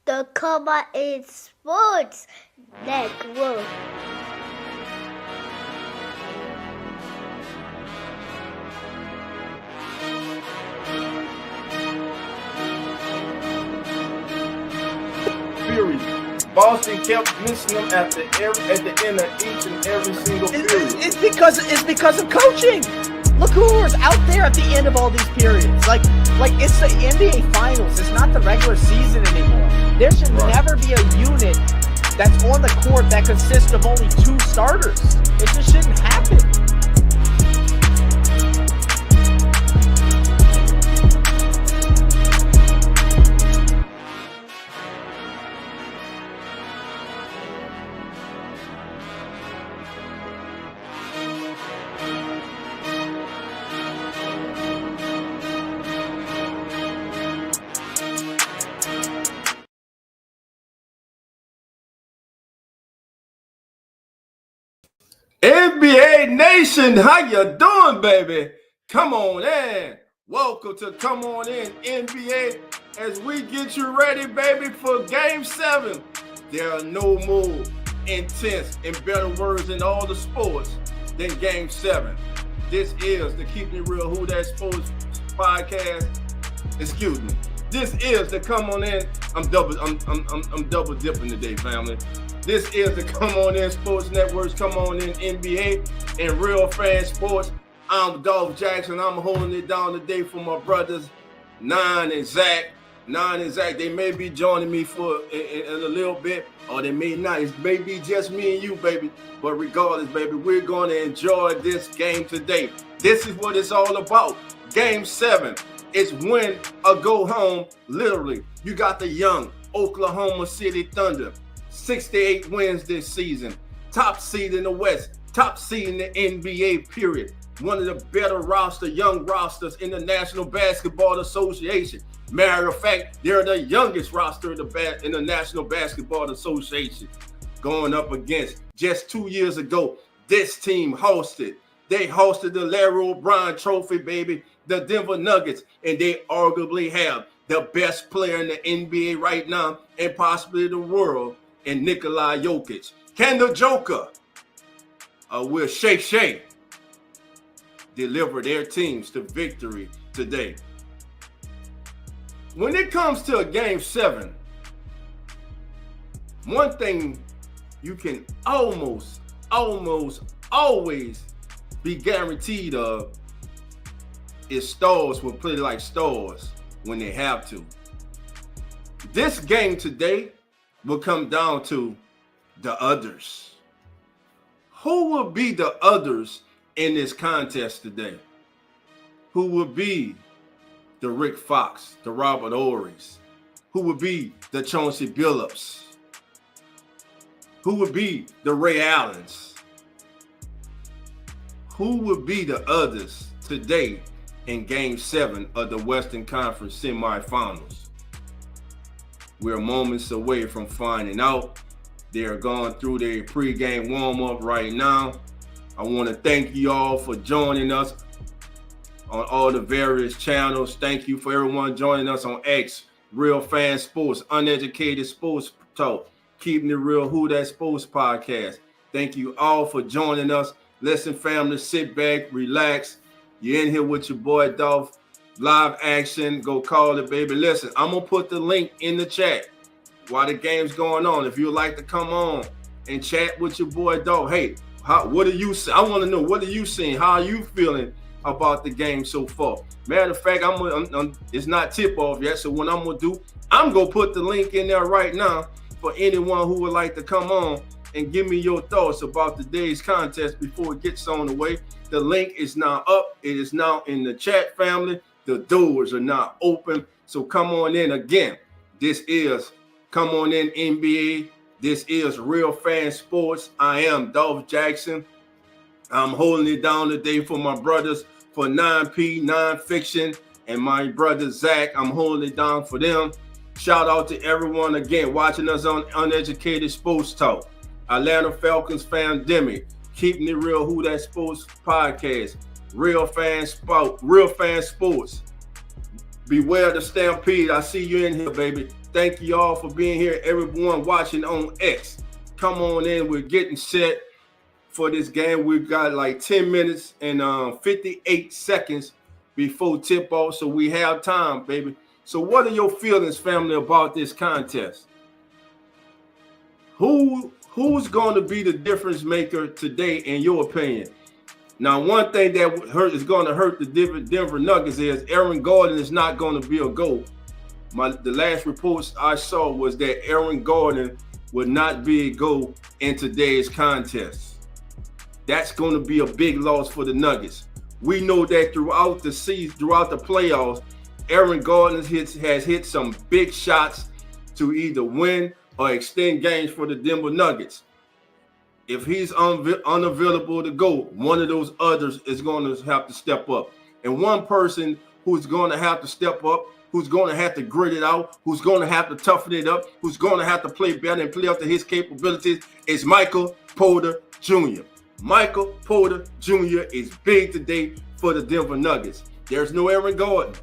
the Come On In Sports Network. Period. Boston kept missing them at the end of each and every single period. It's because of coaching. Look who's out there at the end of all these periods. Like it's the NBA Finals. It's not the regular season anymore. There should never be a unit that's on the court that consists of only 2 starters. It just shouldn't happen. NBA Nation, how you doing, baby? Come on in. Welcome to Come On In NBA as we get you ready, baby, for Game 7. There are no more intense and better words in all the sports than Game 7. This is the Keeping It Real Who That Sports podcast. Excuse me. This is the Come On In. I'm double dipping today, family. This is the Come On In Sports Network's Come On In NBA and Real Fan Sports. I'm Dolph Jackson. I'm holding it down today for my brothers, Nine and Zach. They may be joining me for in a little bit, or they may not. It may be just me and you, baby. But regardless, baby, we're going to enjoy this game today. This is what it's all about. Game 7. It's win or go home, literally. You got the young Oklahoma City Thunder. 68 wins this season. Top seed in the West. Top seed in the NBA, period. One of the better young rosters in the National Basketball Association. Matter of fact, they're the youngest roster in the National Basketball Association. Going up against, just 2 years ago, this team hosted. They hosted the Larry O'Brien Trophy, baby, the Denver Nuggets, and they arguably have the best player in the NBA right now and possibly the world, and Nikola Jokic. Can the Joker will Shake deliver their teams to victory today? When it comes to a Game 7, one thing you can almost always be guaranteed of is stars will play like stars when they have to. This game today will come down to the others. Who will be the others in this contest today? Who will be the Rick Fox, the Robert Ory's? Who will be the Chauncey Billups? Who will be the Ray Allens? Who will be the others today in Game 7 of the Western Conference Semifinals? We're moments away from finding out. They are going through their pregame warm-up right now. I want to thank you all for joining us on all the various channels. Thank you for everyone joining us on X, Real Fan Sports, Uneducated Sports Talk, Keeping It Real Who That Sports podcast. Thank you all for joining us. Listen, family, sit back, relax. You're in here with your boy Dolph. Live action, go call it, baby. Listen, I'm gonna put the link in the chat while the game's going on. If you'd like to come on and chat with your boy Dolph, hey, what are you? I want to know, what are you seeing? How are you feeling about the game so far? Matter of fact, it's not tip off yet. So what I'm gonna do, I'm gonna put the link in there right now for anyone who would like to come on and give me your thoughts about today's contest before it gets on the way. The link is now up. It is now in the chat, family. The doors are now open. So come on in again. This is Come On In NBA. This is Real Fan Sports. I am Dolph Jackson. I'm holding it down today for my brothers, for 9P, Nonfiction, and my brother Zach. I'm holding it down for them. Shout out to everyone again watching us on Uneducated Sports Talk, Atlanta Falcons Fandemic, Keeping It Real Who That Sports podcast, Real Fan Sports, Beware the Stampede. I see you in here, baby. Thank you all for being here. Everyone watching on X. Come on in. We're getting set for this game. We've got like 10 minutes and 58 seconds before tip-off, so we have time, baby. So what are your feelings, family, about this contest? Who's going to be the difference maker today, in your opinion? Now, one thing that is going to hurt the Denver Nuggets is Aaron Gordon is not going to be a GOAT. The last reports I saw was that Aaron Gordon would not be a GOAT in today's contest. That's going to be a big loss for the Nuggets. We know that throughout the season, throughout the playoffs, Aaron Gordon has hit some big shots to either win or extend games for the Denver Nuggets. If he's unavailable to go, one of those others is going to have to step up. And one person who's going to have to step up, who's going to have to grit it out, who's going to have to toughen it up, who's going to have to play better and play up to his capabilities is Michael Porter Jr. Michael Porter Jr. is big today for the Denver Nuggets. There's no Aaron Gordon.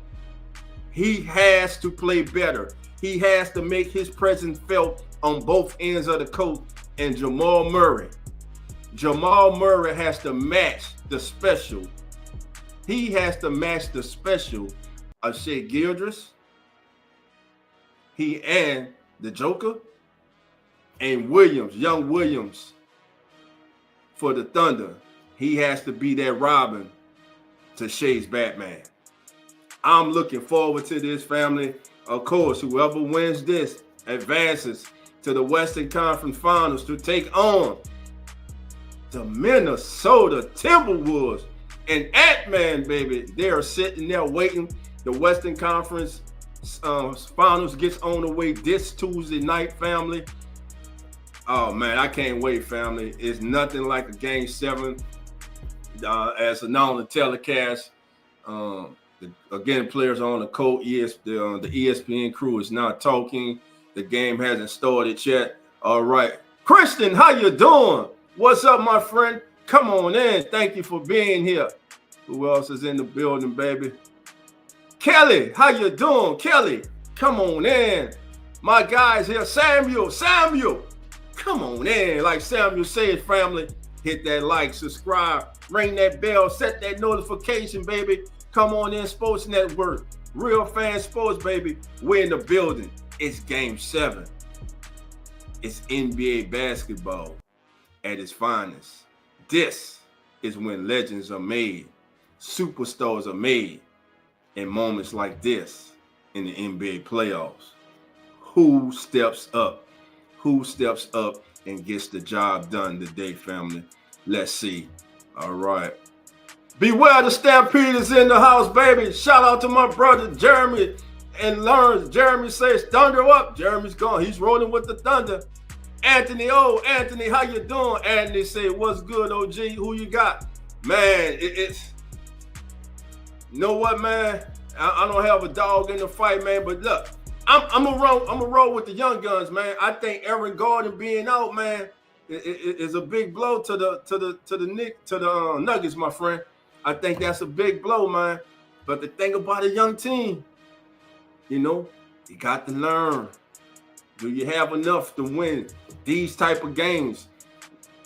He has to play better. He has to make his presence felt on both ends of the court. And Jamal Murray has to match the special. He has to match the special of Shea Gildress. He and the Joker and Williams, young Williams for the Thunder. He has to be that Robin to Shea's Batman. I'm looking forward to this, family. Of course, whoever wins this advances to the Western Conference Finals to take on the Minnesota Timberwolves. And Ant-Man, baby, they are sitting there waiting. The Western Conference Finals gets on the way this Tuesday night, family. Oh, man, I can't wait, family. It's nothing like a Game 7 as announced on the telecast. Again, players are on the court. The ESPN crew is not talking. The game hasn't started yet. All right. Christian, how you doing? What's up, my friend? Come on in. Thank you for being here. Who else is in the building, baby? Kelly, how you doing? Kelly, come on in. My guys here. Samuel, come on in. Like Samuel said, family, hit that like, subscribe, ring that bell, set that notification, baby. Come on in, Sports Network. Real Fan Sports, baby. We're in the building. It's Game 7. It's NBA basketball at its finest. This is when legends are made, superstars are made in moments like this in the NBA playoffs. Who steps up? Who steps up and gets the job done today, family? Let's see. All right. Beware the Stampede is in the house, baby. Shout out to my brother Jeremy and Lawrence. Jeremy says thunder up. Jeremy's gone. He's rolling with the thunder. Anthony, how you doing? Anthony say, what's good, OG? Who you got? Man, it's you know what, man? I don't have a dog in the fight, man. But look, I'm gonna roll with the young guns, man. I think Aaron Gordon being out, man, is a big blow to the Nuggets, my friend. I think that's a big blow, man. But the thing about a young team, you got to learn. Do you have enough to win these type of games?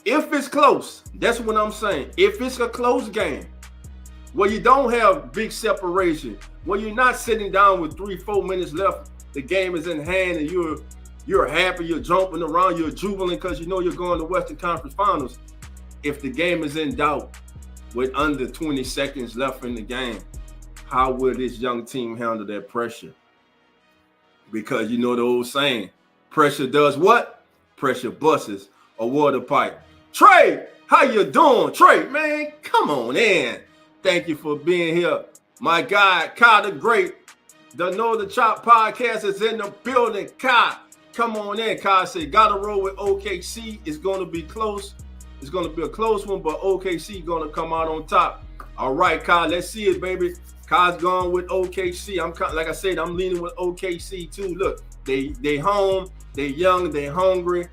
If it's close, that's what I'm saying. If it's a close game, where you don't have big separation, where you're not sitting down with 3-4 minutes left, the game is in hand, and you're happy, you're jumping around, you're jubilant because you know you're going to Western Conference Finals. If the game is in doubt, with under 20 seconds left in the game, how will this young team handle that pressure? Because you know the old saying, pressure does what? Pressure busts a water pipe. Trey, how you doing? Trey, man, come on in. Thank you for being here. My guy, Kai the Great, the Know the Chop podcast is in the building. Kai, come on in. Kai said, gotta roll with OKC. It's going to be close. It's going to be a close one, but OKC going to come out on top. All right, Kai, let's see it, baby. Kai's gone with OKC. Like I said, I'm leaning with OKC too. Look, they home, they young, they hungry.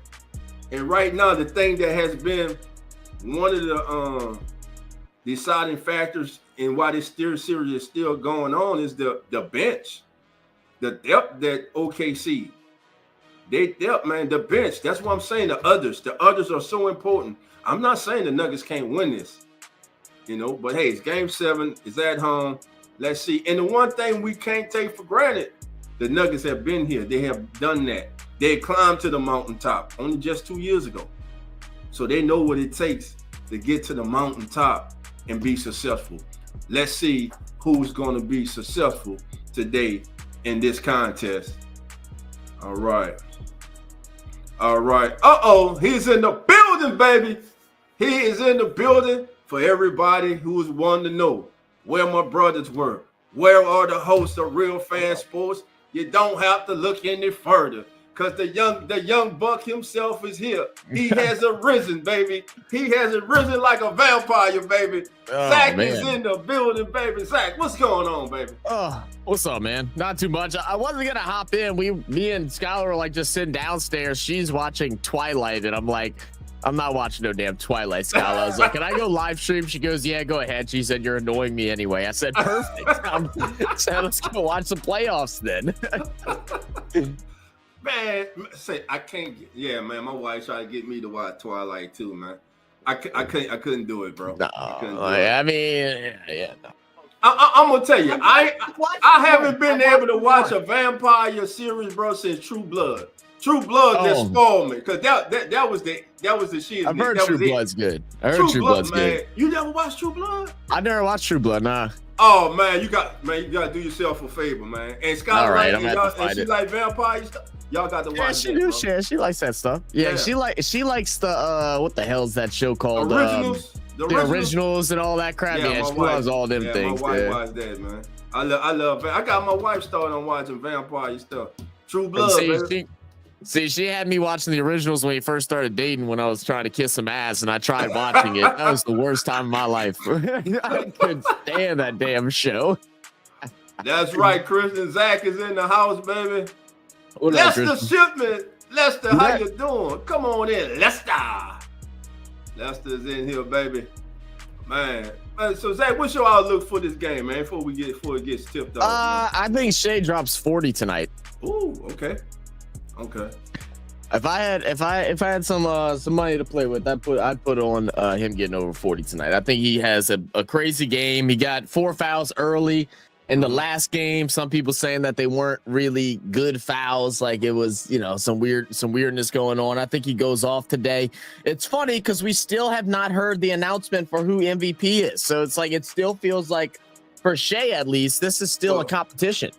And right now, the thing that has been one of the deciding factors and why this series is still going on is the bench, the depth that OKC. They depth, man, the bench. That's what I'm saying. The others are so important. I'm not saying the Nuggets can't win this, but hey, it's game 7. It's at home. Let's see. And the one thing we can't take for granted, the Nuggets have been here. They have done that. They climbed to the mountaintop only just 2 years ago. So they know what it takes to get to the mountaintop and be successful. Let's see who's going to be successful today in this contest. All right. Uh-oh, he's in the building, baby. He is in the building. For everybody who's wanting to know where my brothers were, where are the hosts of Real Fan Sports, you don't have to look any further, because the young buck himself is here. He has arisen, baby. He has arisen like a vampire, baby. Zach is in the building, baby. Zach, what's going on, baby? What's up, man? Not too much. I wasn't gonna hop in. Me and Skylar were like just sitting downstairs. She's watching Twilight, and I'm like, I'm not watching no damn Twilight, Skylar. I was like, can I go live stream? She goes, yeah, go ahead. She said, you're annoying me anyway. I said, perfect. I said, let's go watch the playoffs then. Man, say I can't. Man, my wife tried to get me to watch Twilight too, man. I couldn't do it, bro. No, I mean, yeah. No. I'm gonna tell you, I haven't been able to watch a vampire series, bro, since True Blood. True Blood just spoiled me, because that was the shit. I've heard True Blood's good. I heard True Blood's good. You never watched True Blood? I never watched True Blood, nah. Oh man, you got to do yourself a favor, man. And Scott, right, and she like vampire stuff. Y'all got to watch she that. Yeah, she likes that stuff. Yeah, she likes the what the hell's that show called? Originals. The originals and all that crap. Yeah, she loves all them things. My wife watched that, man. I love. I got my wife started on watching vampire stuff. True Blood, baby. She had me watching the originals when we first started dating, when I was trying to kiss some ass, and I tried watching it. That was the worst time of my life. I couldn't stand that damn show. That's right, Christian. Zach is in the house, baby. What Lester up, Shipman. Lester, how you doing? Come on in, Lester. Lester's in here, baby. Man. So Zach, what's your outlook for this game, man? Before it gets tipped off. I think Shea drops 40 tonight. Ooh, okay. Okay. If I had some money to play with, I'd put on him getting over 40 tonight. I think he has a crazy game. He got 4 fouls early in the last game. Some people saying that they weren't really good fouls, like it was, some weirdness going on. I think he goes off today. It's funny because we still have not heard the announcement for who MVP is. So it's like, it still feels like, for Shea at least, this is still a competition,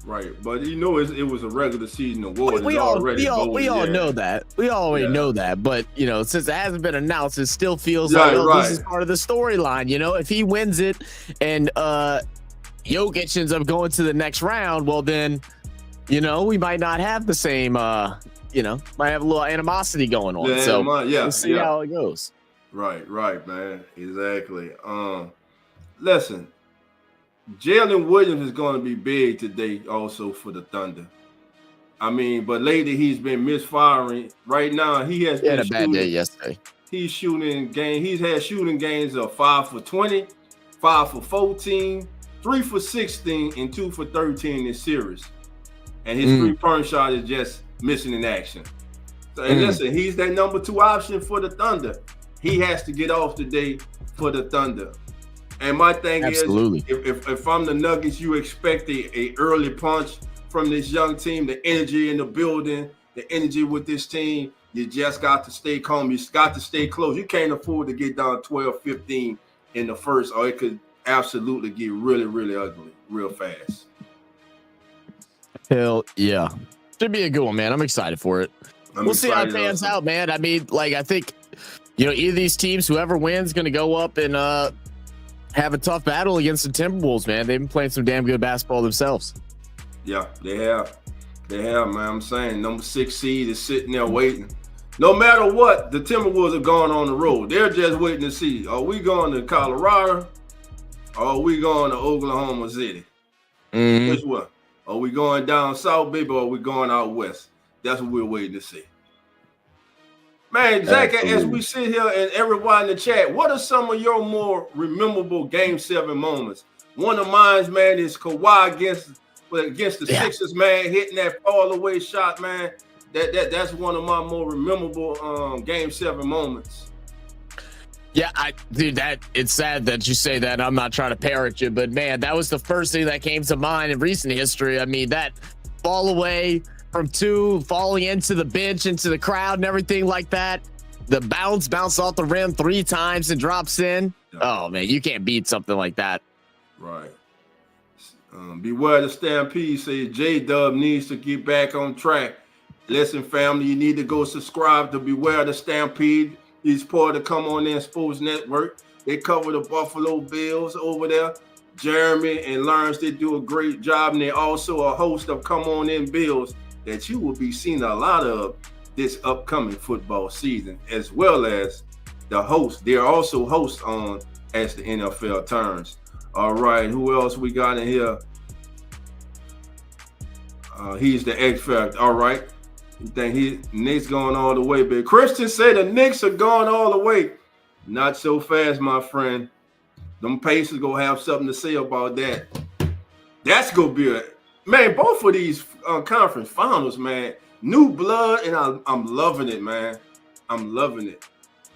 Right. But it was a regular season award. We all know that. We already know that. But since it hasn't been announced, it still feels like this is part of the storyline. If he wins it and Jokic ends up going to the next round, well then, we might not have the same might have a little animosity going on. We'll see how it goes. Right, man. Exactly. Listen. Jalen Williams is going to be big today also for the Thunder. I mean, but lately he's been misfiring. Right now, he had a bad day yesterday. He's had shooting games of 5 for 20, 5 for 14, 3 for 16, and 2 for 13 this series. And his 3-point shot is just missing in action. So, and listen, he's that number 2 option for the Thunder. He has to get off today for the Thunder. And my thing is, if I'm the Nuggets, you expect a early punch from this young team, the energy in the building, the energy with this team. You just got to stay calm. You got to stay close. You can't afford to get down 12-15 in the first, or it could absolutely get really, really ugly real fast. Hell yeah. Should be a good one, man. I'm excited for it. We'll see how it pans out, man. I mean, I think, either of these teams, whoever wins, going to go up and have a tough battle against the Timberwolves, man. They've been playing some damn good basketball themselves. Yeah, they have. They have, man. I'm saying number 6 seed is sitting there waiting. No matter what, the Timberwolves are going on the road. They're just waiting to see, are we going to Colorado or are we going to Oklahoma City? Which one? Are we going down south, baby, or are we going out west? That's what we're waiting to see. Man, Zach, as Absolutely. we sit here and everyone in the chat, what are some of your more memorable Game 7 moments? One of mine, man, is Kawhi against the Sixers, man, hitting that all-the-way shot, man. That's one of my more memorable Game 7 moments. Yeah, dude, it's sad that you say that. I'm not trying to parrot you, but man, that was the first thing that came to mind in recent history. I mean, that fall away from 2, falling into the bench, into the crowd and everything like that. The bounce off the rim 3 times and drops in. Yeah. Oh man, you can't beat something like that. Right. Beware the Stampede says J-Dub needs to get back on track. Listen, family, you need to go subscribe to Beware the Stampede. He's part of Come On In Sports Network. They cover the Buffalo Bills over there. Jeremy and Lawrence, they do a great job, and they're also a host of Come On In Bills that you will be seeing a lot of this upcoming football season, as well as the host. They're also hosts on as the NFL turns. All right, who else we got in here? He's the X Factor. All right. You think Knicks going all the way, but Christian said the Knicks are going all the way. Not so fast, my friend. Them Pacers gonna have something to say about that. That's gonna be man. Both of these conference finals, man. New blood, and I'm loving it, man. I'm loving it.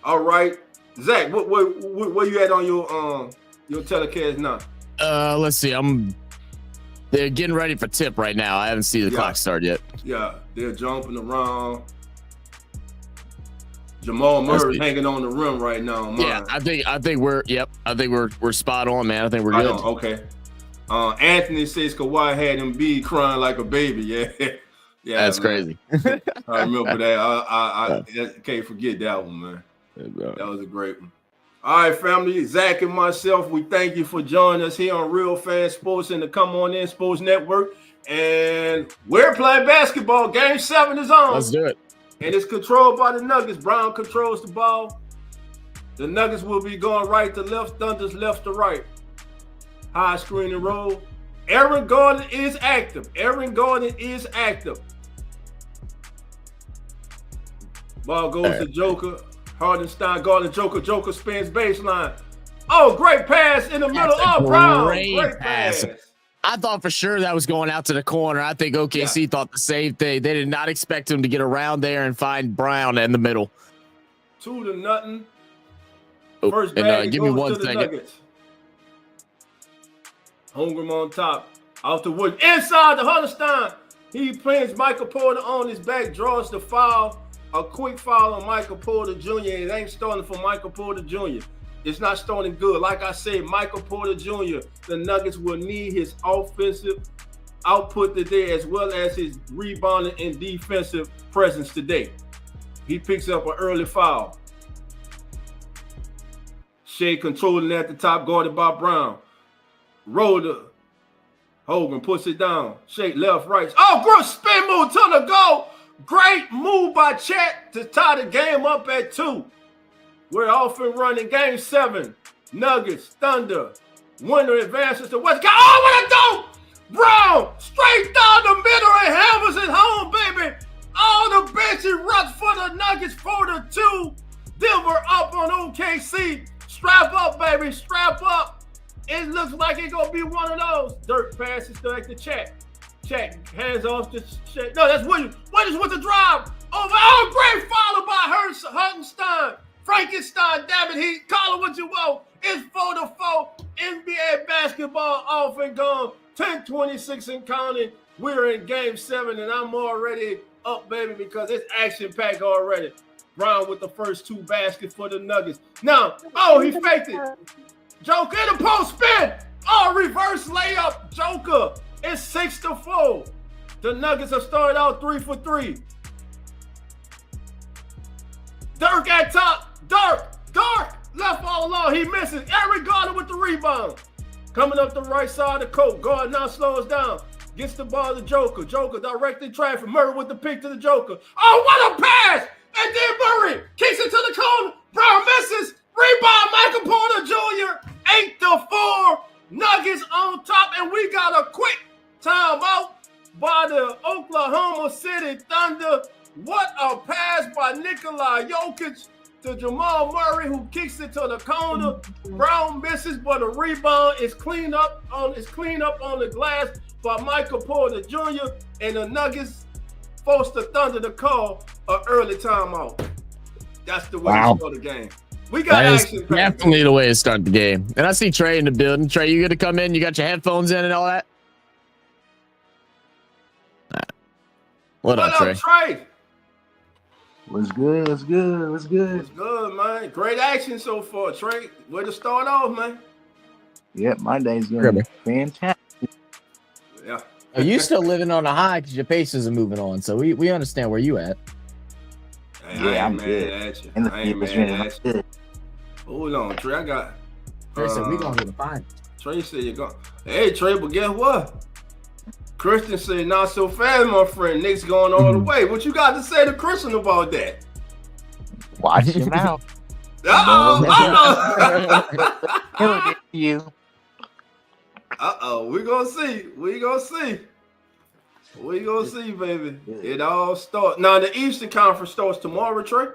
All right, Zach, where you at on your telecast now? Let's see. They're getting ready for tip right now. I haven't seen the clock start yet. Yeah, they're jumping around. Jamal Murray hanging on the rim right now. Yeah, I think we're spot on, man. I think we're good. Okay. Anthony says Kawhi had him crying like a baby. Yeah, yeah. That's crazy. I remember that. I can't forget that one, man. That was a great one. All right, family. Zach and myself, we thank you for joining us here on Real Fan Sports and the Come On In Sports Network. And we're playing basketball. Game 7 is on. Let's do it. And it's controlled by the Nuggets. Brown controls the ball. The Nuggets will be going right to left, Thunder's left to right. High screen and roll. Aaron Gordon is active. Ball goes to Joker. Hardenstein guarding Joker. Joker spins baseline. Oh, great pass in the middle. Oh, Brown. Great pass. I thought for sure that was going out to the corner. I think OKC thought the same thing. They did not expect him to get around there and find Brown in the middle. 2-0. Oh, First bag give me goes 1 to the second. Nuggets. Holmgren on top. Out the wood. Inside the Hardenstein. He plants Michael Porter on his back. Draws the foul. A quick foul on Michael Porter Jr. It ain't starting for Michael Porter Jr. It's not starting good. Like I said, Michael Porter Jr., the Nuggets will need his offensive output today as well as his rebounding and defensive presence today. He picks up an early foul. Shea controlling at the top, guarded by Brown. Roller. Hogan puts it down. Shea left, right. Oh, gross spin move to the goal. Great move by Chet to tie the game up at 2. We're off and running Game 7. Nuggets, Thunder. Winner advances to West. Oh, what a dope! Brown straight down the middle and hammers it home, baby. All the bench erupts for the Nuggets 4-2. Denver up on OKC. Strap up, baby. Strap up. It looks like it's going to be one of those. Dirk passes to the Chet. Chet hands off to Chet. No, that's Williams. Williams with the drive. Over. Oh, great follow by Hartenstein. Frankenstein, damn it, call it what you want. It's 4-4. NBA basketball off and gone. 10-26 and counting. We're in Game 7, and I'm already up, baby, because it's action-packed already. Brown with the first 2 baskets for the Nuggets. Now, he faked it. Joker in the post spin. Oh, reverse layup. Joker. It's 6-4. The Nuggets have started out 3 for 3. Dirk at top. Dirk left all along. He misses. Aaron Gordon with the rebound. Coming up the right side of the court. Gordon now slows down. Gets the ball to Joker. Joker directing traffic. Murray with the pick to the Joker. Oh, what a pass! And then Murray kicks it to the corner. Brown misses. Rebound, Michael Porter Jr. 8-4. Nuggets on top. And we got a quick timeout by the Oklahoma City Thunder. What a pass by Nikola Jokic to Jamal Murray, who kicks it to the corner. Brown misses, but a rebound is cleaned up on the glass by Michael Porter Jr. and the Nuggets forced the Thunder to call an early timeout. That's the way to start the game. We got action. Definitely the way to start the game. And I see Trey in the building. Trey, you good to come in? You got your headphones in and all that? What up, Trey? What's good? What's good? What's good? What's good, man? Great action so far, Trey. Way to start off, man. Yep, my day's gonna be fantastic. Yeah. Are you still living on a high because your paces are moving on? So we understand where you at. Hey, I'm good. I ain't mad at you. Hold on, Trey. I got. Trey said we gonna get a fine. Trey said you're going. Hey, Trey, but guess what? Christian said not so fast, my friend. Nick's going all the way. What you got to say to Christian about that? Watch him out. Uh-oh. You. Uh-oh. We gonna see. We gonna see, baby. It all starts. Now, the Eastern Conference starts tomorrow, Trey?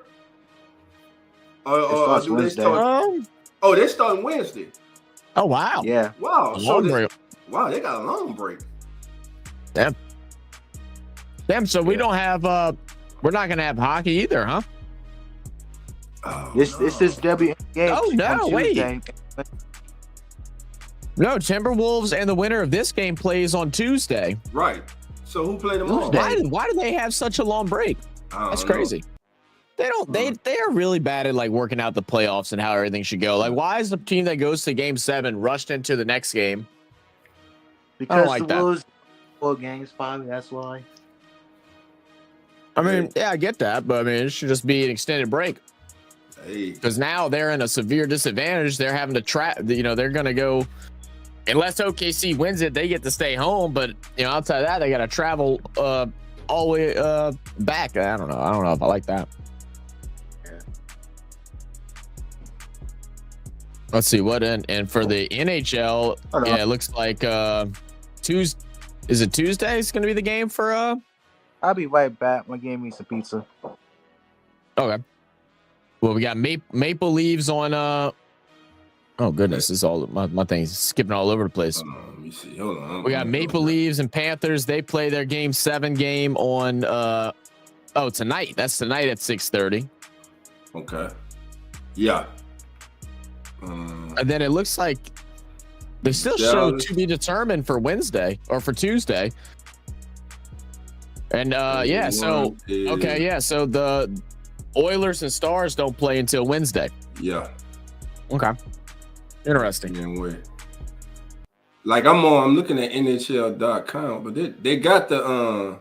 Or do they start? Oh, they start Wednesday. Oh, wow. Yeah. Wow. Wow, they got a long break. Damn, so we don't have we're not gonna have hockey either, huh? This is WNBA. Oh no, wait. No, Timberwolves and the winner of this game plays on Tuesday. Right. So who played them all? Why do they have such a long break? That's crazy. They don't they are really bad at like working out the playoffs and how everything should go. Like, why is the team that goes to game 7 rushed into the next game? Because like the Wolves 4 games, probably. That's why. I mean, yeah, I get that, but I mean, it should just be an extended break. Hey. Because now they're in a severe disadvantage. They're having to they're going to go, unless OKC wins it, they get to stay home. But, outside of that, they got to travel all the way back. I don't know if I like that. Let's see what and for the NHL, it looks like Tuesday. Is it Tuesday? It's going to be the game for I'll be right back. My game needs some pizza. Okay. Well, we got Maple Leaves on. Oh goodness, this is all my thing's skipping all over the place. Let me see. Hold on. We got Maple Leaves and Panthers. They play their game 7 game on. Tonight. That's tonight at 6:30. Okay. Yeah. And then it looks like they still show to be determined for Wednesday or for Tuesday. And so the Oilers and Stars don't play until Wednesday. Yeah. Okay. Interesting. Yeah, like I'm looking at NHL.com, but they got the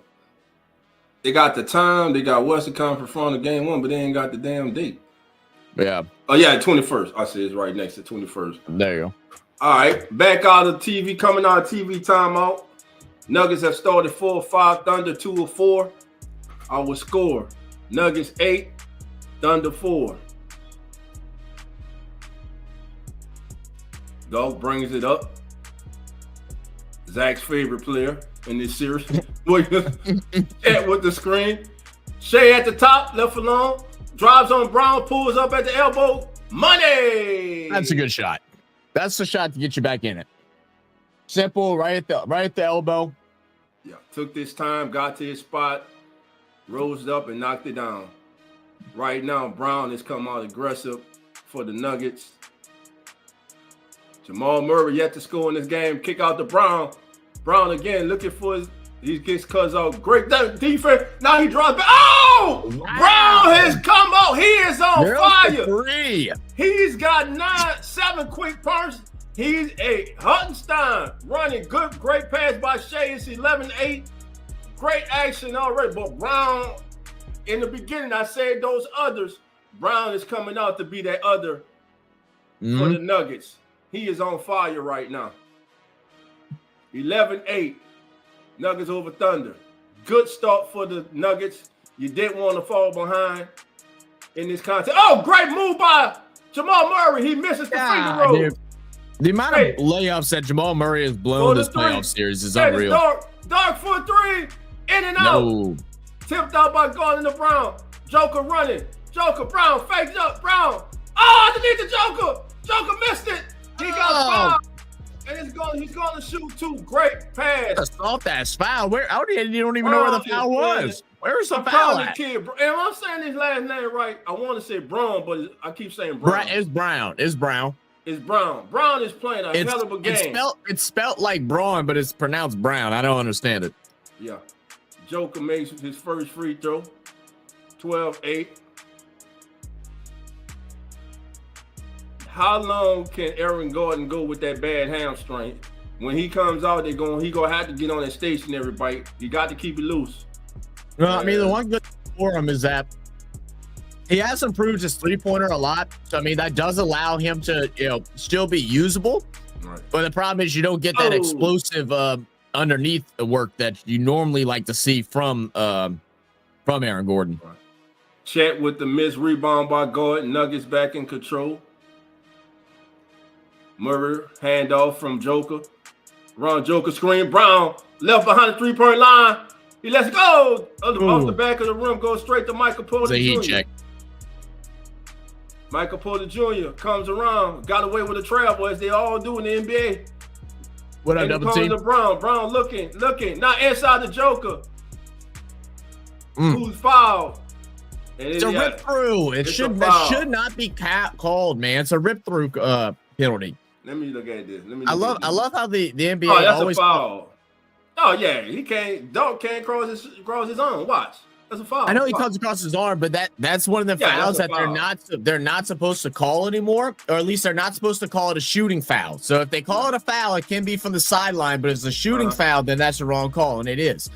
time, they got Western Conference front of game 1, but they ain't got the damn date. Yeah. Oh yeah, 21st. I see it's right next to 21st. There you go. All right, back out of TV, coming out of TV timeout. Nuggets have started 4-5, Thunder 2-4. Our score: Nuggets 8, Thunder 4. Dog brings it up. Zach's favorite player in this series. With the screen. Shea at the top, left alone. Drives on Brown, pulls up at the elbow. Money! That's a good shot. That's the shot to get you back in it. Simple, right at the elbow. Yeah, took this time, got to his spot, rose up and knocked it down. Right now, Brown has come out aggressive for the Nuggets. Jamal Murray yet to score in this game. Kick out to Brown. Brown again looking for he gets cuz out. Great defense. Now he drops back. Oh! Wow. Brown has come out. He is on fire. 3. He's got 7 quick punts. He's a Huttenstein running great pass by Shea. It's 11-8. Great action already. But Brown, in the beginning, I said those others. Brown is coming out to be that other for the Nuggets. He is on fire right now. 11-8. Nuggets over Thunder. Good start for the Nuggets. You didn't want to fall behind in this contest. Oh, great move by Jamal Murray. He misses the finger roll. Dude. The amount of layups that Jamal Murray has blown this playoff series is unreal. Dark for 3. In and out. No. Tipped out by Gordon to Brown. Joker running. Joker, Brown, fakes up, Brown. Oh, underneath the Joker. Joker missed it. He got fouled. And he's going to shoot two. Great pass. I thought that's foul. Where? You don't even know where the foul was. Where's the foul at? Kid, am I saying his last name right? I want to say Brown, but I keep saying Brown. It's Brown. It's Brown. It's Brown. Brown is playing a hell of a game. It's spelled like Braun, but it's pronounced Brown. I don't understand it. Yeah. Joker makes his first free throw. 12-8. How long can Aaron Gordon go with that bad hamstring? When he comes out, he gonna have to get on that stationary bike. You got to keep it loose. Well, I mean, the one good for him is that he has improved his three-pointer a lot. So, I mean, that does allow him to, still be usable. Right. But the problem is you don't get that explosive underneath the work that you normally like to see from Aaron Gordon. Right. Chet with the missed rebound by Gordon. Nuggets back in control. Murray handoff from Joker. Run Joker screen. Brown left behind the three-point line. He lets it go. Off the back of the rim, goes straight to Michael Porter Jr. Check. Michael Porter Jr. comes around. Got away with a travel, as they all do in the NBA. What up, double team? Brown. Brown looking. Not inside the Joker. Who's fouled? It's a rip through. It should not be called, man. It's a rip through penalty. Let me look at this. I love how the NBA that's always a foul. Oh yeah, he can't. Dunk can't cross his arm. Watch, that's a foul. I know he comes across his arm, but that's one of the fouls that they're not supposed to call anymore, or at least they're not supposed to call it a shooting foul. So if they call it a foul, it can be from the sideline, but if it's a shooting foul, then that's the wrong call, and it is.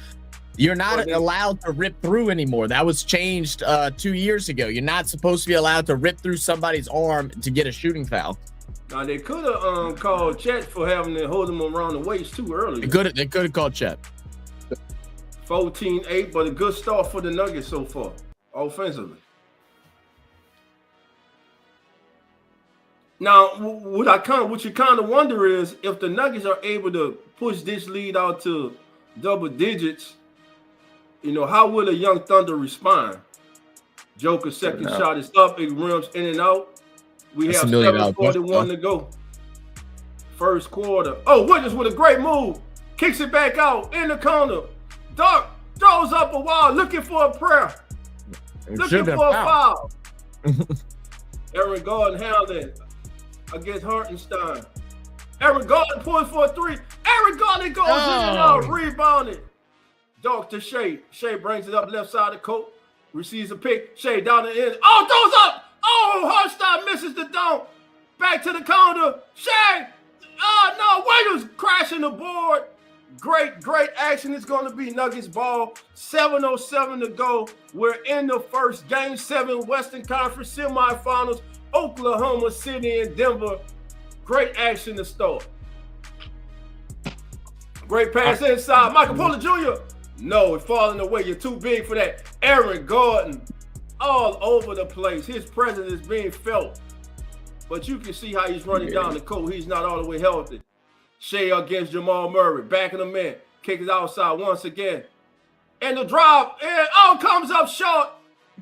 You're not allowed to rip through anymore. That was changed 2 years ago. You're not supposed to be allowed to rip through somebody's arm to get a shooting foul. Now they could have called Chet for having to hold him around the waist too early. They could have called Chet. 14-8, but a good start for the Nuggets so far, offensively. Now, what you kind of wonder is if the Nuggets are able to push this lead out to double digits, how will the Young Thunder respond? Joker's second shot is up. It rims in and out. We have 7:41 to go. First quarter. Oh, Williams with a great move. Kicks it back out in the corner. Dark throws up a wall looking for a prayer. Looking for a foul. Aaron Gordon handling against Hartenstein. Aaron Gordon pulls for a three. Aaron Gordon goes in and out, rebounded. Dark to Shea. Shea brings it up left side of the court. Receives a pick. Shea down the end. Oh, throws up. Oh, Hartenstein misses the dunk. Back to the counter. Shea. Oh, no. Williams crashing the board. Great action. It's going to be Nuggets ball. 7:07 to go. We're in the first Game 7 Western Conference semifinals. Oklahoma City and Denver. Great action to start. Great pass inside. Michael Porter Jr. No, it's falling away. You're too big for that. Aaron Gordon all over the place. His presence is being felt. But you can see how he's running down the court. He's not all the way healthy. Shea against Jamal Murray. Backing him in. Kick it outside once again. And the drop. And comes up short.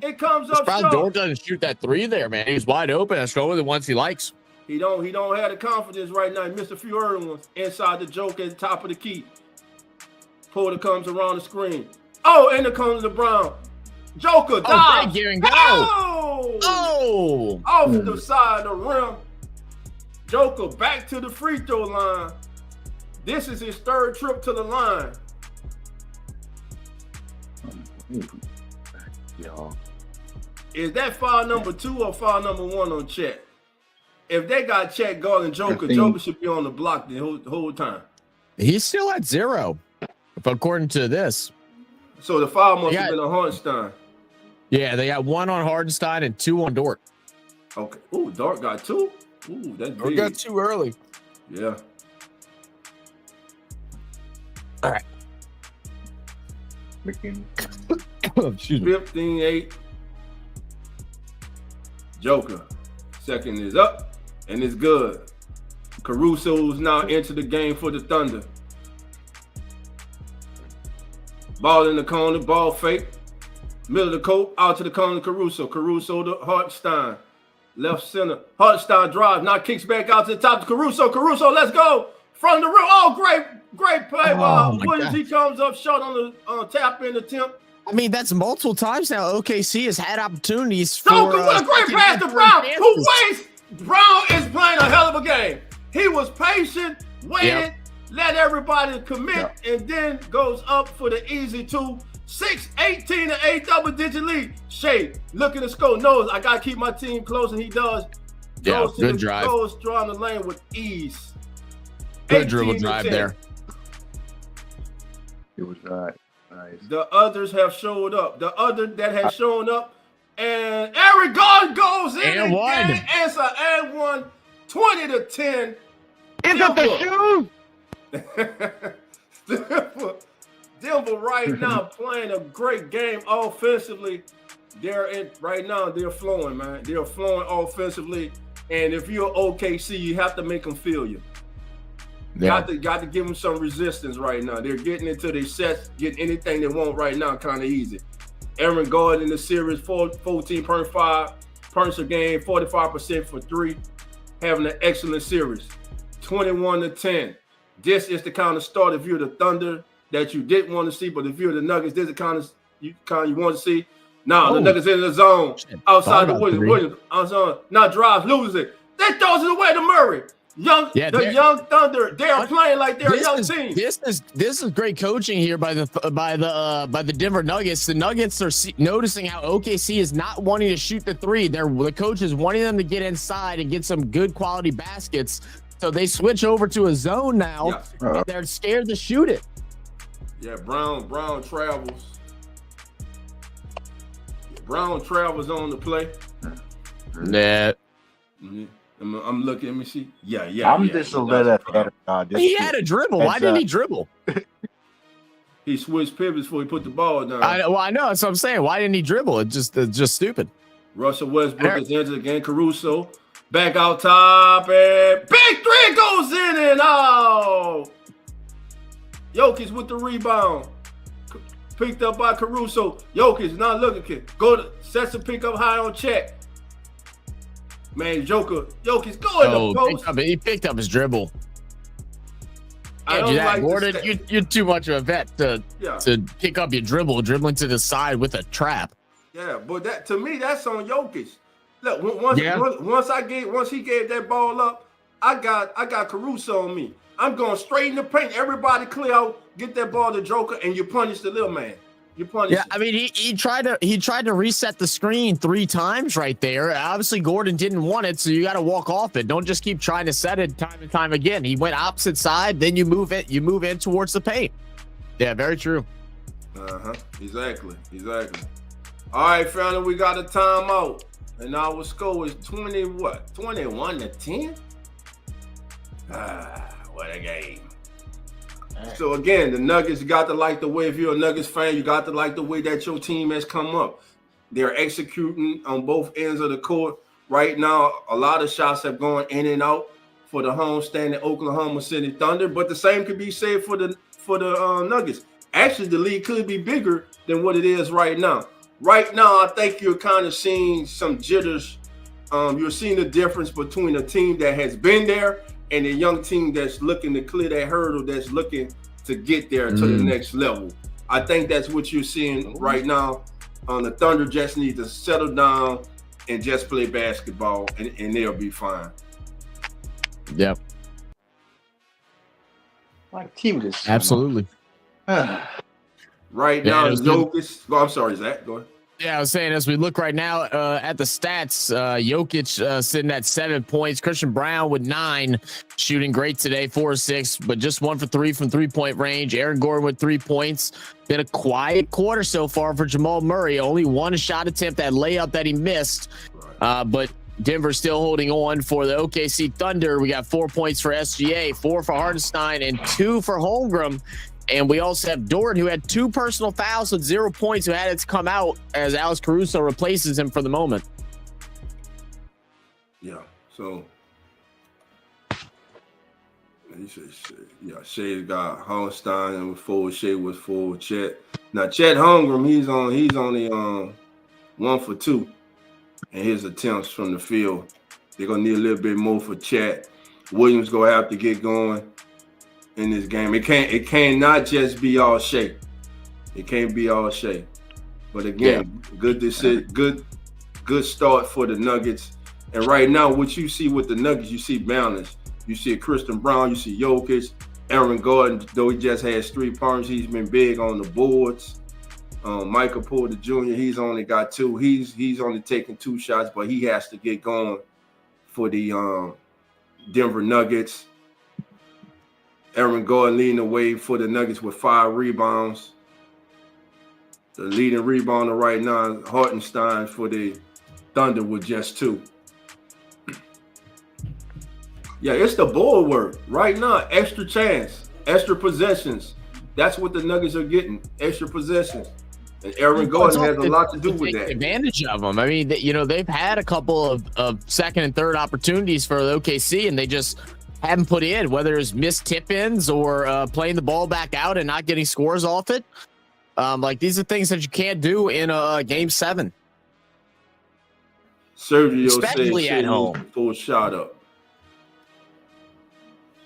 It comes up short. Dort doesn't shoot that three there, man. He's wide open. That's one of the ones he likes. He don't have the confidence right now. He missed a few early ones. Inside the Joker at the top of the key. Porter comes around the screen. Oh, and it comes to Brown. Joker dives. Off the side of the rim. Joker back to the free throw line. This is his third trip to the line. Is that foul number 2 or foul number 1 on Chet? If they got Chet guarding Joker, Joker should be on the block the whole time. He's still at 0, according to this. So the foul must have been on Hartenstein. Yeah, they got 1 on Hartenstein and 2 on Dort. Okay. Ooh, Dort got 2. Ooh, that's big. Dort got 2 early. Yeah. All right. 15-8. Joker. Second is up, and it's good. Caruso's now into the game for the Thunder. Ball in the corner, ball fake. Middle of the court, out to the corner, Caruso. Caruso to Hartenstein. Left center. Hartenstein drives, now kicks back out to the top to Caruso. Caruso, let's go. From the rim. Oh, great play. Williams, he comes up short on the tap-in attempt. I mean, that's multiple times now. OKC has had opportunities for. What a great pass to Brown. Who waits? Brown is playing a hell of a game. He was patient, waited, let everybody commit, and then goes up for the easy 2. 6-18 and 8 double-digit lead. Shea, look at the score. Knows I gotta keep my team close, and he does. Yeah, good drive. Goes drawing the lane with ease. Good dribble drive there. It was right. Nice. The others have showed up. The other that has shown up, and Eric Gordon goes in and one. Answer and 1, 20-10. Is it the shoe? Denver right now playing a great game offensively. Right now they're flowing, man. They're flowing offensively, and if you're OKC, you have to make them feel you. Yeah. Got to give them some resistance right now. They're getting into their sets, getting anything they want right now, kind of easy. Aaron Gordon in the series, 14.5 points a game, 45% for 3, having an excellent series. 21-10. This is the kind of start if you're the Thunder that you didn't want to see, but if you're the Nuggets, this is the kind of you want to see. Now the Nuggets in the zone, outside the Williams, now drives, loses it. They throws it away to Murray. Young Thunder, they're playing like they're a young team. This is great coaching here by the Denver Nuggets. The Nuggets are noticing how OKC is not wanting to shoot the 3. The coach is wanting them to get inside and get some good quality baskets. So they switch over to a zone now. And they're scared to shoot it. Yeah, Brown travels. Brown travels on the play. Nah. Mm-hmm. I'm looking. Let me see. Yeah. I'm just a little better. He had a dribble. Why didn't he dribble? He switched pivots before he put the ball down. I know. That's what I'm saying. Why didn't he dribble? It's just stupid. Russell Westbrook is entered again. Caruso back out top, and big 3 goes in and out. Jokic with the rebound. Picked up by Caruso. Jokic not looking. Sets a pick up high on check. Man, Jokic, go in the post. He picked up his dribble. I don't like Gordon, you're too much of a vet to pick up your dribbling to the side with a trap. Yeah, but that to me, that's on Jokic. Look, once he gave that ball up, I got Caruso on me. I'm going straight in the paint. Everybody clear out, get that ball to Joker, and you punish the little man. You punish. Yeah, I mean, he tried to reset the screen 3 times right there. Obviously, Gordon didn't want it, so you got to walk off it. Don't just keep trying to set it time and time again. He went opposite side, then you move in towards the paint. Yeah, very true. Exactly. All right, family, we got a timeout, and our score is 21-10. What a game. So again, the Nuggets got to like the way, if you're a Nuggets fan, you got to like the way that your team has come up. They're executing on both ends of the court. Right now, a lot of shots have gone in and out for the homestanding Oklahoma City Thunder, but the same could be said for the Nuggets. Actually, the league could be bigger than what it is right now. Right now, I think you're kind of seeing some jitters. You're seeing the difference between a team that has been there and a young team that's looking to clear that hurdle, that's looking to get there to the next level. I think that's what you're seeing right now. The Thunder just need to settle down and just play basketball, and they'll be fine. Yep. Like team this. Absolutely. Right now, Jokic. I'm sorry, Zach. Go ahead. Yeah, I was saying, as we look right now at the stats, Jokic sitting at 7 points. Christian Brown with 9, shooting great today, 4-6, but just 1 for 3 from 3-point range. Aaron Gordon with 3 points. Been a quiet quarter so far for Jamal Murray. Only 1 shot attempt, that layup that he missed. But Denver still holding on for the OKC Thunder. We got 4 points for SGA, 4 for Hartenstein, and 2 for Holmgren. And we also have Dort, who had 2 personal fouls with 0 points, who had it come out as Alex Caruso replaces him for the moment. Yeah, so He said, Shea. Yeah, Shea got Holstein and was full. Shea was full. Chet. Now Chet Holmgren, he's only 1 for 2 in his attempts from the field. They're gonna need a little bit more for Chet. Williams gonna have to get going in this game. It cannot just be all Shea. It can't be all Shea. But again, good start for the Nuggets. And right now, what you see with the Nuggets, you see balance. You see Christian Brown, you see Jokic, Aaron Gordon, though he just has 3 points, he's been big on the boards. Michael Porter Jr., he's only got 2. He's only taking 2 shots, but he has to get going for the Denver Nuggets. Aaron Gordon leading the way for the Nuggets with 5 rebounds. The leading rebounder right now, Hartenstein for the Thunder with just 2. Yeah, it's the board work right now. Extra chance, extra possessions. That's what the Nuggets are getting. Extra possessions, and Aaron Gordon has a lot to do with that. Advantage of them. I mean, they've had a couple of second and third opportunities for the OKC, and they just haven't put in. Whether it's missed tip-ins or playing the ball back out and not getting scores off it. Like these are things that you can't do in a game 7. Sergio especially said at home. Full shot up.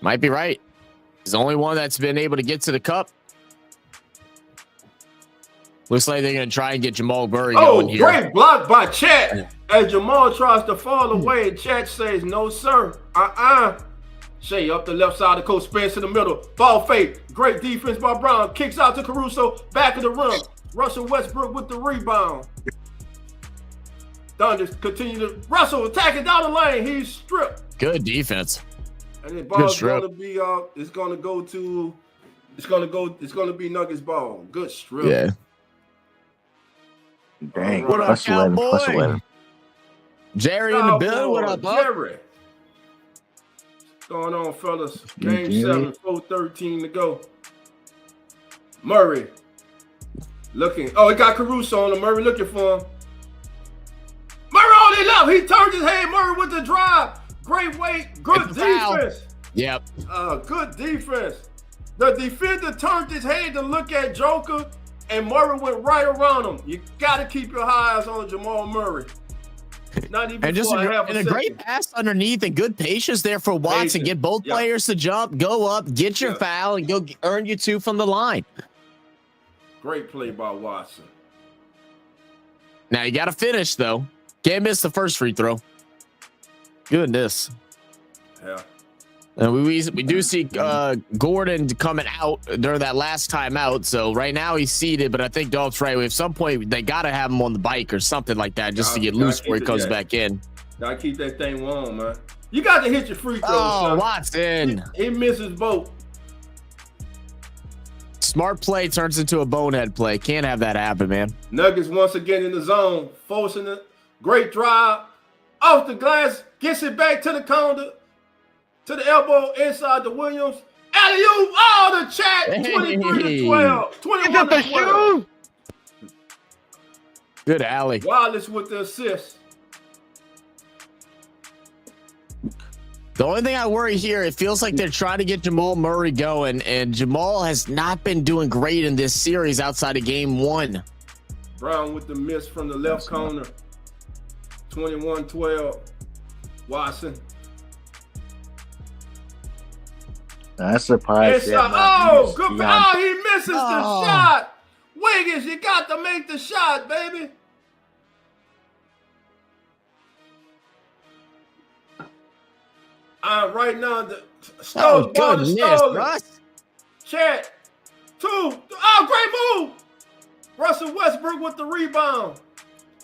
Might be right. He's the only one that's been able to get to the cup. Looks like they're going to try and get Jamal Murray going here. Great block by Chet. As Jamal tries to fall away, Chet says, no, sir. Shea up the left side of the court, spins in the middle. Ball fake. Great defense by Brown. Kicks out to Caruso. Back of the rim. Russell Westbrook with the rebound. Thunder continue to Russell attacking down the lane. He's stripped. Good defense. And the ball's gonna be it's gonna be Nuggets ball. Good strip. Yeah. Dang. What up, Cowboy? Plus 11. Jerry in the building. What up, Jerry? What's going on, fellas? Game 7, 4:13 to go. Murray looking. Oh, he got Caruso on him. Murray looking for him. Murray on the left. He turned his head. Murray with the drive. Great weight. Good defense. Yep. Good defense. The defender turned his head to look at Joker, and Murray went right around him. You got to keep your eyes on Jamal Murray. Not even and just a great pass underneath and good patience there for Watson. Get both players to jump, go up, get your foul, and go earn you 2 from the line. Great play by Watson. Now you got to finish though. Can't miss the first free throw. Goodness. Yeah. And we do see Gordon coming out during that last timeout. So right now he's seated, but I think Dolph's right. At some point they got to have him on the bike or something like that just to get loose before he comes back in. Gotta keep that thing warm, man. You got to hit your free throws. Oh, Watson. He misses both. Smart play turns into a bonehead play. Can't have that happen, man. Nuggets once again in the zone, forcing it. Great drive. Off the glass, gets it back to the counter. To the elbow inside the Williams. Alley-oop. Oh, the Chat. 23-12. 21-12. Good alley. Wallace with the assist. The only thing I worry here, it feels like they're trying to get Jamal Murray going, and Jamal has not been doing great in this series outside of game 1. Brown with the miss from the left corner. 21-12. Watson. That's surprised. Good. Oh, he misses the shot. Wiggins, you got to make the shot, baby. Right now, the goodness, Russ. Chat. 2. Oh, great move. Russell Westbrook with the rebound.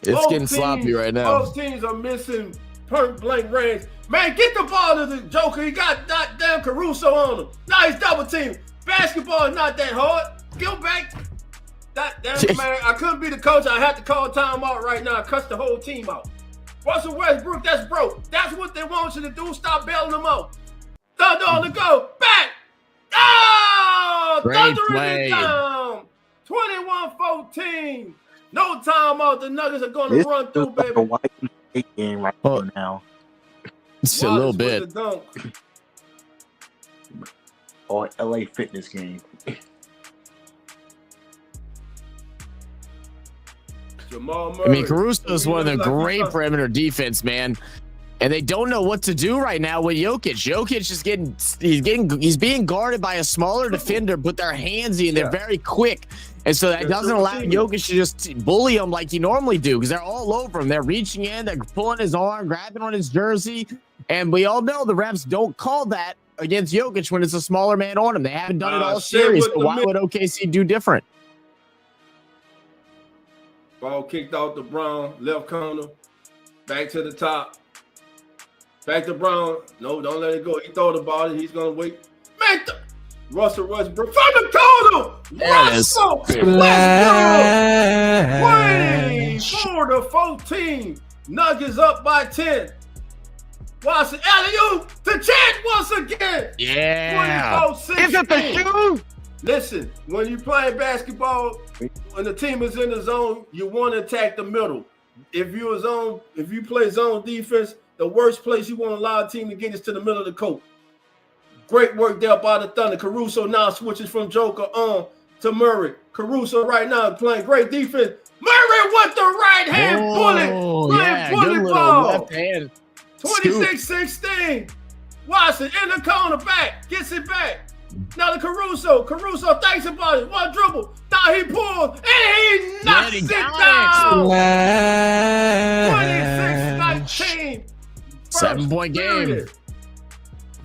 It's getting sloppy right now. Both teams are missing point blank range. Man, get the ball to the Joker. He got goddamn Caruso on him. Now he's double teamed. Basketball is not that hard. Go back. Damn, man, I couldn't be the coach. I had to call timeout right now. Cuss the whole team out. Russell Westbrook, that's broke. That's what they want you to do. Stop bailing them out. Thunder on the go. Back. Oh! Great Thunder play. in the down. 21-14. No timeout. The Nuggets are going to run through, baby. Like a white game right now. It's a little bit. or LA Fitness game. Jamal Murray. I mean, Caruso is one of the Like great perimeter defense, man. And they don't know what to do right now with Jokic. Jokic is he's being guarded by a smaller defender, but they're handsy and they're very quick. And so that doesn't allow Jokic to just bully him like he normally do, because they're all over him. They're reaching in, they're pulling his arm, grabbing on his jersey. And we all know the refs don't call that against Jokic when it's a smaller man on him. They haven't done it all series. So why would OKC do different? Ball kicked out to Brown, left corner, back to the top. Back to Brown. No, don't let it go. He throw the ball. He's going to wait. Man, Russell Westbrook from the corner. Russell Westbrook. 24-14. Nuggets up by 10. Watson, alley-oop to Chet once again. Yeah. 24-16. Is it the shoe? Listen, when you play basketball, when the team is in the zone, you want to attack the middle. If you play zone defense, the worst place you want to allow a team to get is to the middle of the court. Great work there by the Thunder. Caruso now switches from Joker on to Murray. Caruso right now playing great defense. Murray with the right hand bullet. Playing bullet ball. 26-16. Watson in the corner back. Gets it back. Now the Caruso thinks about it. One dribble. Now he pulls and he knocks it down. 26-19. 7-point game.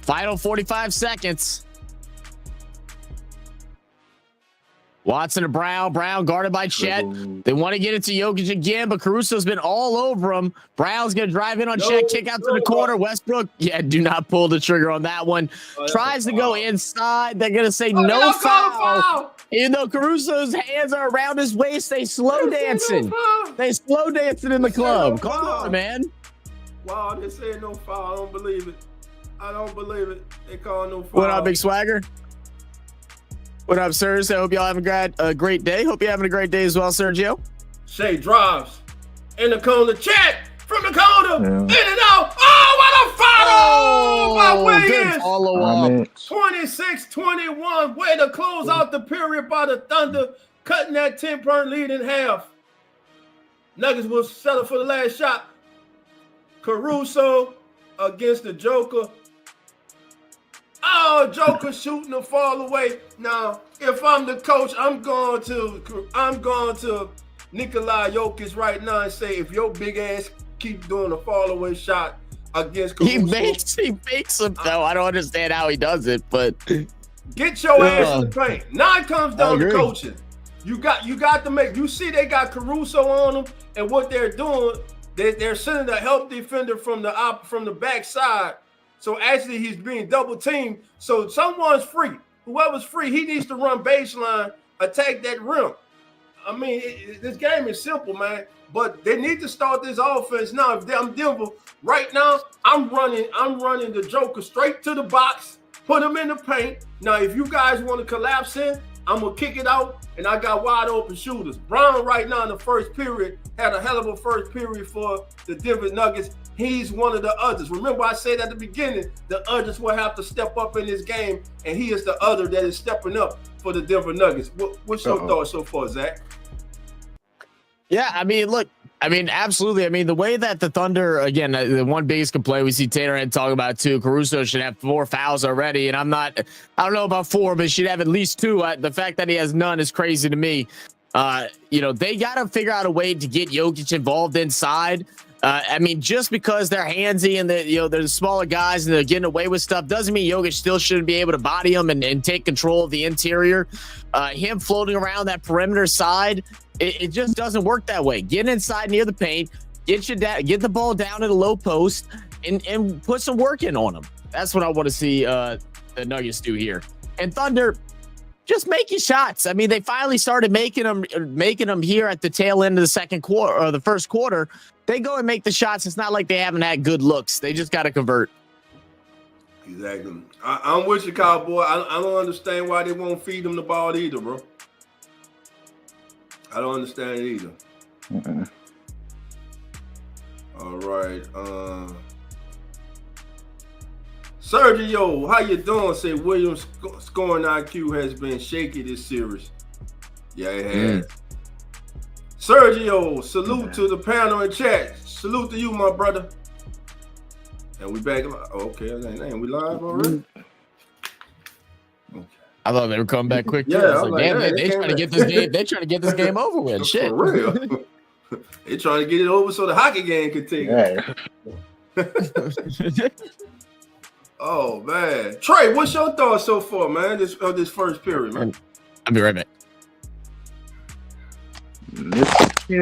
Final 45 seconds. Watson to Brown. Brown guarded by Chet. They want to get it to Jokic again, but Caruso's been all over him. Brown's going to drive in on Chet, kick out to the corner. Westbrook, do not pull the trigger on that one. Tries to go inside. They're going to say no foul. Even though Caruso's hands are around his waist, they slow dancing. They slow dancing in the club. Come on, man. Wow, they saying no foul. I don't believe it. They call no foul. What up, Big Swagger? What up, sirs? I hope y'all having a great day. Hope you're having a great day as well, Sergio. Shea drives in the corner. Chet from the corner. In and out. Oh, what a foul by Wiggins. Good follow-up. 26-21. Way to close out the period by the Thunder, cutting that 10-point lead in half. Nuggets will settle for the last shot. Caruso against the Joker. Oh, Joker shooting the fall away. Now, if I'm the coach, I'm going to Nikolai Jokic right now and say, if your big ass keep doing a fall away shot against Caruso, he makes him though. I don't understand how he does it, but get your ass in the paint. Now it comes down to coaching. You got to make. You see, they got Caruso on them, and what they're doing, they're sending the help defender from the backside. So actually, he's being double teamed. So someone's free. Whoever's free, he needs to run baseline, attack that rim. I mean, this game is simple, man. But they need to start this offense now. If I'm Denver right now, I'm running the Joker straight to the box, put him in the paint. Now, if you guys want to collapse in, I'm gonna kick it out, and I got wide open shooters. Brown right now in the first period had a hell of a first period for the Denver Nuggets. He's one of the others. Remember, I said at the beginning, the others will have to step up in this game, and he is the other that is stepping up for the Denver Nuggets. What's your thoughts so far, Zach? Yeah, I mean, look, absolutely. I mean, the way that the Thunder, again, the one biggest complaint we see Taylor had talk about too, Caruso should have 4 fouls already. And I don't know about 4, but should have at least 2. The fact that he has none is crazy to me. They got to figure out a way to get Jokic involved inside. I mean, just because they're handsy and they're the smaller guys and they're getting away with stuff doesn't mean Jokic still shouldn't be able to body them and take control of the interior. Him floating around that perimeter side, it just doesn't work that way. Get inside near the paint, get the ball down at a low post, and put some work in on them. That's what I want to see the Nuggets do here. And Thunder, just make your shots. I mean, they finally started making them here at the tail end of the second quarter or the first quarter. They go and make the shots. It's not like they haven't had good looks. They just got to convert. Exactly. I'm with you, Cowboy. I don't understand why they won't feed them the ball either, bro. I don't understand it either. All right. Sergio, how you doing? Say Williams' scoring IQ has been shaky this series. Yeah, it has. Sergio, salute to the panel in chat. Salute to you, my brother. And we back. Okay, we live already? Okay. I thought they were coming back quick. Yeah, Too. I was like, damn, they they trying to get this game. They trying to get this game over with. Shit, for real. They trying to get it over so the hockey game can take it. Oh man, Trey, what's your thoughts so far, man? This first period, man. I'll be right back.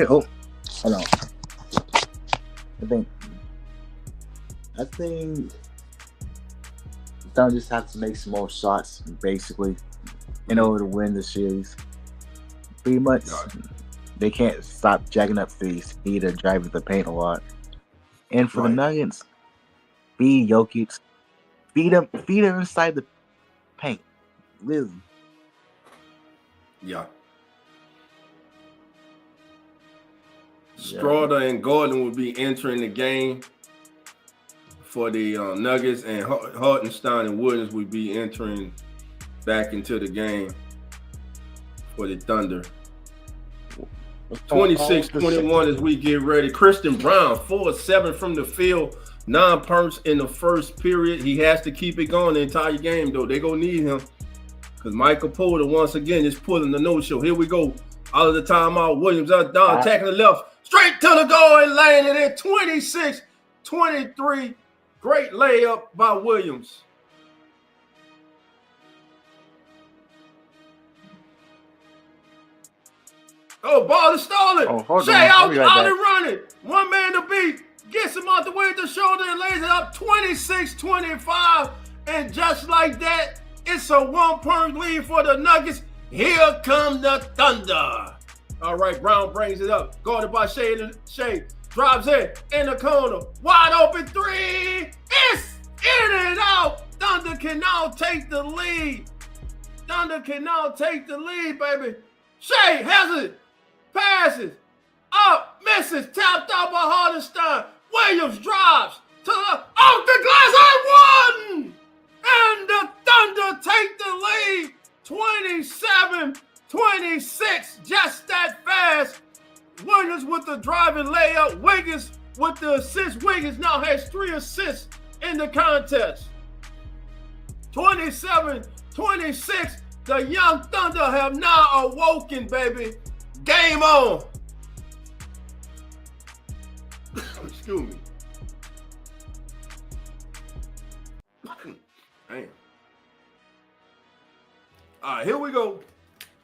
Hold on. I think Thunder just have to make some more shots, basically, in order to win the series. Pretty much, they can't stop jacking up threes. Either driving the paint a lot. And for the Nuggets, feed Jokic, feed him inside the paint. Really. Yeah. Schroeder and Gordon will be entering the game for the Nuggets, and Hartenstein and Williams will be entering back into the game for the Thunder. 26-21 as we get ready. Christian Brown, 4-7 from the field, 9 punts in the first period. He has to keep it going the entire game, though. They're going to need him because Michael Porter, once again, is pulling the no-show. Here we go. Out of the timeout, Williams down, attacking the left. Straight to the goal and laying it in. 26-23. Great layup by Williams. Oh, ball is stolen. Shea out and running. One man to beat. Gets him out the way at the shoulder and lays it up. 26-25. And just like that, it's a 1-point lead for the Nuggets. Here come the Thunder. All right, Brown brings it up. Guarded by Shea. Shea drives in the corner. Wide open three. It's in and out. Thunder can now take the lead. Baby. Shea has it. Passes. Up. Misses. Tapped out by Hartenstein. Williams drives to the off the glass. I won. And the Thunder take the lead. 27-26, just that fast. Williams with the driving layup. Wiggins with the assist. Wiggins now has 3 assists in the contest. 27-26, the young Thunder have now awoken, baby. Game on. Excuse me. Damn. All right, here we go.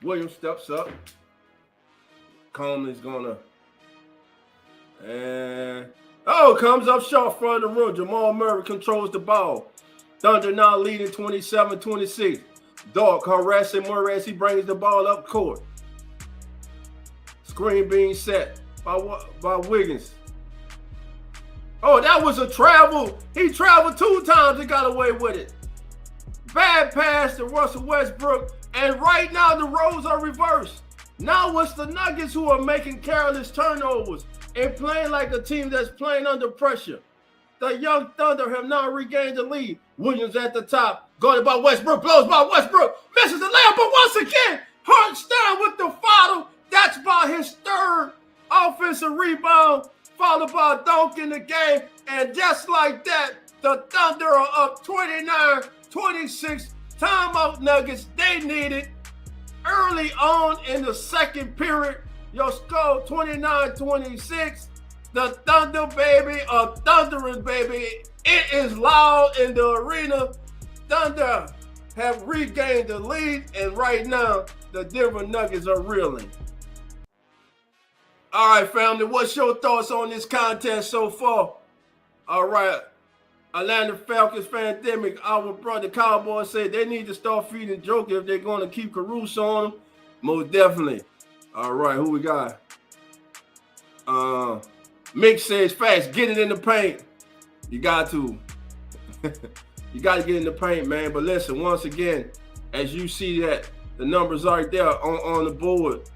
Williams steps up. Coleman's gonna. And comes up short front of the rim. Jamal Murray controls the ball. Thunder now leading 27-26. Dog harassing Murray as he brings the ball up court. Screen being set by Wiggins. Oh, that was a travel. He traveled 2 times and got away with it. Bad pass to Russell Westbrook. And right now, the roles are reversed. Now it's the Nuggets who are making careless turnovers and playing like a team that's playing under pressure. The young Thunder have now regained the lead. Williams at the top. Guarded by Westbrook. Blows by Westbrook. Misses the layup. But once again, Hartenstein with the foul. That's by his 3rd offensive rebound, followed by a dunk in the game. And just like that, the Thunder are up 29-26. Timeout Nuggets. They need it early on in the second period. Your score 29-26. The Thunder, baby, are thundering, baby. It is loud in the arena. Thunder have regained the lead, and right now, the Denver Nuggets are reeling. All right, family, what's your thoughts on this contest so far? All right, Atlanta Falcons pandemic. Our brother Cowboy said they need to start feeding Joker if they're going to keep Caruso on them. Most definitely. All right, who we got? Mick says fast, get it in the paint. You got to. You got to get in the paint, man. But listen, once again, as you see that the numbers are there on the board,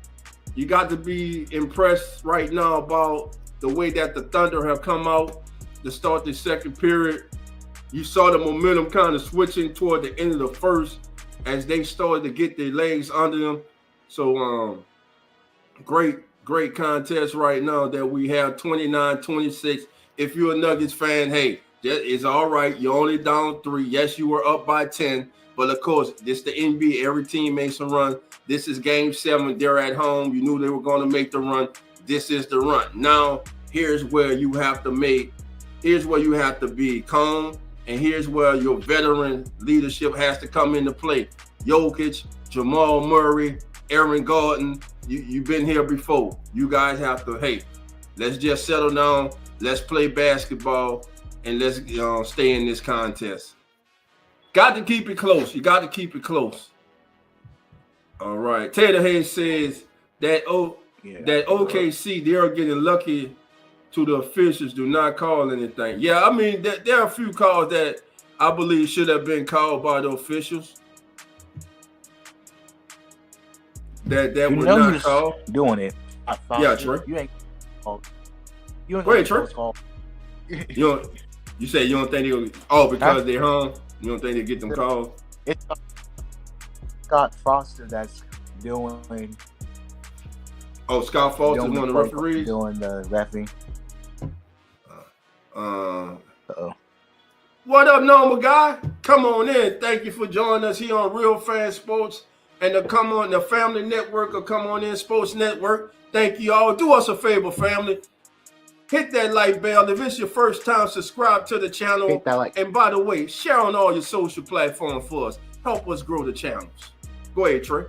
you got to be impressed right now about the way that the Thunder have come out to start the second period. You saw the momentum kind of switching toward the end of the first as they started to get their legs under them. So great contest right now that we have 29-26. If you're a Nuggets fan, hey, it's all right. You're only down 3. Yes, you were up by 10. But of course, this is the NBA. Every team makes a run. This is game 7. They're at home. You knew they were going to make the run. This is the run. Now, here's where you have to be calm. And here's where your veteran leadership has to come into play. Jokic, Jamal Murray, Aaron Gordon, you've been here before. You guys have to, hey, let's just settle down. Let's play basketball, and let's stay in this contest. Got to keep it close. You got to keep it close. All right. Taylor Hayes says that OKC, they are getting lucky to the officials. Do not call anything. Yeah, I mean, there are a few calls that I believe should have been called by the officials. That were not called. Doing it. Yeah, Trey. You ain't called. You ain't Go ahead, Trey. called. You say you don't think they'll because they're hung? You don't think they get them calls? It's Scott Foster that's doing. Oh, Scott Foster is one of the referees doing the reffing. What up, normal guy? Come on in. Thank you for joining us here on Real Fan Sports and the Family Network or Come On In Sports Network. Thank you all. Do us a favor, family. Hit that like bell. If it's your first time, subscribe to the channel. Hit that like. And by the way, share on all your social platforms for us. Help us grow the channels. Go ahead, Trey.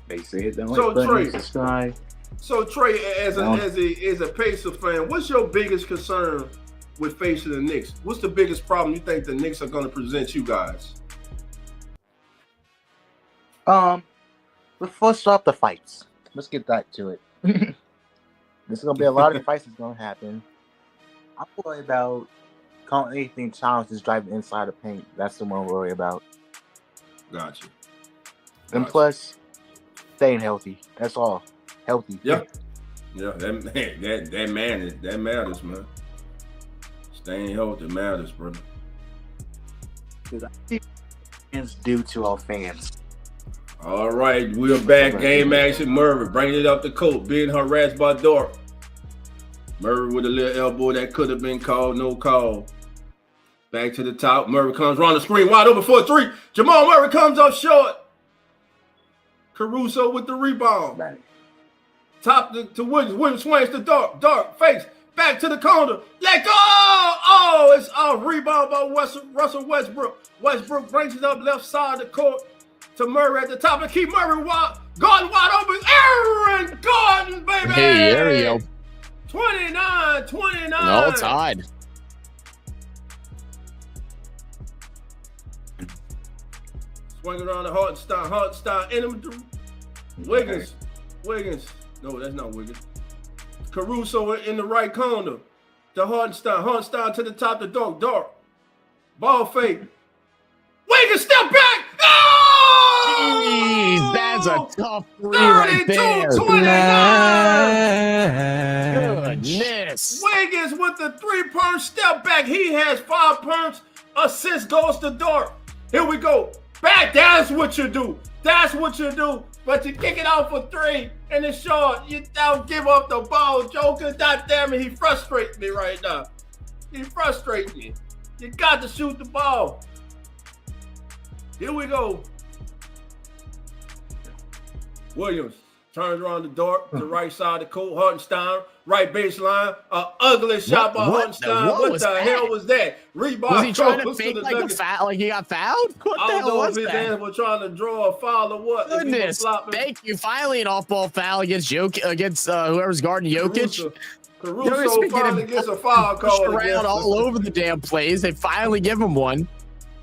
They said that. So Trey, as a Pacer fan, what's your biggest concern with facing the Knicks? What's the biggest problem you think the Knicks are going to present you guys? Let's first stop the fights. Let's get back to it. There's gonna be a lot of fights that's gonna happen. I'm worried about calling anything challenges driving inside the paint. That's the one I'm worried about. Gotcha. And plus, staying healthy. That's all. Healthy. Yeah. Yeah, that matters, man. Staying healthy matters, brother. Because I think it's due to our fans. All right, we're back. Game action. Murray bringing it up the court, being harassed by Dort. Murray with a little elbow that could have been called, no call. Back to the top. Murray comes around the screen, wide open for a 3. Jamal Murray comes up short. Caruso with the rebound. Right. Top to Williams. Williams swings to Dort. Dort face. Back to the corner. Let go. Oh, it's a rebound by Russell Westbrook. Westbrook brings it up left side of the court to Murray at the top and keep Murray Gordon wide open. Aaron Gordon, baby. Hey, there we go. 29-29. No, tied. Swing around the Hartenstein. In Wiggins. No, that's not Wiggins. Caruso in the right corner. To Hartenstein to the top to Dort. Ball fake. Wiggins step back. Oh! Jeez, that's a tough 3 right there. 32-29. Goodness. Wiggins with the 3-point step back. He has 5 points. Assist goes to Dort. Here we go. Back. That's what you do. But you kick it out for 3 and it's short. You don't give up the ball, Joker. God damn it, he frustrates me right now. He frustrates me. You got to shoot the ball. Here we go. Williams turns around the Dort to the right side of the court. Hartenstein, right baseline. Ugly shot by Hartenstein. What the hell was that? Rebound. Was he trying to fake like a foul? Like he got fouled? What the hell was that? I don't know if his hands were trying to draw a foul or what. Goodness, thank you. Finally an off-ball foul against whoever's guarding Jokic. Caruso finally gets a foul call. Around all over the damn plays. They finally give him one.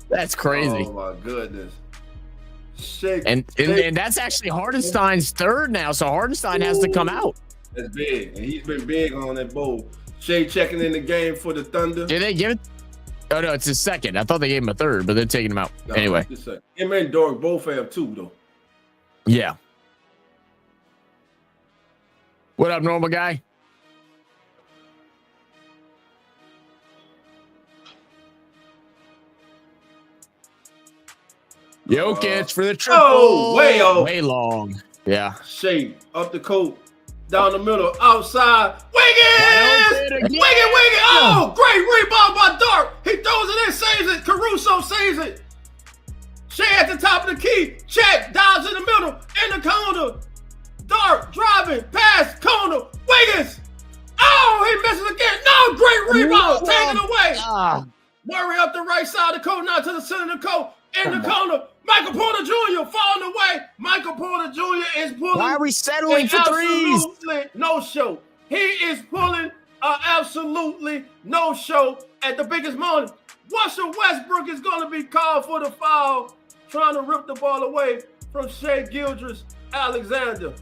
That's crazy. Oh my goodness. And that's actually Hartenstein's 3rd now, so Hartenstein has to come out. That's big, and he's been big on that bowl. Shea checking in the game for the Thunder. Did they give it? Oh no, it's his 2nd. I thought they gave him a 3rd, but they're taking him out anyway. Him and Dort both have 2 though. Yeah. What up, normal guy? Jokic for the triple. Oh, way off. Way long. Yeah. Shea up the court, down the middle, outside. Wiggins! Wiggins! Oh, great rebound by Dart. He throws it in, saves it. Caruso saves it. Shea at the top of the key. Check, dives in the middle, in the corner. Dart driving, pass, corner. Wiggins! Oh, he misses again. No, great rebound. Taken away. Murray up the right side of the court, now to the center of the court. In the corner, Michael Porter Jr. falling away. Michael Porter Jr. is pulling. Why are we settling for threes? No show. He is pulling absolutely no show at the biggest moment. Russell Westbrook is going to be called for the foul, trying to rip the ball away from Shea Gilgeous-Alexander.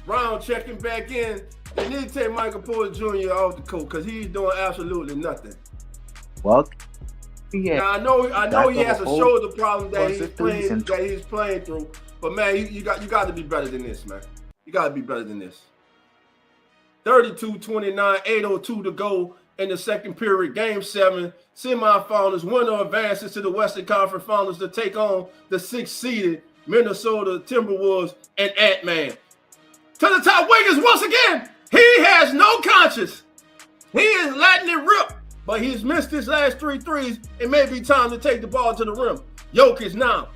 Brown checking back in. They need to take Michael Porter Jr. off the court because he's doing absolutely nothing. Well, now, I know he has a shoulder problem that he's playing through, but man, you got to be better than this, man. You got to be better than this. 32-29, 8:02 to go in the second period. Game 7, semifinals. Winner advances to the Western Conference Finals to take on the 6th-seeded Minnesota Timberwolves and Ant-Man. To the top, Wiggins once again. He has no conscience. He is letting it rip. But he's missed his last 3 threes. It may be time to take the ball to the rim. Jokic now.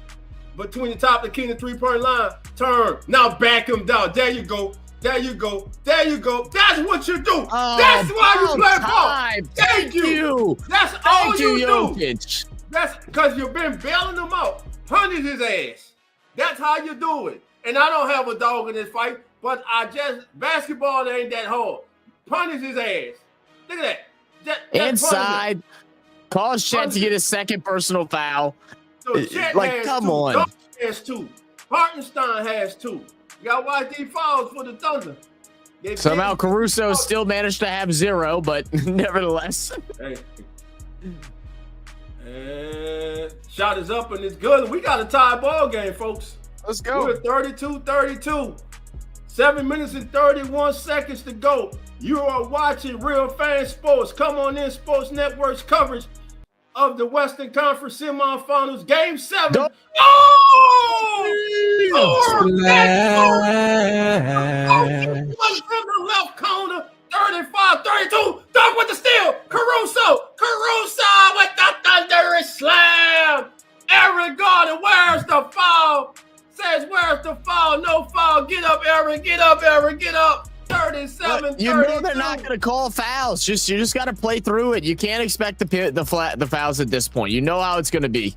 Between the top of the key and the three-point line. Turn. Now back him down. There you go. There you go. There you go. That's what you do. That's why you play ball. Thank you. That's all you do. Jokic. That's because you've been bailing him out. Punish his ass. That's how you do it. And I don't have a dog in this fight, but basketball ain't that hard. Punish his ass. Look at that. Inside, cause Chet to get his second personal foul. So Chet like, come on. Dog has 2. Hartenstein has 2. You got YD fouls for the Thunder. Somehow Caruso still managed to have 0, but nevertheless. Hey. And shot is up and it's good. We got a tie ball game, folks. Let's go. We're 32-32. 7 minutes and 31 seconds to go. You are watching Real Fan Sports. Come on in, Sports Network's coverage of the Western Conference Semifinals. Game 7. Go. One from the left corner. 35-32. Dunk with the steal. Caruso with the thunderous slam. Aaron Gordon, where's the foul? Says, where's the foul? No foul. Get up, Aaron. Get up, Aaron. Get up. 37. You know they're not going to call fouls. You just got to play through it. You can't expect the fouls at this point. You know how it's going to be.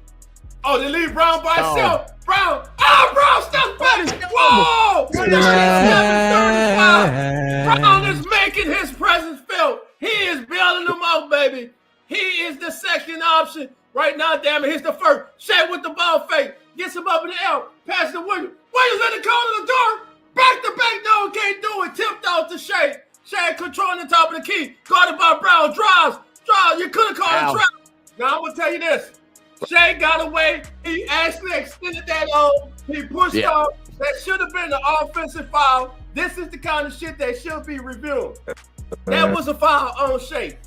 Oh, they leave Brown by himself. Brown. Oh, Brown steps back. Whoa. 35. Brown is making his presence felt. He is bailing them out, baby. He is the second option. Right now, damn it, here's the first. Shea with the ball fake. Gets him up in the air. Pass the Williams. Williams in the corner of the door. Back to back. No, can't do it. Tipped out to Shea. Shea controlling the top of the key. Guarded by Brown. Drives. You could have called a trap. Now, I'm going to tell you this. Shea got away. He actually extended that on. He pushed off. That should have been an offensive foul. This is the kind of shit that should be reviewed. That was a foul on Shea.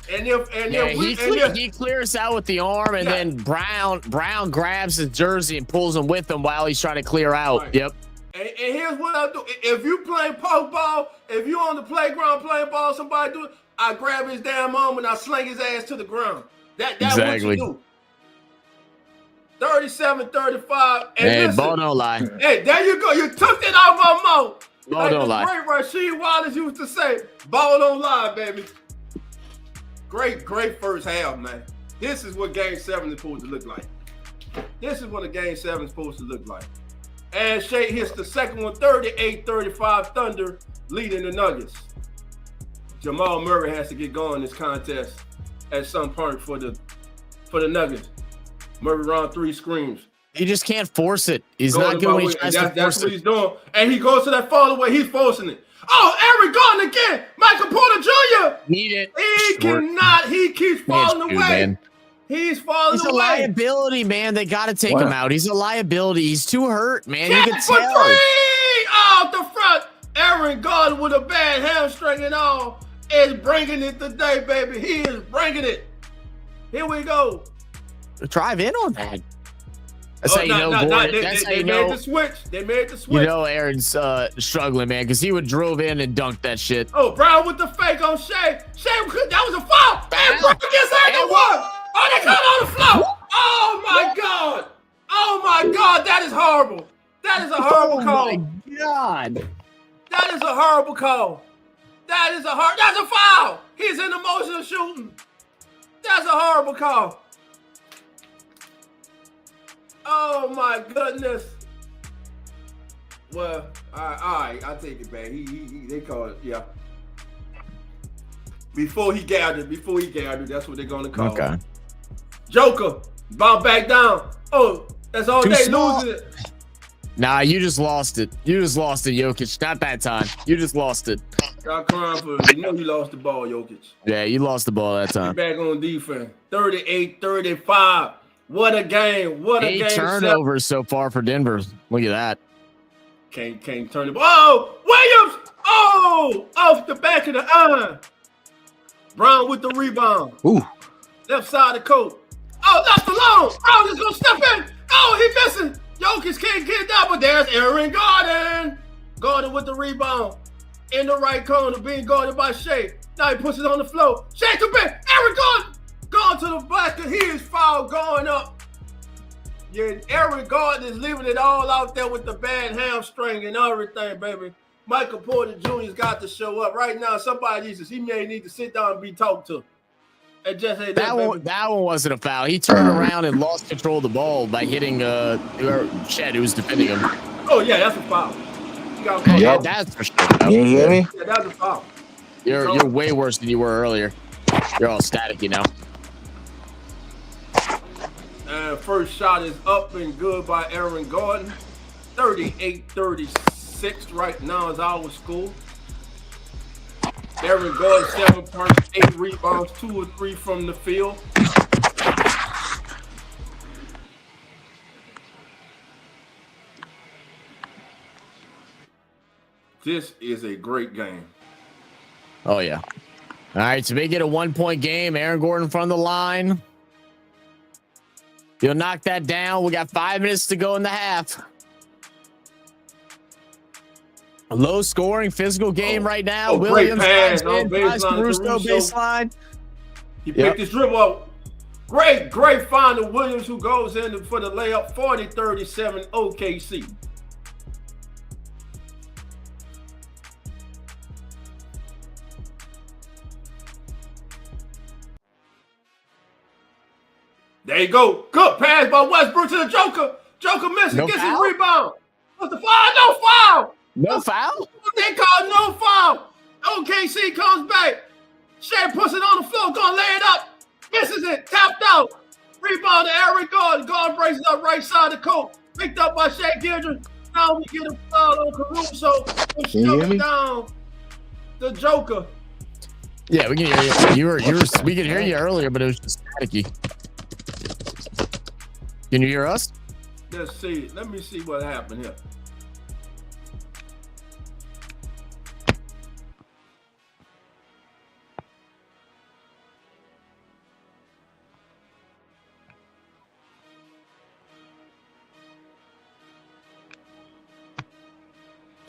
He clears out with the arm, and then Brown grabs his jersey and pulls him with him while he's trying to clear out. Right. Yep. And here's what I do. If you playing poke ball, if you on the playground playing ball, somebody do it, I grab his damn arm and I sling his ass to the ground. That's exactly what you do. 37-35. Hey, Bo don't lie. Hey, there you go. You took it out my mouth. Bo don't lie. Great Rasheed Wallace used to say, Bo don't lie, baby. Great first half, man. This is what Game 7 is supposed to look like. This is what a Game 7 is supposed to look like. And Shea hits the second one, 38-35, Thunder leading the Nuggets. Jamal Murray has to get going in this contest at some point for the Nuggets. Murray round 3 screams. He just can't force it. He's not good when he tries to force it. That's what he's doing. And he goes to that fall away. He's forcing it. Oh, Aaron Gordon again. Michael Porter Jr. Need it. He cannot. He keeps falling away. Man. He's falling away. He's a liability, man. They got to take him out. He's a liability. He's too hurt, man. You can for tell. 3 out the front. Aaron Gordon with a bad hamstring and all is bringing it today, baby. He is bringing it. Here we go. Drive in on that. That's Oh, how you know, Gordon. That's how they you made know. the switch. They made the switch. You know Aaron's struggling, man, because he would drove in and dunk that shit. Oh, Brown with the fake on Shea. That was a foul. And Brook against Aaron one. Oh, they caught on the floor. Oh my God. Oh my God. That is horrible. That is a horrible call. Oh my God. That is a horrible call. That's a foul. He's in the motion of shooting. That's a horrible call. Oh my goodness. Well, all right, I'll take it back. They call it, yeah. Before he gathered, that's what they're gonna call Okay. it. Joker, bounce back down. Oh, that's all Too day small. losing it. Nah, you just lost it. You just lost it, Jokic. Not that time. You just lost it. Stop crying for it. You know you lost the ball, Jokic. Yeah, you lost the ball that time. Back on defense. 38-35. What a game. What a 8 game. turnovers so far for Denver. Look at that. Can't turn the ball. Oh, Williams. Oh, off the back of the iron. Brown with the rebound. Ooh. Left side of the court. Oh, left alone. Brown is going to step in. Oh, he missing. Jokic can't get that, but there's Aaron Gordon. Gordon with the rebound. In the right corner, being guarded by Shea. Now he puts it on the floor. Shea to Ben. Aaron Gordon. Going to the basket. He is fouled going up. Yeah, Aaron Gordon is leaving it all out there with the bad hamstring and everything, baby. Michael Porter Jr.'s got to show up. Right now, he may need to sit down and be talked to. And just say That one wasn't a foul. He turned around and lost control of the ball by hitting Chet, who was defending him. Oh, yeah, that's a foul. You got to Yeah, that's for sure. You hear me? Yeah, that's a foul. You're way worse than you were earlier. You're all static, you know. And first shot is up and good by Aaron Gordon. 38-36 right now is our score. Aaron Gordon, 7 points, 8 rebounds, 2 or 3 from the field. This is a great game. Oh, yeah. All right, so make it a 1-point game. Aaron Gordon from the line. You'll knock that down. We got 5 minutes to go in the half. A low scoring physical game right now. Williams pass. Caruso baseline. He picked his dribble up. Great find of Williams, who goes in for the layup. 40-37 OKC. There you go. Good pass by Westbrook to the Joker. Joker misses, No gets foul? his rebound. What's the foul? No foul. No foul? They call no foul. OKC comes back. Shea puts it on the floor, gonna lay it up. Misses it, tapped out. Rebound to Aaron Gordon. Gordon breaks it up right side of the court. Picked up by Shea Gildren. Now we get a foul on Caruso. Can you hear me? Down the Joker. Yeah, we can hear you. We could hear you earlier, but it was just staticky. Can you hear us? Let's see. Let me see what happened here.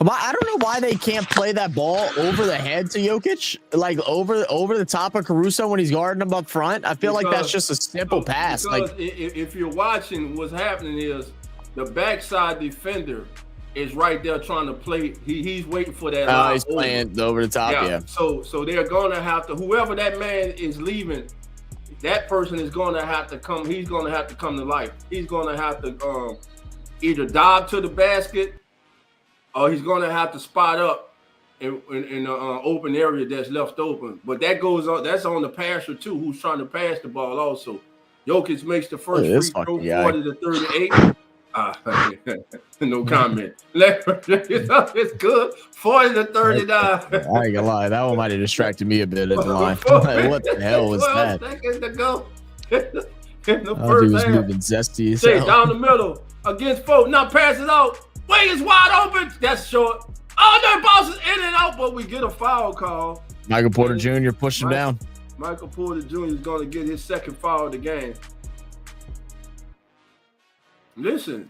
I don't know why they can't play that ball over the head to Jokic, like over the top of Caruso when he's guarding him up front. I feel like that's just a simple pass. Because Like if you're watching, what's happening is the backside defender is right there trying to play. He's waiting for that. he's playing over the top. Yeah. So they're gonna have to. Whoever that man is leaving, that person is gonna have to come. He's gonna have to come to life. He's gonna have to either dive to the basket, or he's gonna have to spot up in the open area that's left open. But that goes on. That's on the passer too, who's trying to pass the ball also. Jokic makes the first free throw, 40-38. No comment. It's good. 40-39. I ain't gonna lie, that one might have distracted me a bit at the line. What the hell was 12 that? seconds to go. In the Oh, dude first was half. moving zesty as Shea hell. down the middle against Folk. Now pass it out. Wing is wide open. That's short. Oh, that bounces in and out, but we get a foul call. Michael Porter Jr. pushed him down. Michael Porter Jr. is going to get his second foul of the game. Listen,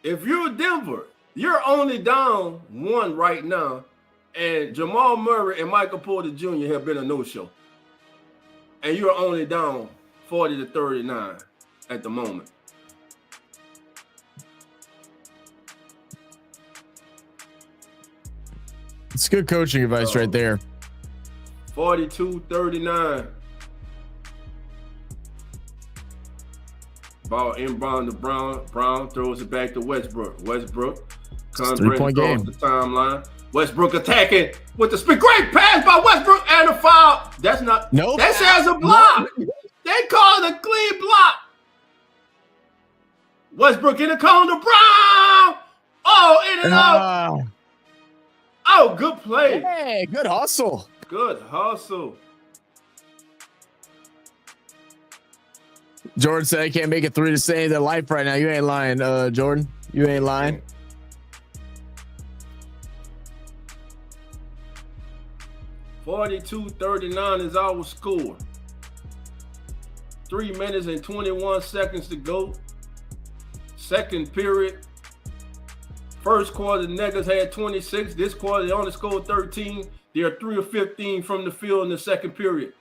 if you're Denver, you're only down 1 right now, and Jamal Murray and Michael Porter Jr. have been a no-show. And you're only down 40-39 at the moment. It's good coaching advice right there. 42-39. Ball inbound to Brown. Brown throws it back to Westbrook. Westbrook comes across the timeline. Westbrook attacking with the spin. Great pass by Westbrook and a foul. That's not. Nope. That says a block. Nope. They call it a clean block. Westbrook in the corner. Brown. Oh, in and out. Oh, good play. Hey, good hustle. Good hustle. Jordan said I can't make it 3 to save their life right now. You ain't lying, Jordan. You ain't lying. (42-39) is our score. 3 minutes and 21 seconds to go. Second period. First quarter, the Nuggets had 26. This quarter, they only scored 13. They are 3 of 15 from the field in the second period.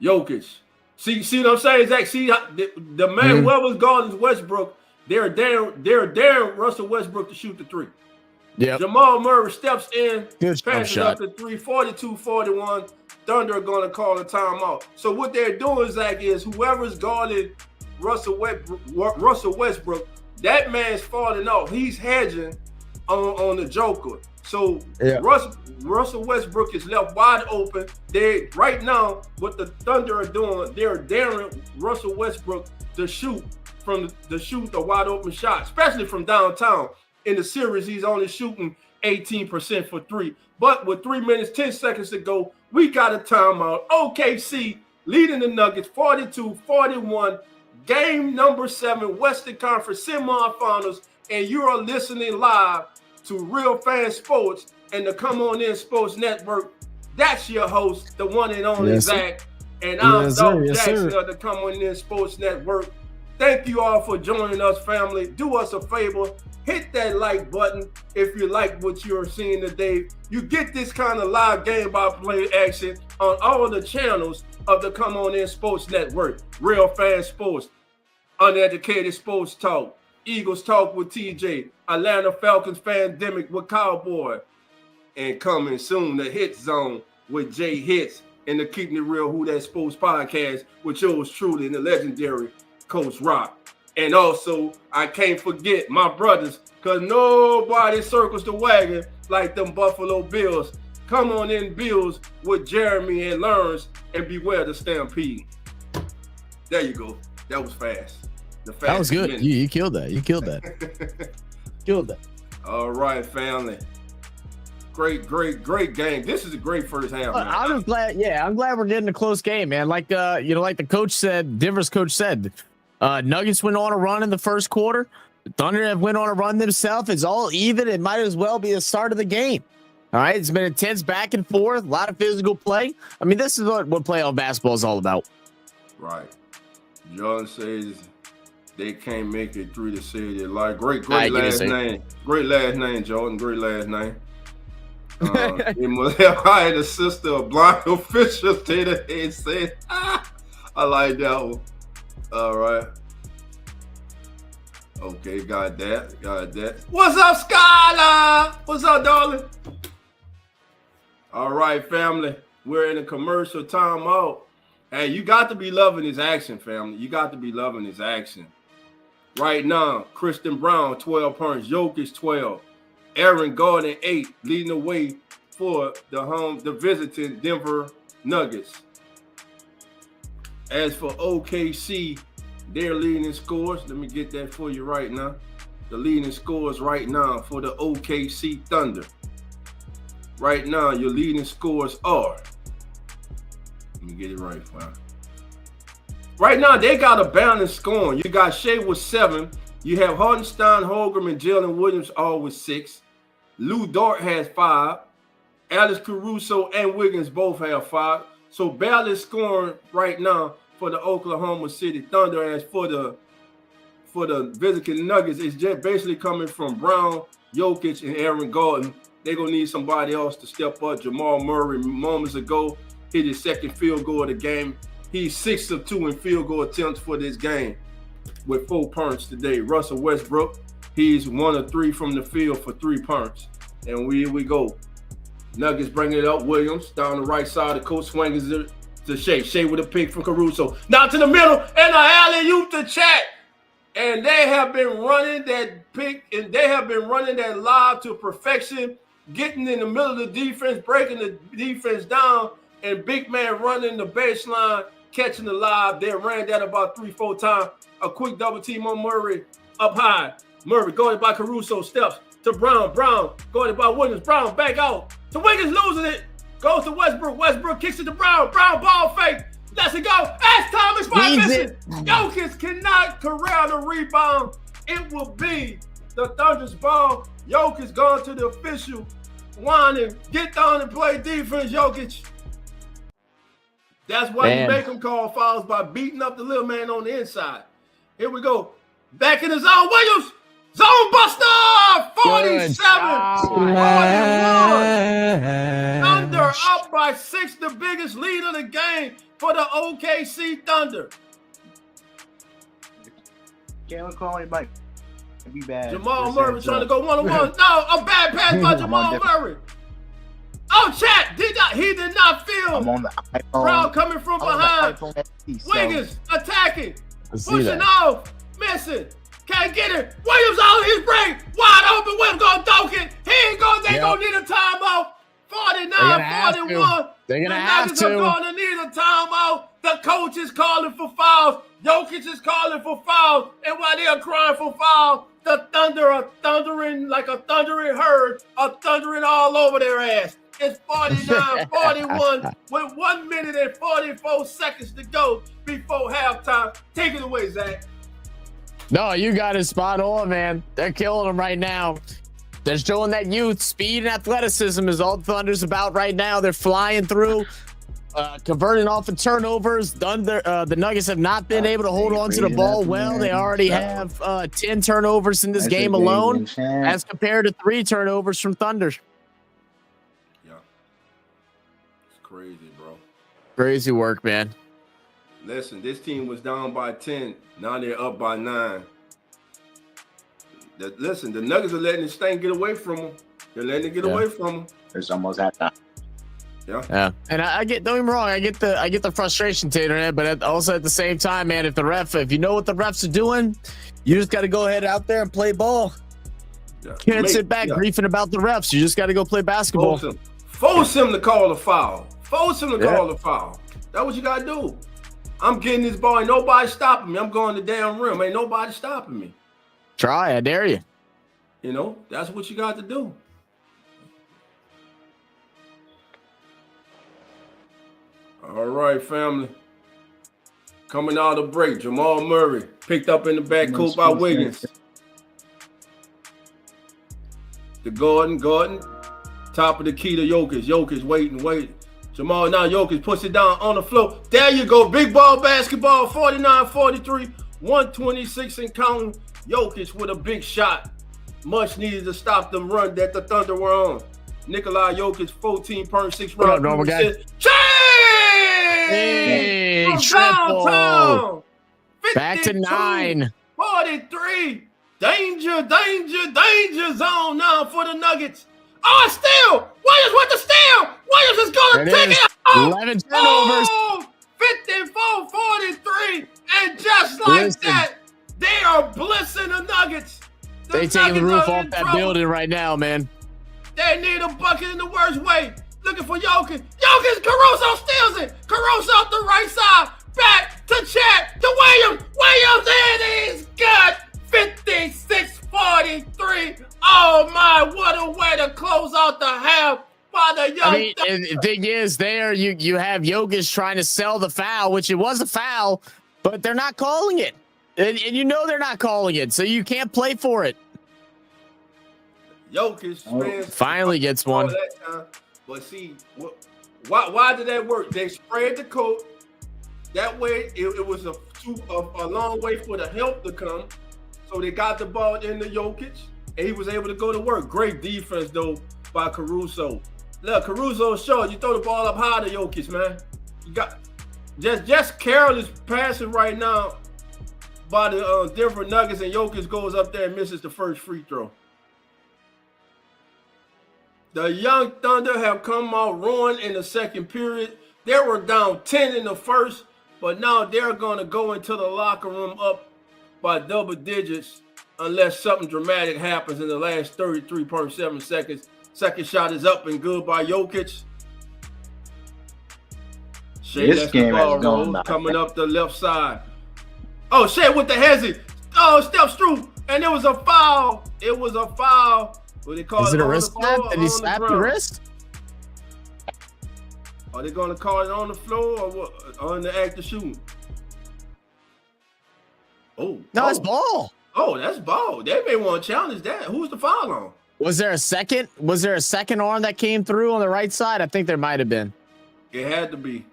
Jokic. See what I'm saying, Zach? See the man, whoever's guarding Westbrook, they're daring Russell Westbrook to shoot the 3. Yep. Jamal Murray steps in, passes up the 3, 42-41. Thunder are going to call a timeout. So what they're doing, Zach, is whoever's guarding Russell Westbrook, that man's falling off. He's hedging on the Joker. So Russell Westbrook is left wide open. They right now, what the Thunder are doing, they're daring Russell Westbrook to shoot the wide open shot, especially from downtown. In the series, he's only shooting 18% for 3. But with 3 minutes, 10 seconds to go, we got a timeout. OKC leading the Nuggets 42-41. Game number 7, Western Conference semifinals. And you are listening live to Real Fan Sports and the Come On In Sports Network. That's your host, the one and only Zach. And I'm Doug Jackson of the Come On In Sports Network. Thank you all for joining us, family. Do us a favor. Hit that like button if you like what you're seeing today. You get this kind of live game-by-play action on all the channels of the Come On In Sports Network. Real Fan Sports, Uneducated Sports Talk, Eagles Talk with TJ, Atlanta Falcons Fandemic with Cowboy, and coming soon, the Hit Zone with Jay Hits and the Keeping It Real Who That Sports Podcast with yours truly and the legendary Coach Rock. And also, I can't forget my brothers, because nobody circles the wagon like them Buffalo Bills. Come on in, Bills, with Jeremy and Lawrence, and beware the stampede. There you go. That was fast. That was good. You killed that. You killed that. Killed that. All right, family. Great game. This is a great first half, man. I'm just glad. Yeah, I'm glad we're getting a close game, man. Like like the coach said, Denver's coach said. Nuggets went on a run in the first quarter. The Thunder have went on a run themselves. It's all even. It might as well be the start of the game. All right, it's been intense back and forth, a lot of physical play. I mean, this is what playoff basketball is all about. Right. John says they can't make it through the city. Like great last name. Great last name, Jordan. Great last name. He must have hired a sister of blind official. Tater Head said, I like that one. All right. Okay, got that. What's up, Skylar? What's up, darling? All right, family. We're in a commercial timeout. Hey, you got to be loving this action, family. You got to be loving this action. Right now, Christian Brown, 12 points. Jokic, 12. Aaron Gordon, 8, leading the way for the visiting Denver Nuggets. As for OKC, their leading scores, let me get that for you right now. The leading scores right now for the OKC Thunder. Right now, your leading scores are, let me get it right, fam. Right now, they got a balanced scoring. You got Shea with 7. You have Hartenstein, Holmgren, and Jalen Williams all with 6. Lou Dort has 5. Alex Caruso and Wiggins both have 5. So Bell is scoring right now for the Oklahoma City Thunder. As for the visiting Nuggets, it's just basically coming from Brown, Jokic, and Aaron Gordon. They're going to need somebody else to step up. Jamal Murray moments ago hit his second field goal of the game. He's 6 of 2 in field goal attempts for this game with 4 points today. Russell Westbrook, he's 1 of 3 from the field for 3 points. And here we go. Nuggets bringing it up. Williams down the right side. The coach swings it to Shea. Shea with a pick from Caruso. Now to the middle and a alley-oop to Chat. And they have been running that pick and they have been running that lob to perfection, getting in the middle of the defense, breaking the defense down, and big man running the baseline, catching the lob. They ran that about 3-4 times. A quick double team on Murray up high. Murray going by Caruso, steps to Brown. Brown going by Williams. Brown back out. To Wiggins losing it. Goes to Westbrook. Westbrook kicks it to Brown. Brown ball fake. Lets it go. As time expires, missing. Jokic cannot corral the rebound. It will be the Thunder's ball. Jokic going to the official, whining. Get down and play defense, Jokic. That's why you make him call fouls by beating up the little man on the inside. Here we go. Back in the zone. Williams. Zone buster. 47. 41. Thunder up by 6. The biggest lead of the game for the OKC Thunder. Can't call anybody. Be bad. Jamal Murray trying to go one-on-one. No, a bad pass by Jamal Murray. Oh, Chat he did not feel. I'm on the iPhone. Brown coming from behind. Wiggins attacking. Pushing off. Missing. Can't get it. Williams on his break. Wide open. Williams gonna dunk it. He ain't gonna. They gonna need a timeout. 49-41. They're gonna the have Nuggets to. are gonna need a timeout. The coach is calling for fouls. Jokic is calling for fouls. And while they are crying for fouls, the Thunder are thundering like a thundering herd, are thundering all over their ass. It's 49-41 with 1 minute and 44 seconds to go before halftime. Take it away, Zach. No, you got it spot on, man. They're killing them right now. They're showing that youth. Speed and athleticism is all the Thunder's about right now. They're flying through, converting off of turnovers. The Nuggets have not been able to hold on to the ball well. They already have 10 turnovers in this game alone as compared to 3 turnovers from Thunder. Yeah. It's crazy, bro. Crazy work, man. Listen, this team was down by 10. Now they're up by 9. Listen, the Nuggets are letting this thing get away from them. They're letting it get away from them. It's almost at that. Yeah. And I get, don't get me wrong, I get the frustration, Tater, but also at the same time, man, if you know what the refs are doing, you just got to go ahead out there and play ball. Yeah. Can't sit back griefing about the refs. You just got to go play basketball. Force him to call the foul. Force him to call the foul. That's what you got to do. I'm getting this ball. Ain't nobody stopping me. I'm going the damn rim. Ain't nobody stopping me. Try, I dare you. You know, that's what you got to do. All right, family. Coming out of break, Jamal Murray picked up in the backcourt by Wiggins. The Gordon, top of the key to Jokic. Jokic waiting. Jamal, now Jokic puts it down on the floor. There you go, big ball basketball, 49-43, 126 and counting. Jokic with a big shot. Much needed to stop them run that the Thunder were on. Nikolai Jokic, 14.6 round. Normal guy. Hey, triple. Back to 9. 43. Danger zone now for the Nuggets. Oh, steal! Williams with the steal! Williams is going to take it out! 11 turnovers. 54-43. And just like that, they are blissing the Nuggets. They taking the roof off that building right now, man. They need a bucket in the worst way. Looking for Jokic. Caruso steals it. Caruso off the right side. Back to Chat. To Williams. Williams, and he's good. 56-43. Oh, my. What a way to close out the half by the young. The thing is, you have Jokic trying to sell the foul, which it was a foul, but they're not calling it. And you know they're not calling it, so you can't play for it. Jokic finally gets one. But see, Why did that work? They sprayed the coat. That way, it was a long way for the help to come. So they got the ball in the Jokic, and he was able to go to work. Great defense, though, by Caruso. Look, Caruso's short. You throw the ball up high to Jokic, man. You got just careless passing right now by the Denver Nuggets, and Jokic goes up there and misses the first free throw. The Young Thunder have come out ruined in the second period. They were down 10 in the first, but now they're going to go into the locker room up by double digits unless something dramatic happens in the last 33.7 seconds. Second shot is up and good by Jokic. Shea lets the ball roll, coming up the left side. Oh, Shea with the hezzy. Oh, steps through, and it was a foul. It was a foul. What they call Is it a on wrist the floor slap? Did he slap the wrist? Are they going to call it on the floor or what? On the act of shooting? Oh. No, it's ball. Oh, that's ball. They may want to challenge that. Who's the foul on? Was there a second? Was there a second arm that came through on the right side? I think there might have been. It had to be.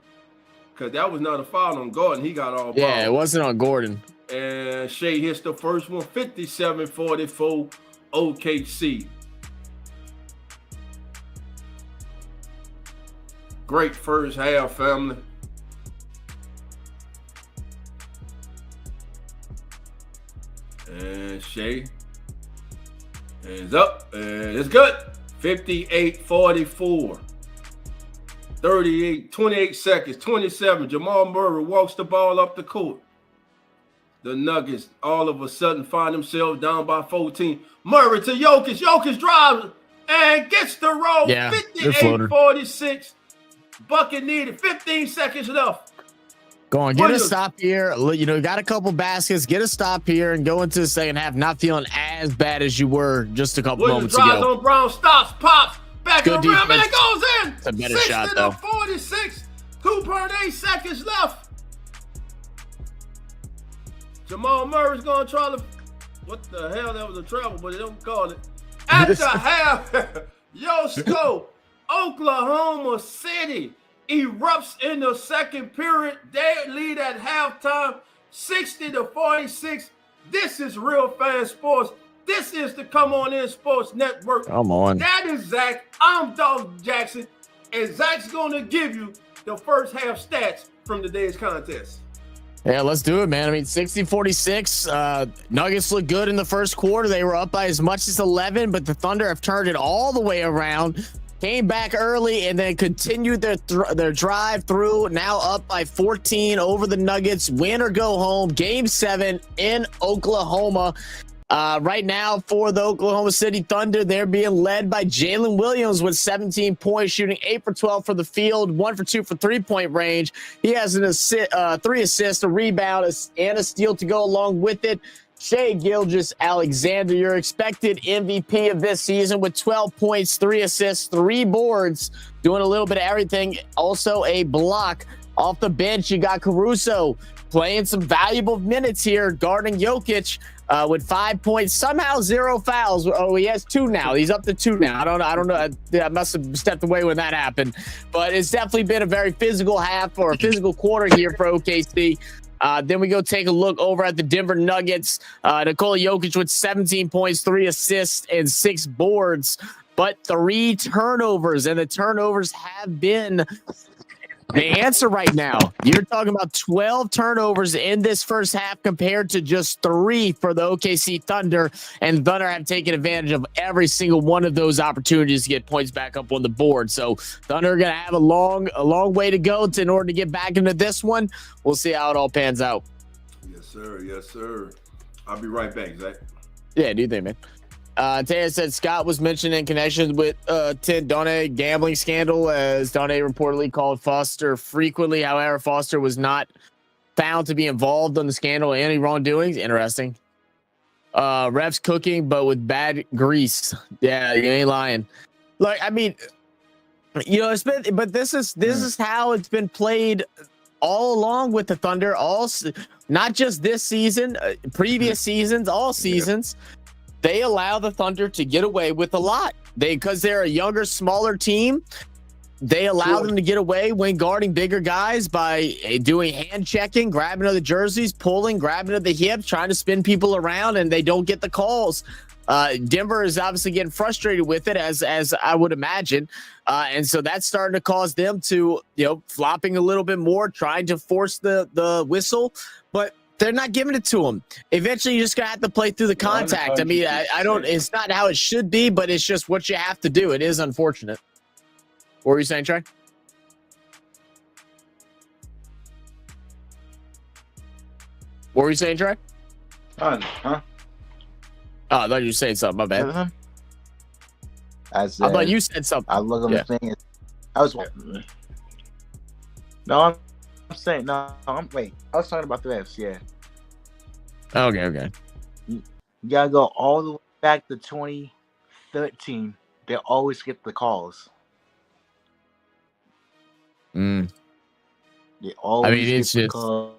Because that was not a foul on Gordon. He got all ball. Yeah, it wasn't on Gordon. And Shea hits the first one, 57-44 OKC. Great first half, family. And Shea is up, and it's good. 58-44. 28 seconds, 27. Jamal Murray walks the ball up the court. The Nuggets all of a sudden find themselves down by 14. Murray to Jokic. Jokic drives and gets the roll. Yeah, 58-46. Bucket needed. 15 seconds left. Go on, get a stop here. You know, got a couple baskets. Get a stop here and go into the second half. Not feeling as bad as you were just a couple moments ago. Drives on Brown, stops, pops, back Good to the rim, and defense. it goes in. It's a better shot, though. 46. 2.8 seconds left. Jamal Murray's going to try to, what the hell, that was a travel, but they don't call it. At the half, Oklahoma City erupts in the second period. They lead at halftime, 60-46. This is Real Fan Sports. This is the Come On In Sports Network. Come on. That is Zach. I'm Dog Jackson. And Zach's going to give you the first half stats from today's contest. Yeah, let's do it, man. I mean, 60-46. Nuggets look good in the first quarter. They were up by as much as 11, but the Thunder have turned it all the way around. Came back early and then continued their drive through. Now up by 14 over the Nuggets. Win or go home. Game 7 in Oklahoma. Right now for the Oklahoma City Thunder, they're being led by Jalen Williams with 17 points, shooting 8 for 12 for the field, 1 for 2 for three-point range. He has an 3 assists, a rebound, and a steal to go along with it. Shea Gilgeous-Alexander, your expected MVP of this season with 12 points, 3 assists, 3 boards, doing a little bit of everything. Also a block. Off the bench, you got Caruso playing some valuable minutes here, guarding Jokic with 5 points, somehow 0 fouls. Oh, he has 2 now. He's up to 2 now. I don't know. I must have stepped away when that happened. But it's definitely been a very physical half or a physical quarter here for OKC. Then we go take a look over at the Denver Nuggets. Nikola Jokic with 17 points, 3 assists, and 6 boards, but 3 turnovers. And the turnovers have been the answer right now. You're talking about 12 turnovers in this first half compared to just 3 for the OKC Thunder. And the Thunder have taken advantage of every single one of those opportunities to get points back up on the board. So Thunder are going to have a long way to go in order to get back into this one. We'll see how it all pans out. Yes, sir. Yes, sir. I'll be right back, Zach. Yeah, do you think, man? Taylor said Scott was mentioned in connection with Tim Donahue gambling scandal, as Donahue reportedly called Foster frequently. However, Foster was not found to be involved in the scandal or any wrongdoings. Interesting. Refs cooking, but with bad grease. Yeah, you ain't lying. Like, I mean, you know, it's been, but this is how it's been played all along with the Thunder. Not just this season, previous seasons, all seasons. They allow the Thunder to get away with a lot. Because they're a younger, smaller team, they allow them to get away when guarding bigger guys by doing hand checking, grabbing of the jerseys, pulling, grabbing of the hips, trying to spin people around, and they don't get the calls. Denver is obviously getting frustrated with it, as I would imagine, and so that's starting to cause them to, flopping a little bit more, trying to force the whistle, but they're not giving it to them. Eventually, you just gonna have to play through the contact. I mean, I don't. It's not how it should be, but it's just what you have to do. It is unfortunate. What were you saying, Trey? What were you saying, Trey? Huh? Oh, I thought you were saying something. My bad. I thought you said something. I look on the thing. I was. No, I'm saying no. Wait. I was talking about the refs. Yeah. Okay. You gotta go all the way back to 2013. They always get the calls. They always it's get the just. calls.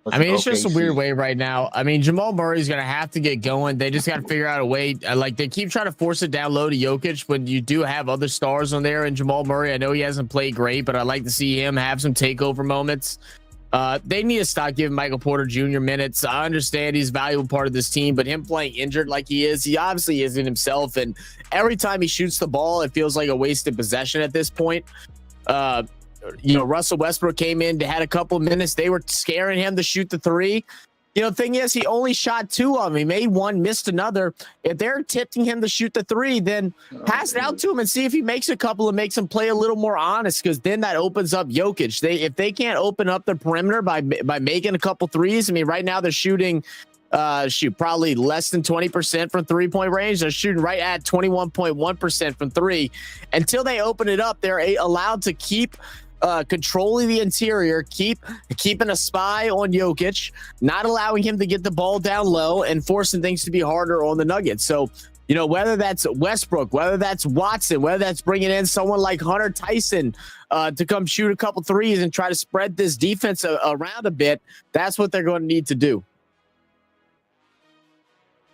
It's just a weird way right now. I mean, Jamal Murray's going to have to get going. They just got to figure out a way. Like, they keep trying to force it down low to Jokic when you do have other stars on there. And Jamal Murray, I know he hasn't played great, but I'd like to see him have some takeover moments. They need to stop giving Michael Porter Jr. minutes. I understand he's a valuable part of this team, but him playing injured like he is, he obviously isn't himself. And every time he shoots the ball, it feels like a wasted possession at this point. Russell Westbrook came in, had a couple of minutes. They were scaring him to shoot the three. The thing is, he only shot 2 of them. He made 1, missed another. If they're tipping him to shoot the 3, then pass it out to him and see if he makes a couple and makes him play a little more honest, because then that opens up Jokic. If they can't open up the perimeter by making a couple threes, I mean, right now they're shooting probably less than 20% from 3-point range. They're shooting right at 21.1% from 3. Until they open it up, they're allowed to keep controlling the interior, keeping a spy on Jokic, not allowing him to get the ball down low, and forcing things to be harder on the Nuggets. So, whether that's Westbrook, whether that's Watson, whether that's bringing in someone like Hunter Tyson to come shoot a couple threes and try to spread this defense around a bit, that's what they're going to need to do.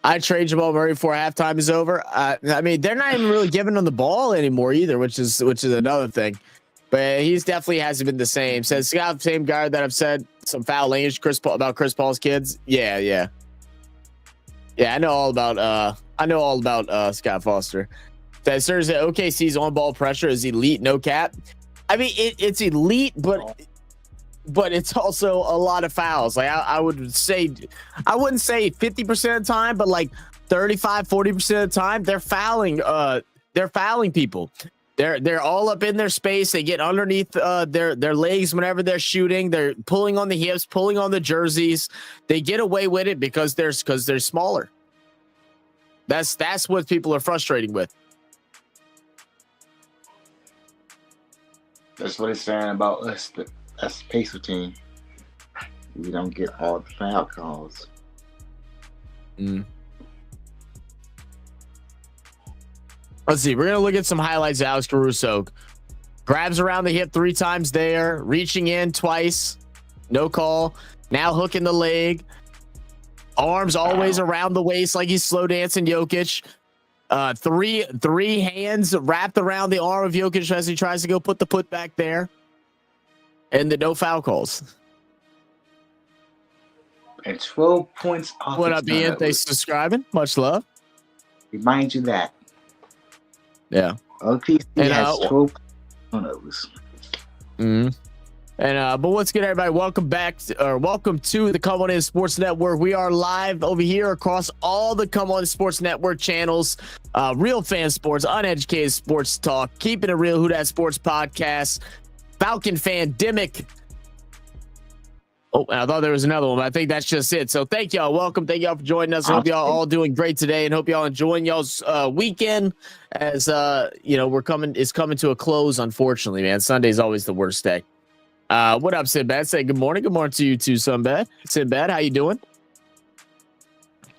I trade Jamal Murray before halftime is over. They're not even really giving him the ball anymore either, which is another thing. But he's definitely hasn't been the same. Says Scott, same guy that I've said some foul language about Chris Paul's kids. Yeah. I know all about Scott Foster. That says that OKC's on-ball pressure is elite, no cap. It's elite, but it's also a lot of fouls. Like I wouldn't say 50% of the time, but like 35-40% of the time they're fouling people. They're all up in their space. They get underneath their legs whenever they're shooting. They're pulling on the hips, pulling on the jerseys. They get away with it because they're smaller. That's what people are frustrating with. That's what it's saying about us. That's the Pacer team. We don't get all the foul calls. Let's see. We're going to look at some highlights of Alex Caruso. Grabs around the hip 3 times there. Reaching in twice. No call. Now hooking the leg. Arms always around the waist like he's slow dancing Jokic. Three hands wrapped around the arm of Jokic as he tries to go put the putback there. And the no foul calls. And 12 points off. What up, Ian? Thanks for subscribing. Much love. Remind you that. Yeah. OKC has 12 turnovers. But what's good, everybody? Welcome back, or welcome to the Come On In Sports Network. We are live over here across all the Come On Sports Network channels. Real Fan Sports, Uneducated Sports Talk, Keeping It Real, Who Dat Sports Podcast, Falcon Fandemic. Oh, I thought there was another one, but I think that's just it. So thank y'all. Welcome. Thank y'all for joining us. Hope y'all all doing great today, and hope y'all enjoying y'all's weekend. As it's coming to a close, unfortunately, man. Sunday's always the worst day. What up, Sinbad? Say good morning. Good morning to you too, Sinbad. Sinbad, how you doing?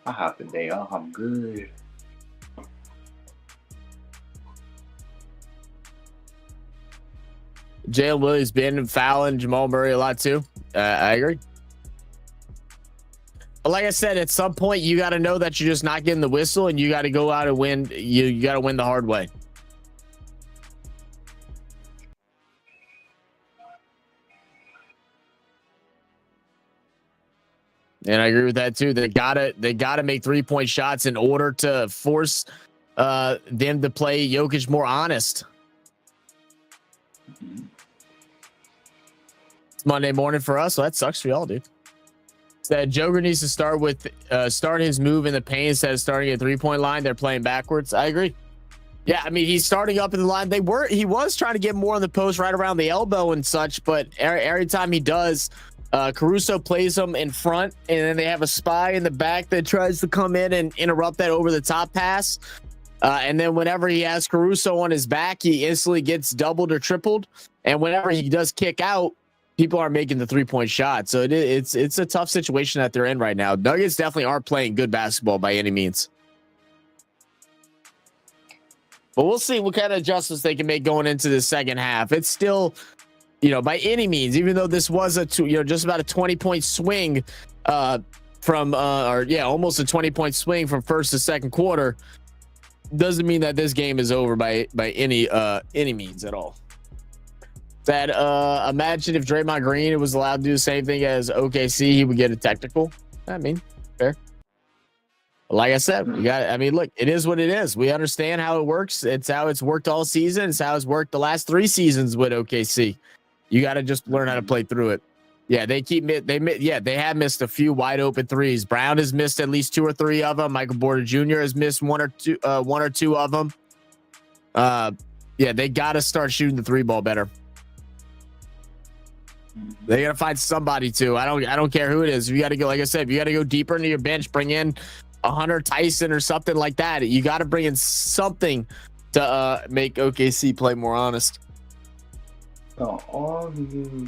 I have the day off. I'm good. Jalen Williams been fouling Jamal Murray a lot too. I agree. But like I said, at some point you got to know that you're just not getting the whistle, and you got to go out and win. You got to win the hard way. And I agree with that too. They gotta make 3-point shots in order to force them to play Jokic more honest. It's Monday morning for us, so that sucks for y'all, dude. That Joker needs to start his move in the paint instead of starting at 3-point line. They're playing backwards. I agree. Yeah, I mean, he's starting up in the line. He was trying to get more on the post right around the elbow and such, but every time he does, Caruso plays him in front, and then they have a spy in the back that tries to come in and interrupt that over the top pass. And then whenever he has Caruso on his back, he instantly gets doubled or tripled. And whenever he does kick out, people aren't making the 3-point shot. So it's a tough situation that they're in right now. Nuggets definitely aren't playing good basketball by any means. But we'll see what kind of adjustments they can make going into the second half. It's still, by any means, even though this was just about a 20-point swing from almost a 20-point swing from first to second quarter, doesn't mean that this game is over by any means at all. That imagine if Draymond Green was allowed to do the same thing as OKC, he would get a technical. I mean, fair. Like I said, look, it is what it is. We understand how it works. It's how it's worked all season. It's how it's worked the last 3 seasons with OKC. You got to just learn how to play through it. Yeah, they have missed a few wide open threes. Brown has missed at least 2 or 3 of them. Michael Porter Jr. has missed one or two of them. They got to start shooting the 3 ball better. They got to find somebody to. I don't care who it is. You got to go, like I said, you got to go deeper into your bench, bring in a Hunter Tyson or something like that. You got to bring in something to make OKC play more honest. So all you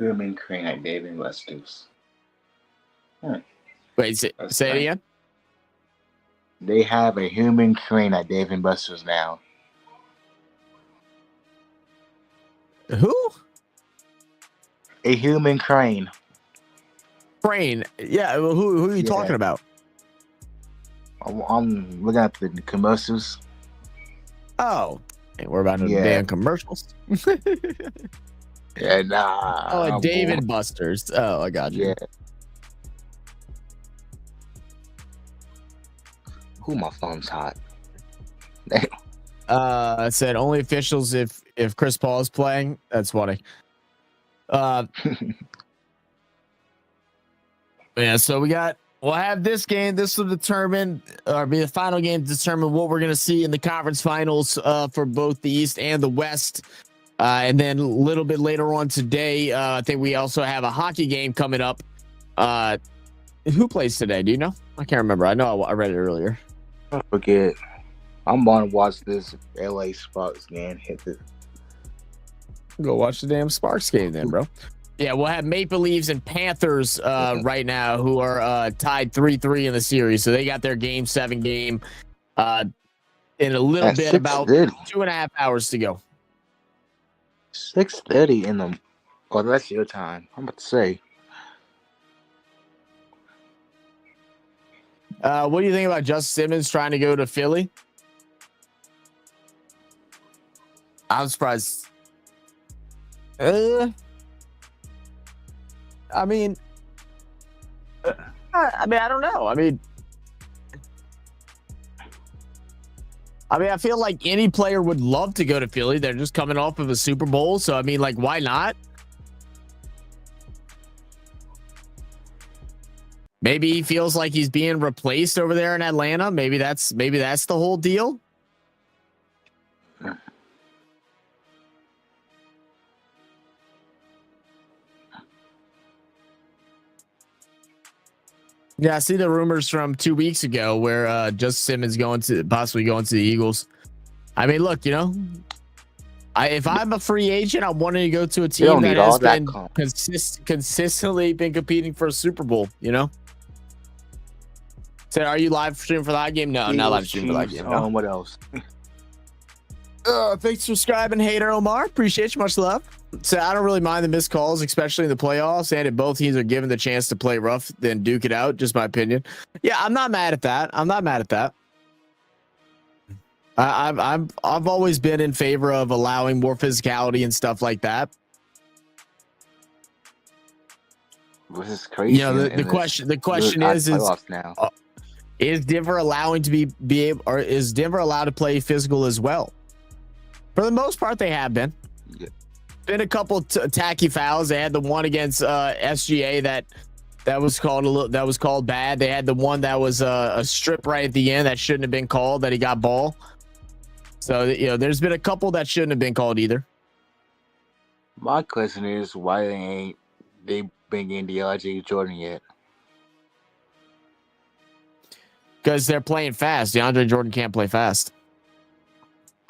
human crane like David Westers. Wait, say it again? They have a human crane at Dave & Buster's now. Who? A human crane. Crane. Yeah. Well, who are you talking about? I'm looking at the commercials. Oh, hey, we're about to damn commercials. Yeah, nah. Oh, Dave & Buster's. Oh, I got you. Yeah. My phone's hot. I said only officials if Chris Paul is playing. That's funny. Yeah, so we'll have this game. This will determine, or be the final game to determine what we're going to see in the conference finals for both the East and the West. And then a little bit later on today, I think we also have a hockey game coming up. Who plays today? Do you know? I can't remember. I know I read it earlier. I forget. I'm going to watch this LA Sparks game. Go watch the damn Sparks game then, bro. Yeah, we'll have Maple Leafs and Panthers right now, who are tied 3-3 in the series. So they got their Game 7 game in a little bit, about 2.5 hours to go. 6:30 in the. Oh, that's your time. I'm about to say. What do you think about Justin Simmons trying to go to Philly? I'm surprised. I mean, I don't know. I feel like any player would love to go to Philly. They're just coming off of a Super Bowl. So, why not? Maybe he feels like he's being replaced over there in Atlanta. Maybe that's the whole deal. Yeah, I see the rumors from 2 weeks ago where Justin Simmons possibly going to the Eagles. Look, if I'm a free agent, I'm wanting to go to a team that has been consistently been competing for a Super Bowl. So, are you live streaming for that game? No, not live streaming for that game. No. What else? Thanks for subscribing, Hater Omar. Appreciate you. Much love. So I don't really mind the missed calls, especially in the playoffs, and if both teams are given the chance to play rough, then duke it out. Just my opinion. Yeah, I'm not mad at that. I've always been in favor of allowing more physicality and stuff like that. This is crazy. You know, the question playoffs now. Is Denver allowing to be able, or is Denver allowed to play physical as well? For the most part, they have been. Yeah. Been a couple tacky fouls. They had the one against SGA that was called bad. They had the one that was a strip right at the end that shouldn't have been called, that he got ball. So, you know, there's been a couple that shouldn't have been called either. My question is, why ain't they bring in DeAndre Jordan yet? Because they're playing fast. DeAndre Jordan can't play fast.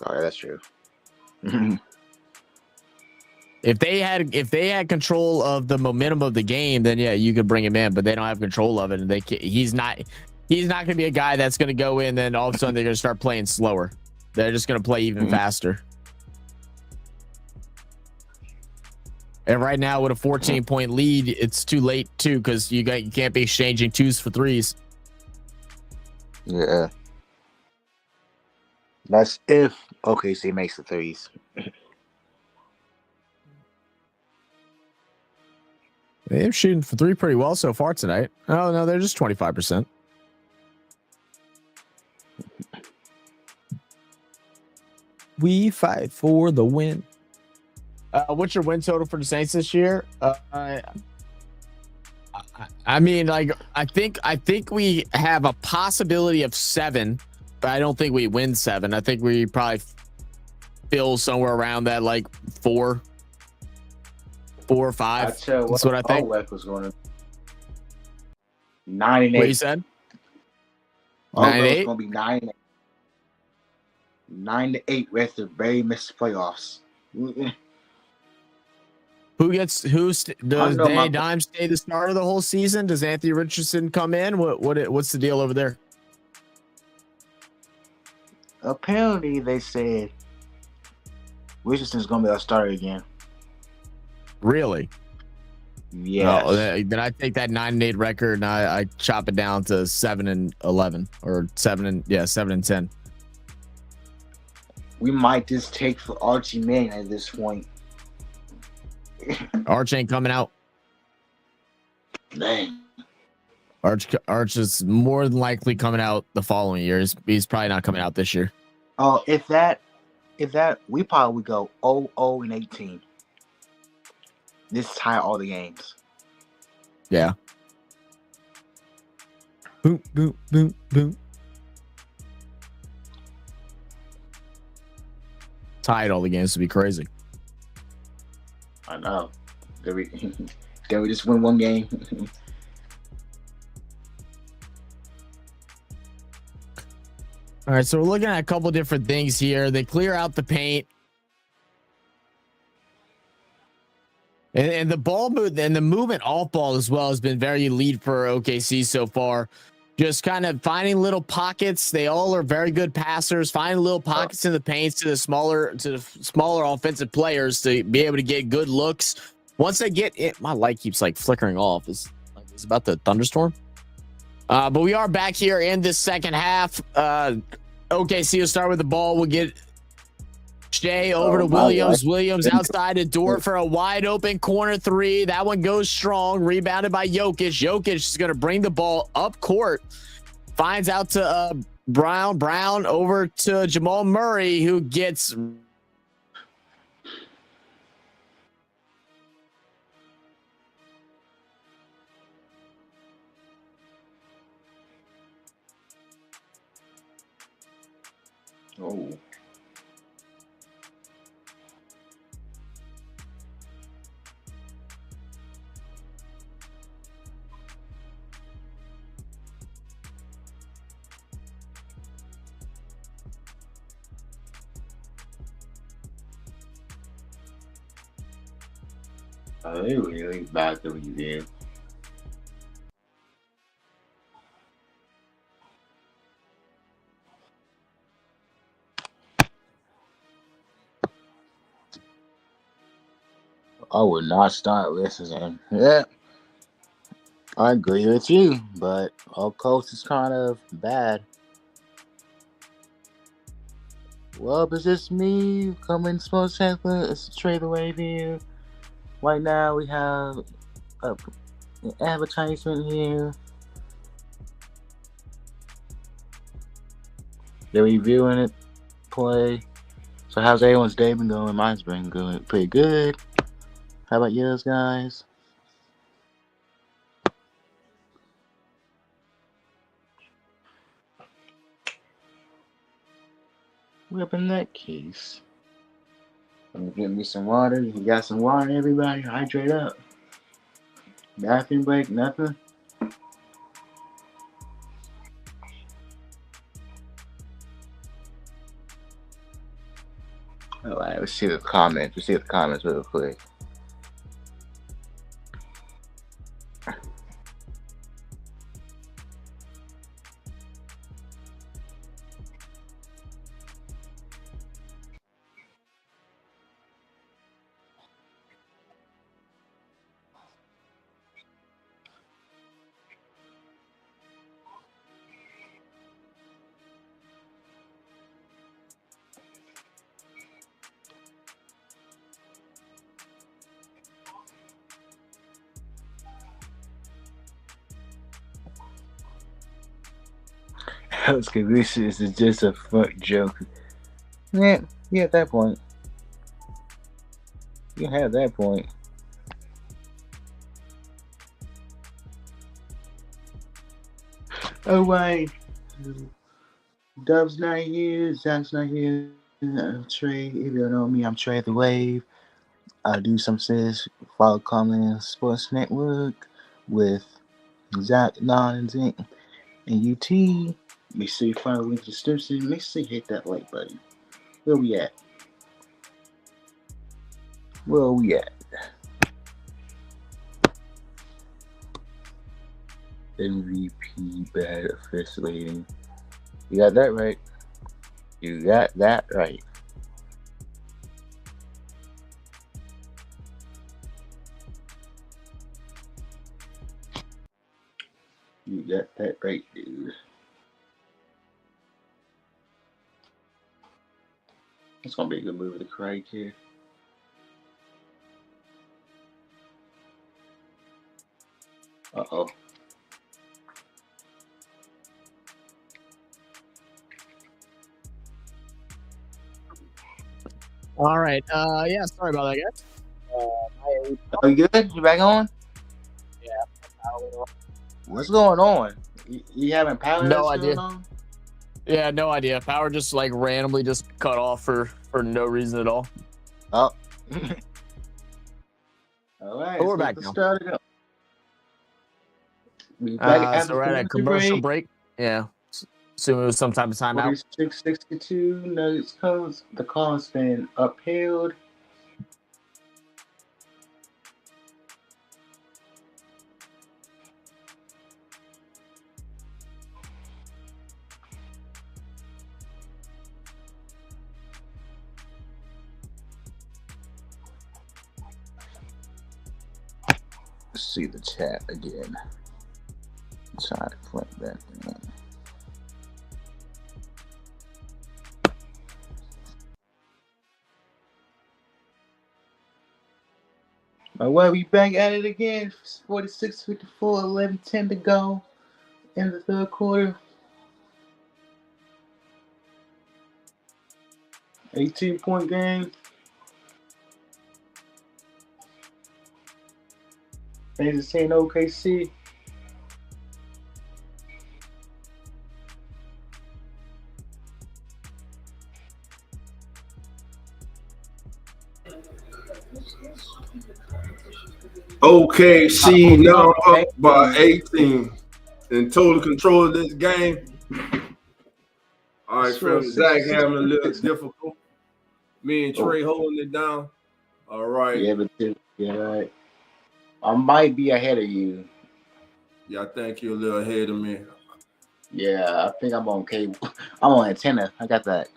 Oh, yeah, that's true. If they had control of the momentum of the game, then yeah, you could bring him in. But they don't have control of it, and he's not going to be a guy that's going to go in. Then all of a sudden they're going to start playing slower. They're just going to play even faster. And right now with a 14-point lead, it's too late too, because you can't be exchanging 2s for 3s. Yeah. That's if OKC makes the 3s. They're shooting for 3 pretty well so far tonight. Oh no, they're just 25%. We fight for the win. What's your win total for the Saints this year? I mean, like, I think we have a possibility of 7, but I don't think we win 7. I think we probably fill somewhere around that, like 4 or 5. That's what I think. Was going to 9 and 8. What you said? 9 and 8. It's going to be 9 and 8. 9 to 8 with the very missed playoffs. Does Danny Dimes stay the starter the whole season? Does Anthony Richardson come in? What's the deal over there? Apparently, they said Richardson's gonna be our starter again. Really? Yeah. Oh, then I take that 9-8 record and I chop it down to 7-11 or 7-10. We might just take for Archie Manning at this point. Arch ain't coming out. Dang. Arch is more than likely coming out the following year. He's probably not coming out this year. Oh, if that, we probably would go 0-0-18. This tie all the games. Yeah. Boom, boom, boom, boom. Tied all the games would be crazy. I know. Did we just win one game? All right, so we're looking at a couple different things here. They clear out the paint. And the ball move and the movement off ball as well has been very elite for OKC so far. Just kind of finding little pockets. They all are very good passers. Finding little pockets in the paint to the smaller offensive players to be able to get good looks. Once they get it, my light keeps like flickering off. It's about the thunderstorm. But we are back here in this second half. OKC will start with the ball. We'll get Shea over to Williams. Williams outside the door for a wide open corner 3. That one goes strong. Rebounded by Jokic. Jokic is going to bring the ball up court. Finds out to Brown. Brown over to Jamal Murray, who gets... Oh. They really bad to leave in. I would not start listening. Yeah, I agree with you, but our coach is kind of bad. Well, it's just me coming small chocolate. It's a trade away view. Right now we have advertisement here. They're reviewing it, play. So how's everyone's day been going? Mine's been good, pretty good. How about yours, guys? Well, up in that case, I'm gonna get me some water. You got some water, everybody? Hydrate up. Bathroom break, nothing? Alright, let's see the comments. Let's see the comments real quick. House Convictions is just a fuck joke. Yeah, at that point. You have that point. Oh, wait. Dub's not here. Zach's not here. I'm Trey. If you don't know me, I'm Trey the Wave. I do some serious follow Common Sports Network with Zach, Non, and Zink, and UT. Make sure you follow the link in the description. Make sure you hit that like button. Where we at? MVP bad officiating. You got that right. You got that right. You got that right, dude. It's gonna be a good movie to cry here. Uh-oh. All right. Yeah. Sorry about that, guys. Are you good? You back on? Yeah. What's going on? You having power? No idea. Yeah, no idea. Power just like randomly just cut off for no reason at all. Oh. All right. But we're back now. Start it up. We back So we're at a commercial break. Yeah. Assume it was some type of timeout. 46-62. Nuggets codes. The call has been upheld. Let's see the chat again. Try to flip that thing. All right, we back at it again. 46-54, 11-10 to go in the third quarter. 18-point game. Kansas City and OKC. OKC now up by 18 in total control of this game. All right, Sure, from Zach 66. having a little difficult. Me and Trey holding it down. All right. Yeah, but right. I might be ahead of you. Yeah, I think you're a little ahead of me. Yeah, I think I'm on cable. I'm on antenna. I got that.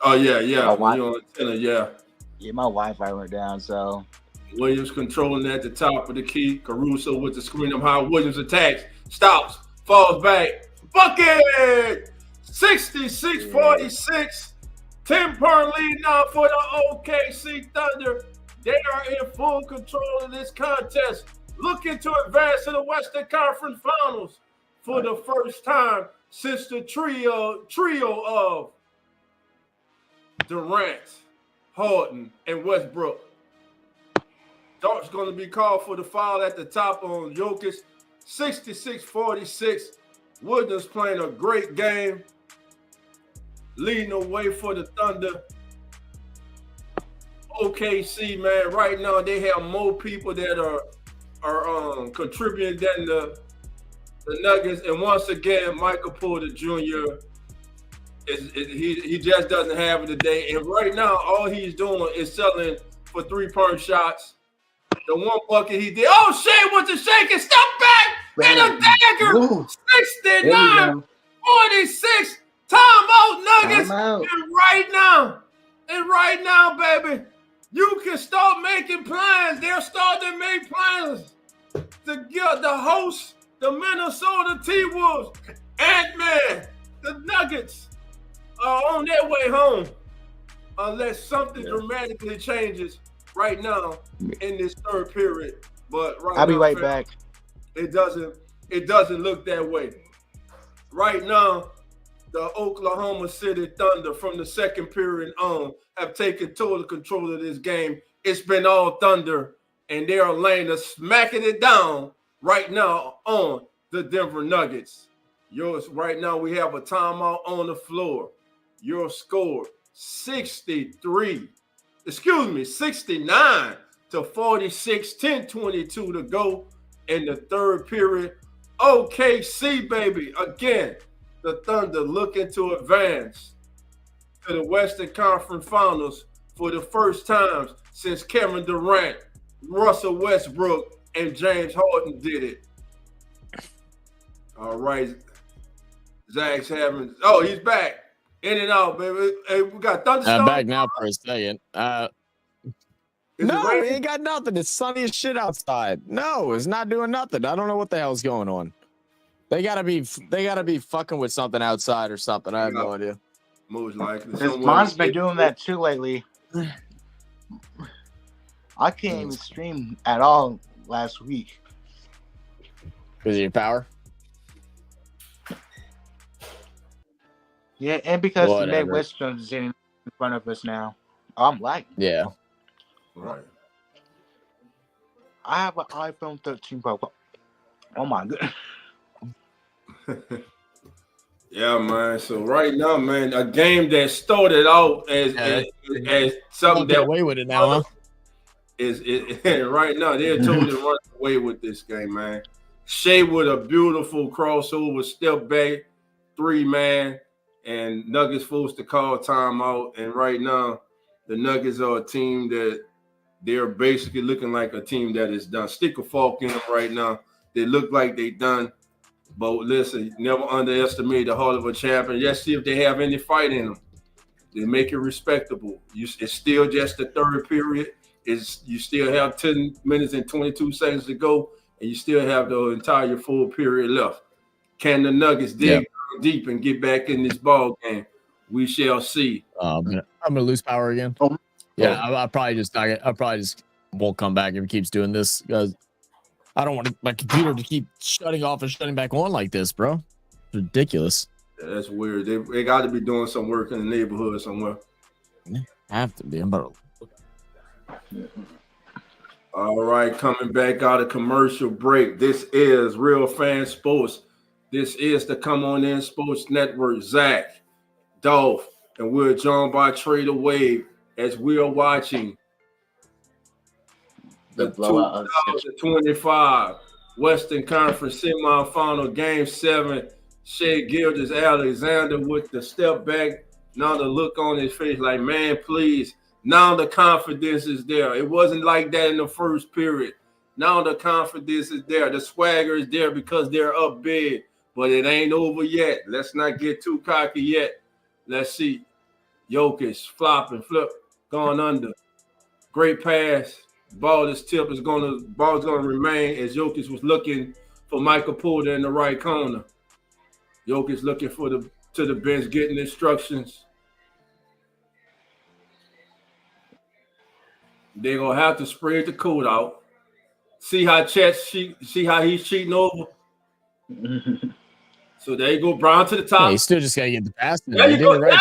Oh, yeah. You're My on antenna, yeah. Yeah, my Wi-Fi went down, so. Williams controlling at the top of the key. Caruso with the screen of how Williams attacks. Stops. Falls back. Bucket! 66-46. 10-point lead now for the OKC Thunder. They are in full control of this contest. looking to advance to the Western Conference Finals for the first time since the trio of Durant, Harden, and Westbrook. Dart's going to be called for the foul at the top on Jokic, 66-46. Wooden's playing a great game, leading the way for the Thunder. OKC, man, right now they have more people that are contributing than the Nuggets. And once again, Michael Porter Jr. He just doesn't have it today. And right now, all he's doing is selling for 3-point shots. The one bucket he did. Oh, Shea with the shake and step back and a dagger. 69-46. Timeout, Nuggets. Timeout. And right now, baby, you can start making plans. They're starting to make plans to get the host, the Minnesota T-Wolves, Ant-Man, the Nuggets are on their way home unless something dramatically changes right now in this third period. But I'll be right back. It doesn't look that way. Right now, the Oklahoma City Thunder from the second period on have taken total control of this game. It's been all Thunder, and they are laying smacking it down right now on the Denver Nuggets. Right now, we have a timeout on the floor. Your score, 69 to 46, 10:22 to go in the third period. OKC, baby, again, the Thunder looking to advance to the Western Conference Finals for the first time since Kevin Durant, Russell Westbrook, and James Harden did it. All right. Zach's having – oh, he's back. In and out, baby. Hey, we got thunderstorms. I'm back now for a second. No, we ain't got nothing. It's sunny as shit outside. No, it's not doing nothing. I don't know what the hell's going on. They gotta be fucking with something outside or something. I have no idea. Most likely. Mine's been doing that too lately. I can't even stream at all last week. Because of your power? Yeah, and because Whatever. the Midwestern is in front of us now. I'm like, yeah. Right. I have an iPhone 13 Pro. Oh my goodness. Yeah, man. So right now, man, a game that started out as something Get that away with it now, huh? is right now they're totally running away with this game, man. Shea with a beautiful crossover, step back, 3-man, and Nuggets forced to call timeout. And right now, the Nuggets are a team that they're basically looking like a team that is done. Stick a fork in them right now. They look like they done. But listen, never underestimate the heart of a champion. Let's see if they have any fight in them. They make it respectable. It's still just the third period. You still have 10 minutes and 22 seconds to go, and you still have the entire full period left. Can the Nuggets dig deep and get back in this ball game? We shall see. I'm gonna lose power again. Yeah, I probably just won't come back if it keeps doing this because I don't want my computer to keep shutting off and shutting back on like this, bro. It's ridiculous. Yeah, that's weird. They got to be doing some work in the neighborhood somewhere. Have to be. I'm about to. All right, coming back out of commercial break. This is Real Fan Sports. This is the Come On In Sports Network. Zach, Dolph, and we're joined by Trader Wave as we are watching the 2025 Western Conference Semifinal Game 7. Shea Gilgeous-Alexander with the step back. Now the look on his face like, man, please. Now the confidence is there. It wasn't like that in the first period. Now the confidence is there. The swagger is there because they're up big. But it ain't over yet. Let's not get too cocky yet. Let's see. Jokic flopping, flip, going under. Great pass. Ball's gonna remain as Jokic was looking for Michael Porter in the right corner. Jokic looking to the bench, getting instructions. They're gonna have to spread the coat out. See how see how he's cheating over. So there you go, Brown to the top. Yeah, you still just gotta get the pass. There you go. Right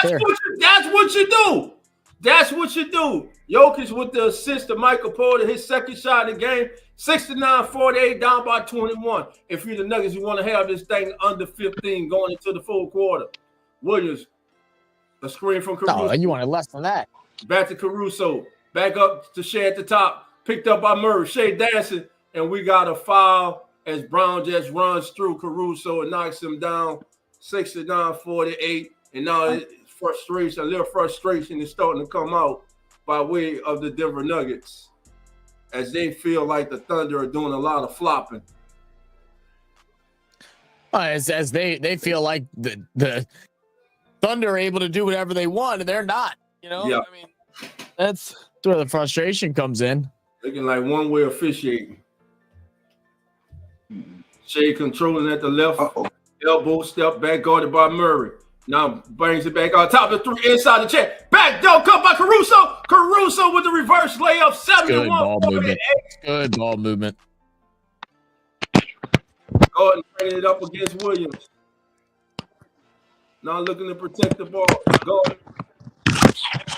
That's what you do. That's what you do. Jokic with the assist to Michael Porter, his second shot of the game, 69-48, down by 21. If you're the Nuggets, you want to have this thing under 15 going into the full quarter. Williams, a screen from Caruso. Oh, you wanted less than that. Back to Caruso. Back up to Shea at the top. Picked up by Murray. Shea dancing. And we got a foul as Brown just runs through Caruso and knocks him down 69-48. And now a little frustration is starting to come out by way of the Denver Nuggets as they feel like the Thunder are doing a lot of flopping. As they feel like the Thunder are able to do whatever they want, and they're not. You know, yeah. I mean, that's where the frustration comes in. Looking like one-way officiating. Shea controlling at the left. Elbow step back, guarded by Murray. Now brings it back on top of the three inside the check. Back door cut by Caruso. Caruso with the reverse layup. 71. Good ball movement. Good ball movement. Gordon bringing it up against Williams. Now looking to protect the ball. Gordon.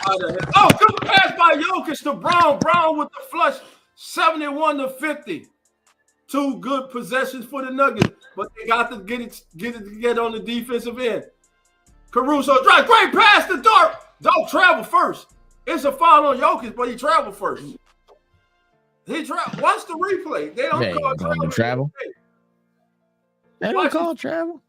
Oh, good pass by Jokic to Brown. Brown with the flush. 71-50. Two good possessions for the Nuggets, but they got to get it on the defensive end. Caruso drive, great pass to Dart. Don't travel first. It's a foul on Jokic, but he traveled first. Watch the replay. They don't call travel. They don't call travel.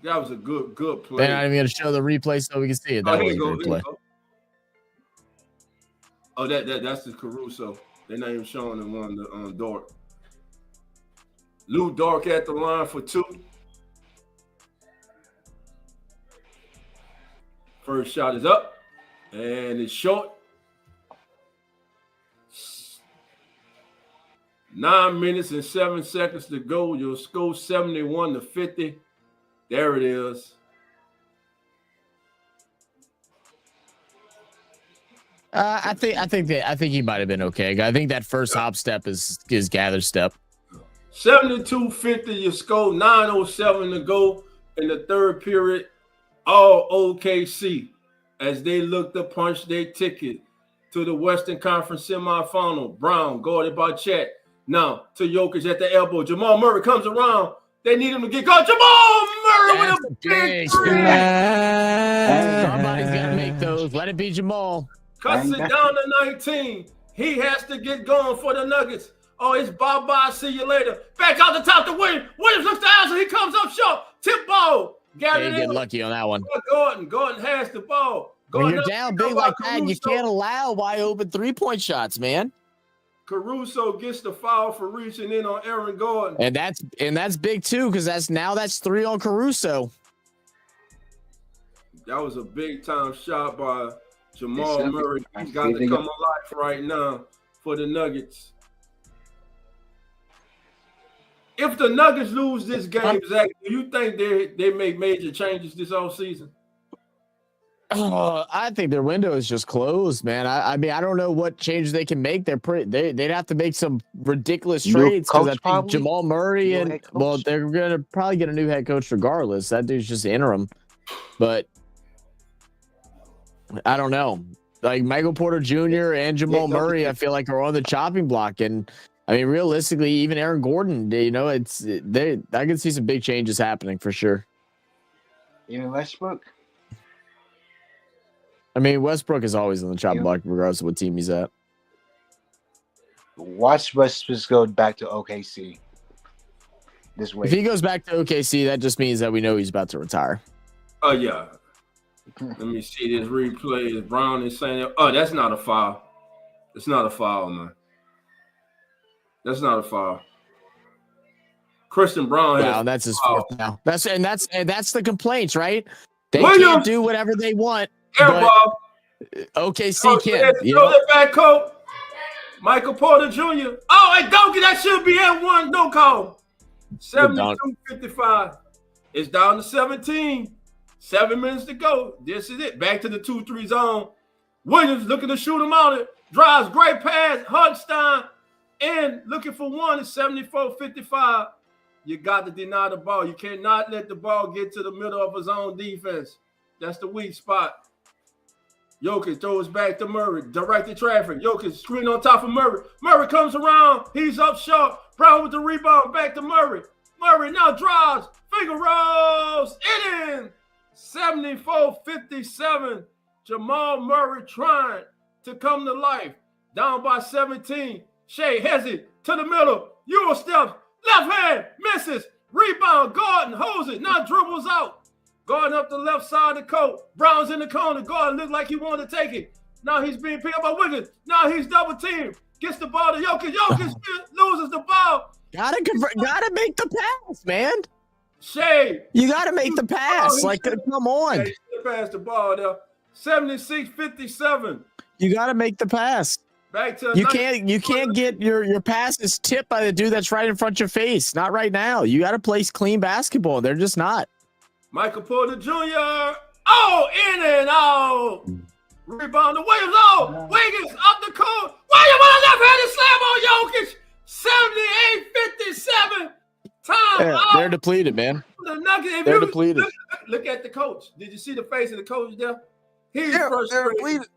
That was a good play. They're not even going to show the replay so we can see it. That was a good play. Oh, that's the Caruso. They're not even showing him on Dart. Lou Dart at the line for two. First shot is up, and it's short. 9 minutes and 7 seconds to go. Your score 71-50. There it is. I think he might have been okay. I think that first hop step is gather step. 72-50. Your score 9:07 to go in the third period. All OKC as they look to punch their ticket to the Western Conference semifinal. Brown guarded by Chet. Now to Jokic at the elbow. Jamal Murray comes around. They need him to get going. Jamal Murray with a big three. Somebody's got to make those. Let it be Jamal. Cuts it down to 19. He has to get going for the Nuggets. Oh, it's bye-bye. See you later. Back out the top to Williams. Williams looks to Allison. He comes up short. Tip ball. They get lucky on that one. Gordon has the ball. When you're down big like that, you can't allow wide open 3-point shots, man. Caruso gets the foul for reaching in on Aaron Gordon. And that's big too, because that's 3 on Caruso. That was a big time shot by Jamal Murray. He's got to come alive right now for the Nuggets. If the Nuggets lose this game, Zach, do you think they make major changes this offseason? I think their window is just closed, man. I mean, I don't know what changes they can make. They'd have to make some ridiculous trades because I think Jamal Murray they're gonna probably get a new head coach regardless. That dude's just interim, but I don't know. Like Michael Porter Jr. and Jamal Murray, I feel like are on the chopping block, and I mean, realistically, even Aaron Gordon, I can see some big changes happening for sure. Even Westbrook. I mean, Westbrook is always on the chopping block, regardless of what team he's at. Watch Westbrook go back to OKC this week. If he goes back to OKC, that just means that we know he's about to retire. Oh, yeah. Let me see this replay. Brown is saying, oh, that's not a foul. It's not a foul, man. That's not a foul. Christian Brown has that's his fourth now. That's the complaints, right? They can't do whatever they want. Airball. OKC can. Throw that back, coach. Michael Porter Jr. Oh, hey, don't get that should be at one. No call. 72-55. It's down to 17. 7 minutes to go. This is it. Back to the 2-3 zone. Williams looking to shoot him out. Drives, great pass. Hudstein in, looking for one. It's 74-55. You got to deny the ball. You cannot let the ball get to the middle of his own defense. That's the weak spot. Jokic throws back to Murray. Directed traffic. Jokic screen on top of Murray. Murray comes around. He's up short. Brown with the rebound. Back to Murray. Murray now drives. Finger rolls. In. 74-57. Jamal Murray trying to come to life. Down by 17. Shea Hezzy to the middle. Euro steps. Left hand. Misses. Rebound. Gordon holds it. Now dribbles out. Gordon up the left side of the court. Brown's in the corner. Gordon looked like he wanted to take it. Now he's being picked up by Wiggins. Now he's double teamed. Gets the ball to Jokic. Jokic loses the ball. Gotta make the pass, man. Shea. You gotta make the pass. Come on. He should pass the ball there. 76-57. You gotta make the pass. Back to you can't get your passes tipped by the dude that's right in front of your face. Not right now. You gotta play clean basketball. They're just not. Michael Porter Jr. Oh, in and out. Rebound to Williams. Oh, Wiggins up the court. Williams on the left-handed slam on Jokic. 78-57. Time out. They're depleted, man. They're depleted. Look at the coach. Did you see the face of the coach there? He's frustrated.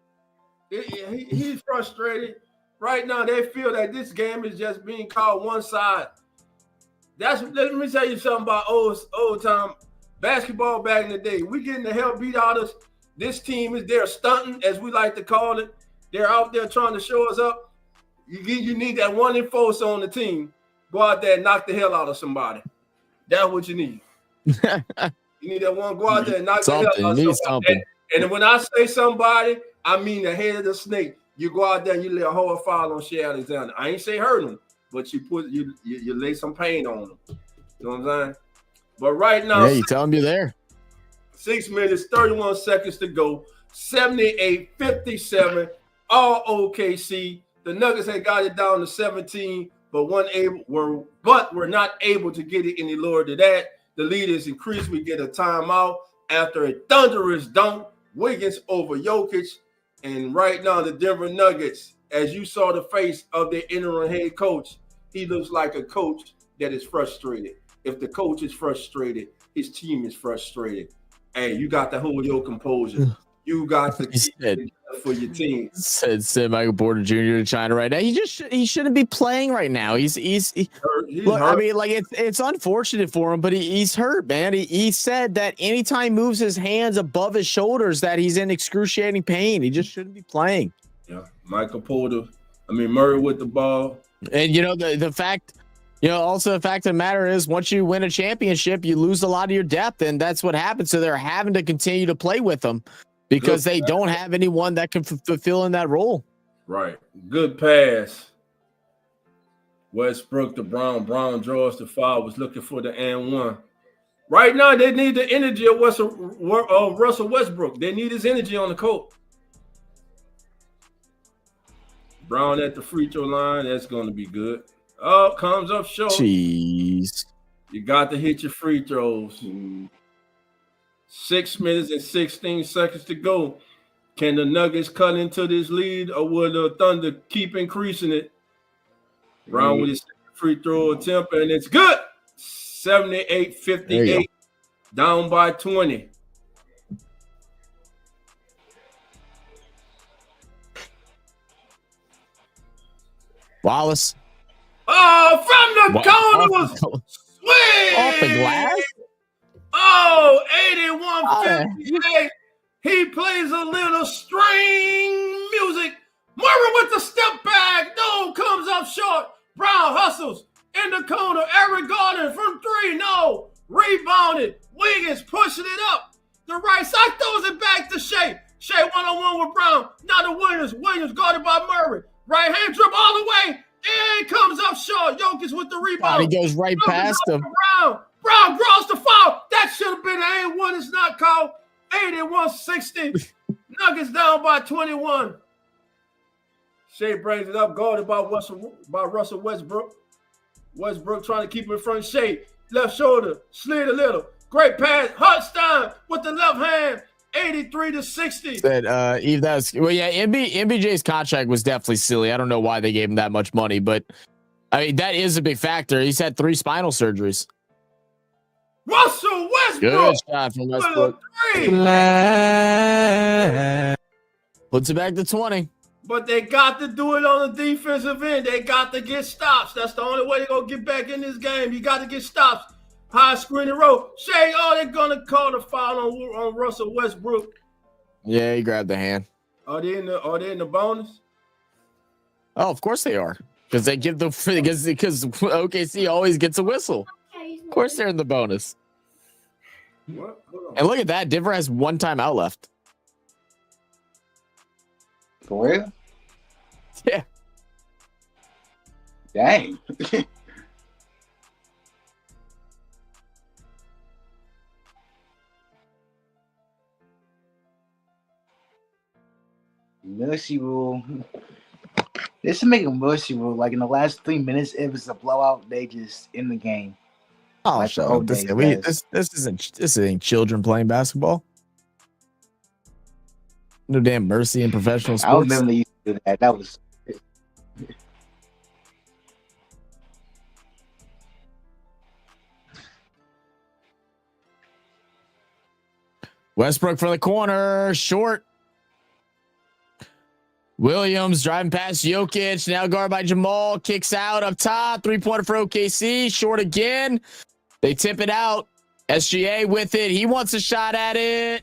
He's frustrated. Right now, they feel that this game is just being called one side. Let me tell you something about old time basketball back in the day. We getting the hell beat out of us. This team is there stunting, as we like to call it. They're out there trying to show us up. You need that one enforcer on the team. Go out there and knock the hell out of somebody. That's what you need. You need that one. Go out there and knock the hell out of somebody. And when I say somebody, I mean the head of the snake. You go out there and you lay a whole foul on Shea Alexander. I ain't say hurt him, but you lay some pain on him. You know what I'm saying? But right now, you tell him you're there. 6 minutes, 31 seconds to go. 78-57. All OKC. The Nuggets had got it down to 17, but were not able to get it any lower than that. The lead is increased. We get a timeout after a thunderous dunk. Wiggins over Jokic. And right now, the Denver Nuggets, as you saw the face of their interim head coach, he looks like a coach that is frustrated. If the coach is frustrated, his team is frustrated. Hey, you got to hold your composure. You got to keep it for your team. Said Michael Porter Jr. to China right now. He shouldn't be playing right now. He's hurt. I mean, like it's unfortunate for him, but he's hurt, man. He said that anytime he moves his hands above his shoulders, that he's in excruciating pain. He just shouldn't be playing. Yeah, Murray with the ball. And the fact. Also the fact of the matter is, once you win a championship, you lose a lot of your depth, and that's what happens. So they're having to continue to play with them because they don't have anyone that can fulfill in that role. Right. Good pass. Westbrook to Brown. Brown draws the foul. Was looking for the and one. Right now, they need the energy of Russell Westbrook. They need his energy on the court. Brown at the free throw line. That's going to be good. Oh, comes up short. Jeez. You got to hit your free throws. 6 minutes and 16 seconds to go. Can the Nuggets cut into this lead, or will the Thunder keep increasing it? Brown with his free throw attempt, and it's good. 78-58. Down by 20. Wallace. Oh, from the corner was sweet. Off the glass? Oh, 81-58. He plays a little string music. Murray with the step back. No, comes up short. Brown hustles in the corner. Eric Gordon from three. No. Rebounded. Wiggins pushing it up. The right side throws it back to Shea. Shea one-on-one with Brown. Now the Williams. Williams guarded by Murray. Right hand dribble all the way. And comes up short. Jokic with the rebound. He goes right past him. Brown draws the foul. That should have been an A1. It's not called. 81-60. Nuggets down by 21. Shea brings it up. Guarded by Russell Westbrook. Westbrook trying to keep him in front of Shea. Left shoulder. Slid a little. Great pass. Hudstein with the left hand. 83-60. That Eve, that's well, yeah. MBJ's contract was definitely silly. I don't know why they gave him that much money, but I mean that is a big factor. He's had 3 spinal surgeries. Russell Westbrook. Good shot from Westbrook. Puts it back to 20. But they got to do it on the defensive end. They got to get stops. That's the only way they're going to get back in this game. You got to get stops. High screen and roll. Shay, they're going to call the foul on Russell Westbrook. Yeah, he grabbed the hand. Are they in the bonus? Oh, of course they are. Because they give the because OKC always gets a whistle. Of course they're in the bonus. What? And look at that. Denver has 1 timeout left. For real? Yeah. Dang. Mercy rule. They should make a mercy rule. Like in the last 3 minutes, if it's a blowout, they just in the game. Oh, Like shut the up. old This days, this ain't children playing basketball. No damn mercy in professional I sports. remember they used to do that. That was Westbrook from the corner, short. Williams driving past Jokic, now guarded by Jamal, kicks out up top, 3-pointer for OKC, short again. They tip it out. SGA with it. He wants a shot at it.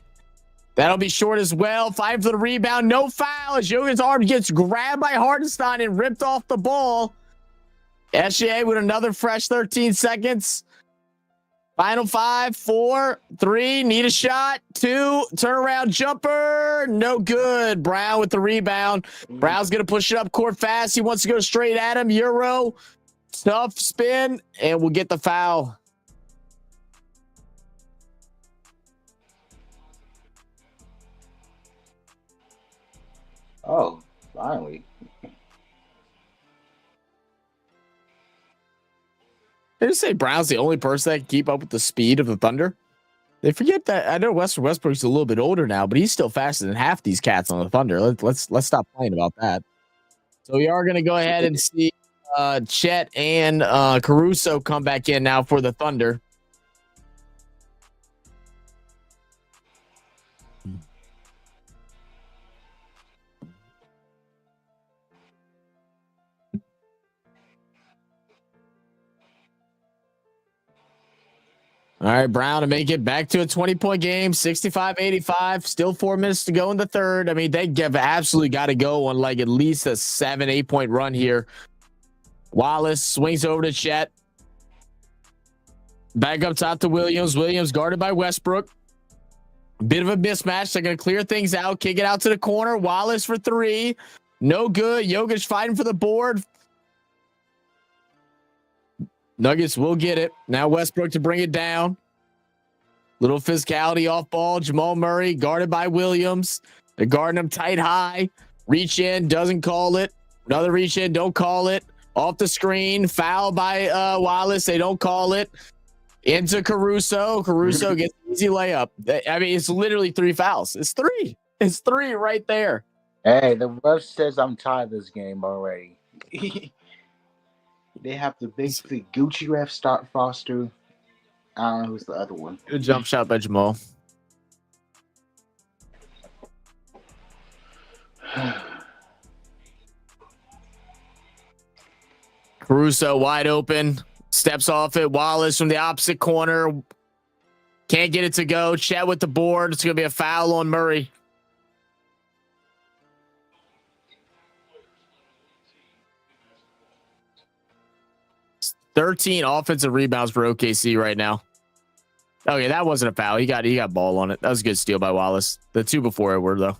That'll be short as well. Fighting for the rebound. No foul as Jokic's arm gets grabbed by Hartenstein and ripped off the ball. SGA with another fresh 13 seconds. Final 5, 4, 3, need a shot. 2, turnaround jumper. No good. Brown with the rebound. Brown's going to push it up court fast. He wants to go straight at him. Euro. Tough spin, and we'll get the foul. oh, finally. They just say Brown's the only person that can keep up with the speed of the Thunder. They forget that. I know Westbrook's a little bit older now, but he's still faster than half these cats on the Thunder. Let's stop playing about that. So we are going to go ahead and see Chet and Caruso come back in now for the Thunder. All right, Brown to make it back to a 20-point game, 65-85. Still 4 minutes to go in the third. I mean, they have absolutely got to go on like at least a 7-8 point run here. Wallace swings over to Chet. Back up top to Williams. Williams guarded by Westbrook. Bit of a mismatch. They're going to clear things out. Kick it out to the corner. Wallace for 3. No good. Jokic fighting for the board. Nuggets will get it. Now Westbrook to bring it down. Little physicality off ball. Jamal Murray guarded by Williams. They're guarding him tight high. Reach in, doesn't call it. Another reach in, don't call it. Off the screen, foul by Wallace. They don't call it. Into Caruso. Caruso gets an easy layup. I mean, it's literally 3 fouls. It's 3. It's 3 right there. Hey, the ref says I'm tired of this game already. They have the big Gucci ref start Foster. I don't know who's the other one. Good jump shot by Jamal. Caruso wide open. Steps off it. Wallace from the opposite corner. Can't get it to go. Chet with the board. It's going to be a foul on Murray. 13 offensive rebounds for OKC right now. Okay, that wasn't a foul. He got ball on it. That was a good steal by Wallace. The 2 before it were, though.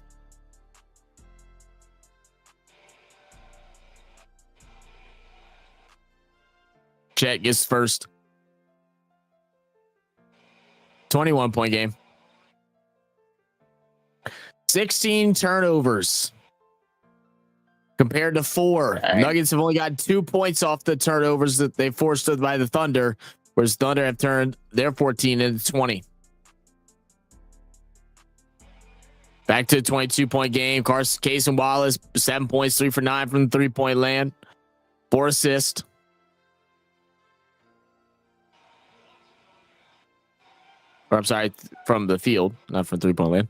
Chet gets first. 21-point game. 16 turnovers compared to 4. Dang. Nuggets have only got 2 points off the turnovers that they forced by the Thunder, whereas Thunder have turned their 14 into 20. Back to a 22-point game. Case and Wallace, 7 points, 3 for 9 from the 3-point land. 4 assists. Or I'm sorry, from the field, not from 3-point land.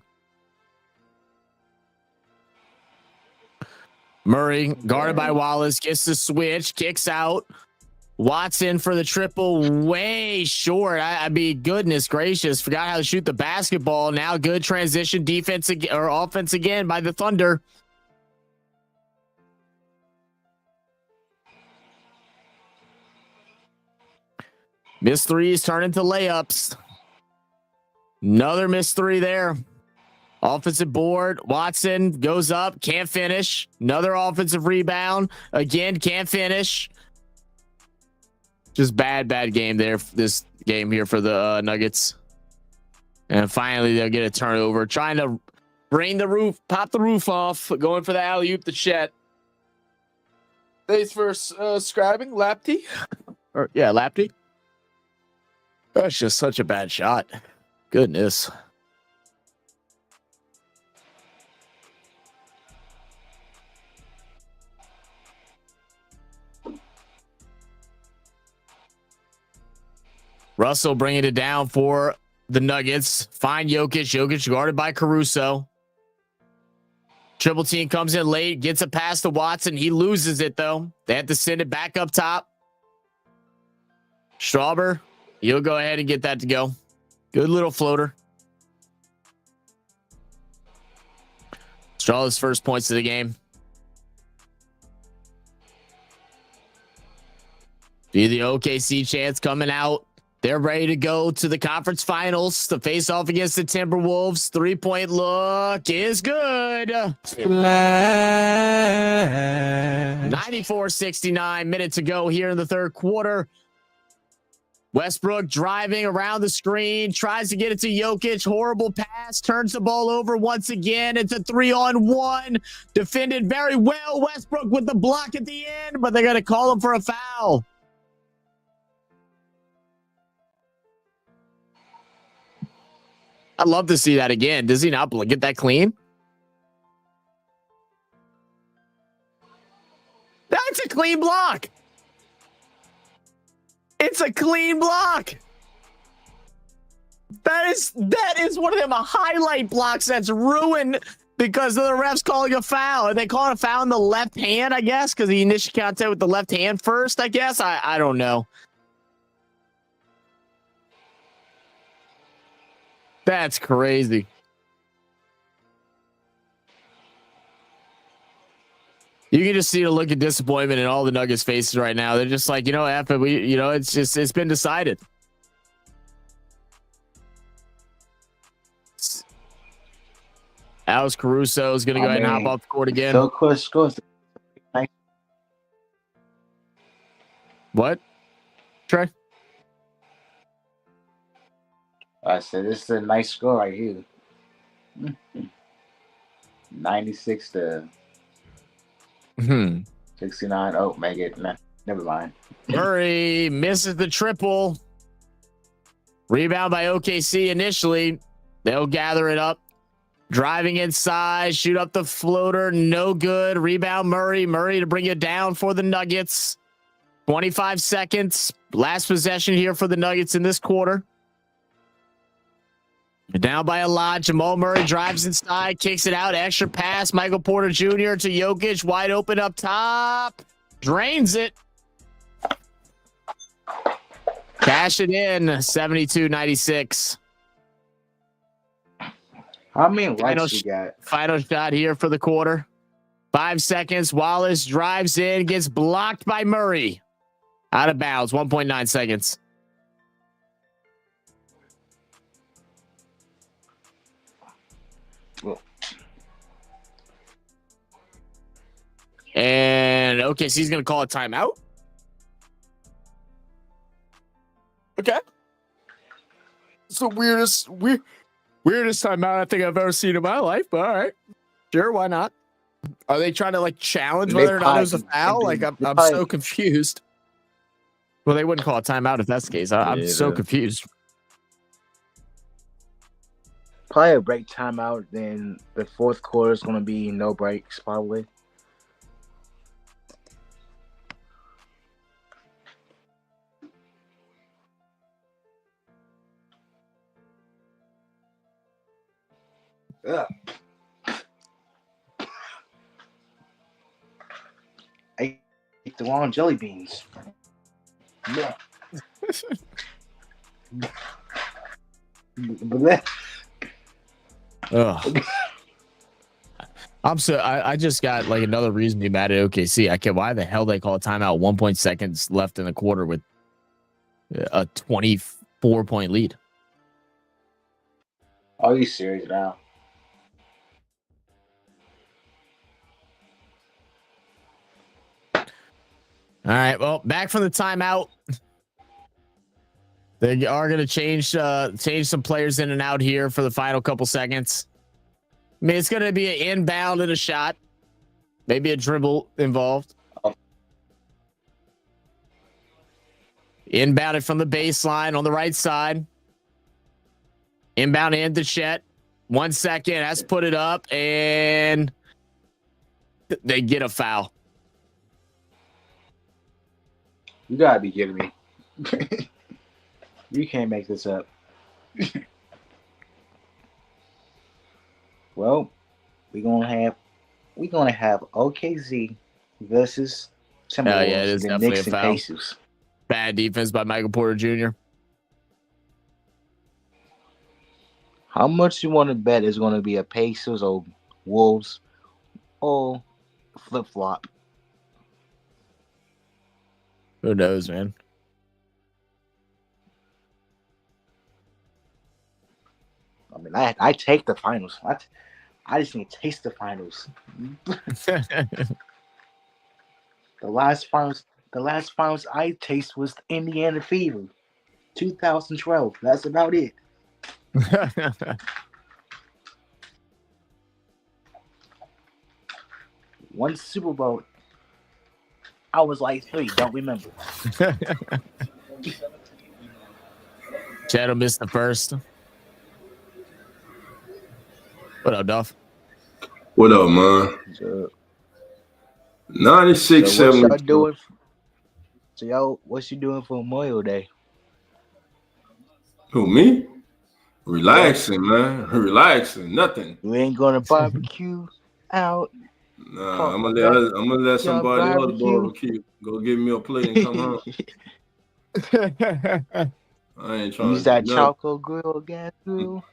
Murray, guarded by Wallace, gets the switch, kicks out. Watson for the triple, way short. I mean, goodness gracious, forgot how to shoot the basketball. Now good transition defense or offense again by the Thunder. Missed threes turn into layups. Another missed three there. Offensive board. Watson goes up, can't finish. Another offensive rebound. Again, can't finish. Just bad game there. This game here for the Nuggets. And finally, they'll get a turnover. Trying to pop the roof off. Going for the alley-oop to Chet. Thanks for scribing, Laptey. Laptey. That's just such a bad shot. Goodness. Russell bringing it down for the Nuggets. Find Jokic. Jokic guarded by Caruso. Triple team comes in late. Gets a pass to Watson. He loses it, though. They have to send it back up top. Strawber, he'll go ahead and get that to go. Good little floater. Strawber's first points of the game. See the OKC chants coming out. They're ready to go to the conference finals to face off against the Timberwolves. 3-point look is good. 94-69 minutes to go here in the third quarter. Westbrook driving around the screen, tries to get it to Jokic. Horrible pass, turns the ball over once again. It's a 3-on-1. Defended very well. Westbrook with the block at the end, but they're going to call him for a foul. I'd love to see that again. Does he not get that clean? That's a clean block. It's a clean block. That is one of them highlight blocks that's ruined because of the refs calling a foul. Are they calling a foul in the left hand, I guess? Because he initially contact with the left hand first, I guess. I don't know. That's crazy. You can just see the look of disappointment in all the Nuggets faces right now. They're just like, F it. It's been decided. Alex Caruso is going to go ahead and hop off the court again. So close. What? Trey? I said, this is a nice score right here. 96 to 69. Oh, make it. Nah, never mind. Murray misses the triple. Rebound by OKC initially. They'll gather it up. Driving inside. Shoot up the floater. No good. Rebound Murray. Murray to bring it down for the Nuggets. 25 seconds. Last possession here for the Nuggets in this quarter. Down by a lot. Jamal Murray drives inside, kicks it out. Extra pass. Michael Porter Jr. to Jokic. Wide open up top. Drains it. Cash it in. 72-96. How many likes you got? Final shot here for the quarter. 5 seconds. Wallace drives in, gets blocked by Murray. Out of bounds. 1.9 seconds. And okay, so he's going to call a timeout. Okay. It's the weirdest timeout I think I've ever seen in my life, but all right. Sure, why not? Are they trying to challenge whether or not it was a foul? I'm so confused. Well, they wouldn't call a timeout if that's the case. I'm so confused. Probably a break timeout. Then the fourth quarter is going to be no breaks, probably. Yeah. I ate the wrong jelly beans. Yeah. Ugh. I just got like another reason to be mad at OKC. I can't. Why the hell they call a timeout? 1 seconds left in the quarter with a 24-point lead. Are you serious now? All right. Well, back from the timeout. They are going to change some players in and out here for the final couple seconds. I mean, it's going to be an inbound and a shot. Maybe a dribble involved. Inbounded from the baseline on the right side. Inbound in to Chet. 1 second. Has put it up, and they get a foul. You gotta be kidding me. You can't make this up. Well, we're gonna have OKC versus Timberwolves. Yeah, it is the definitely Knicks a and foul. Pacers. Bad defense by Michael Porter Jr. How much you want to bet is going to be a Pacers or Wolves or flip flop? Who knows, man? I mean, I take the finals. I just need to taste the finals. The last finals I taste was Indiana Fever, 2012. That's about it. One Super Bowl. I was like 3. Don't remember. Shadow missed the first. What up, Duff? What up, man? So, 96, so what y'all 72. doing? So y'all, what you doing for Memorial Day? Who, me? Relaxing, man. Relaxing. Nothing. You ain't gonna barbecue out. Nah, I'm gonna let Y'all somebody else barbecue. barbecue. Go give me a plate and come home. I ain't trying Use to that do nothing. charcoal grill, gas grill.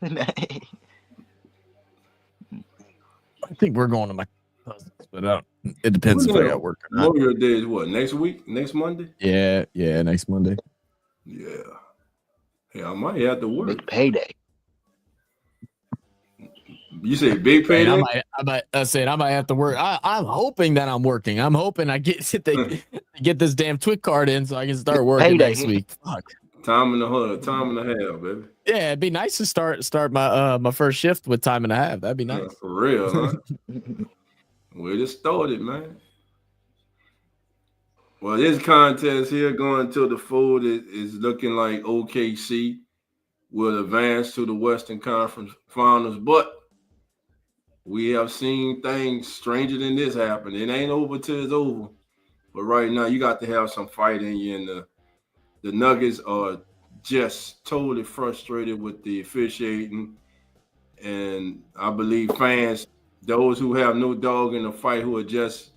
I think we're going to my cousins, but it depends if I got work or not. Memorial Day is what? Next week? Next Monday? Yeah, next Monday. Yeah. Hey, I might have to work. Big payday. You say big Man, payday? I might have to work. I'm hoping that I'm working. I'm hoping I get this damn Twit card in so I can start working Payday. next week. Fuck. Time and a half, baby. Yeah, it'd be nice to start my first shift with time and a half. That'd be nice. Yeah, for real, huh? We just started, man. Well, this contest here going to the fold is looking like OKC will advance to the Western Conference Finals, but we have seen things stranger than this happen. It ain't over till it's over. But right now, you got to have some fight in you, and the Nuggets are just totally frustrated with the officiating. And I believe fans, those who have no dog in the fight, who just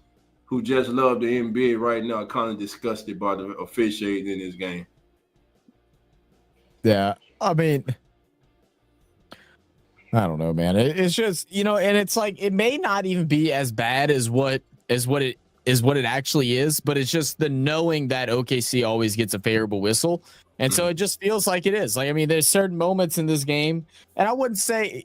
love the NBA right now, are kind of disgusted by the officiating in this game. Yeah, I mean, I don't know, man. It's just, and it's like it may not even be as bad as what it actually is, but it's just the knowing that OKC always gets a favorable whistle. And so it just feels like it is. Like, I mean, there's certain moments in this game, and I wouldn't say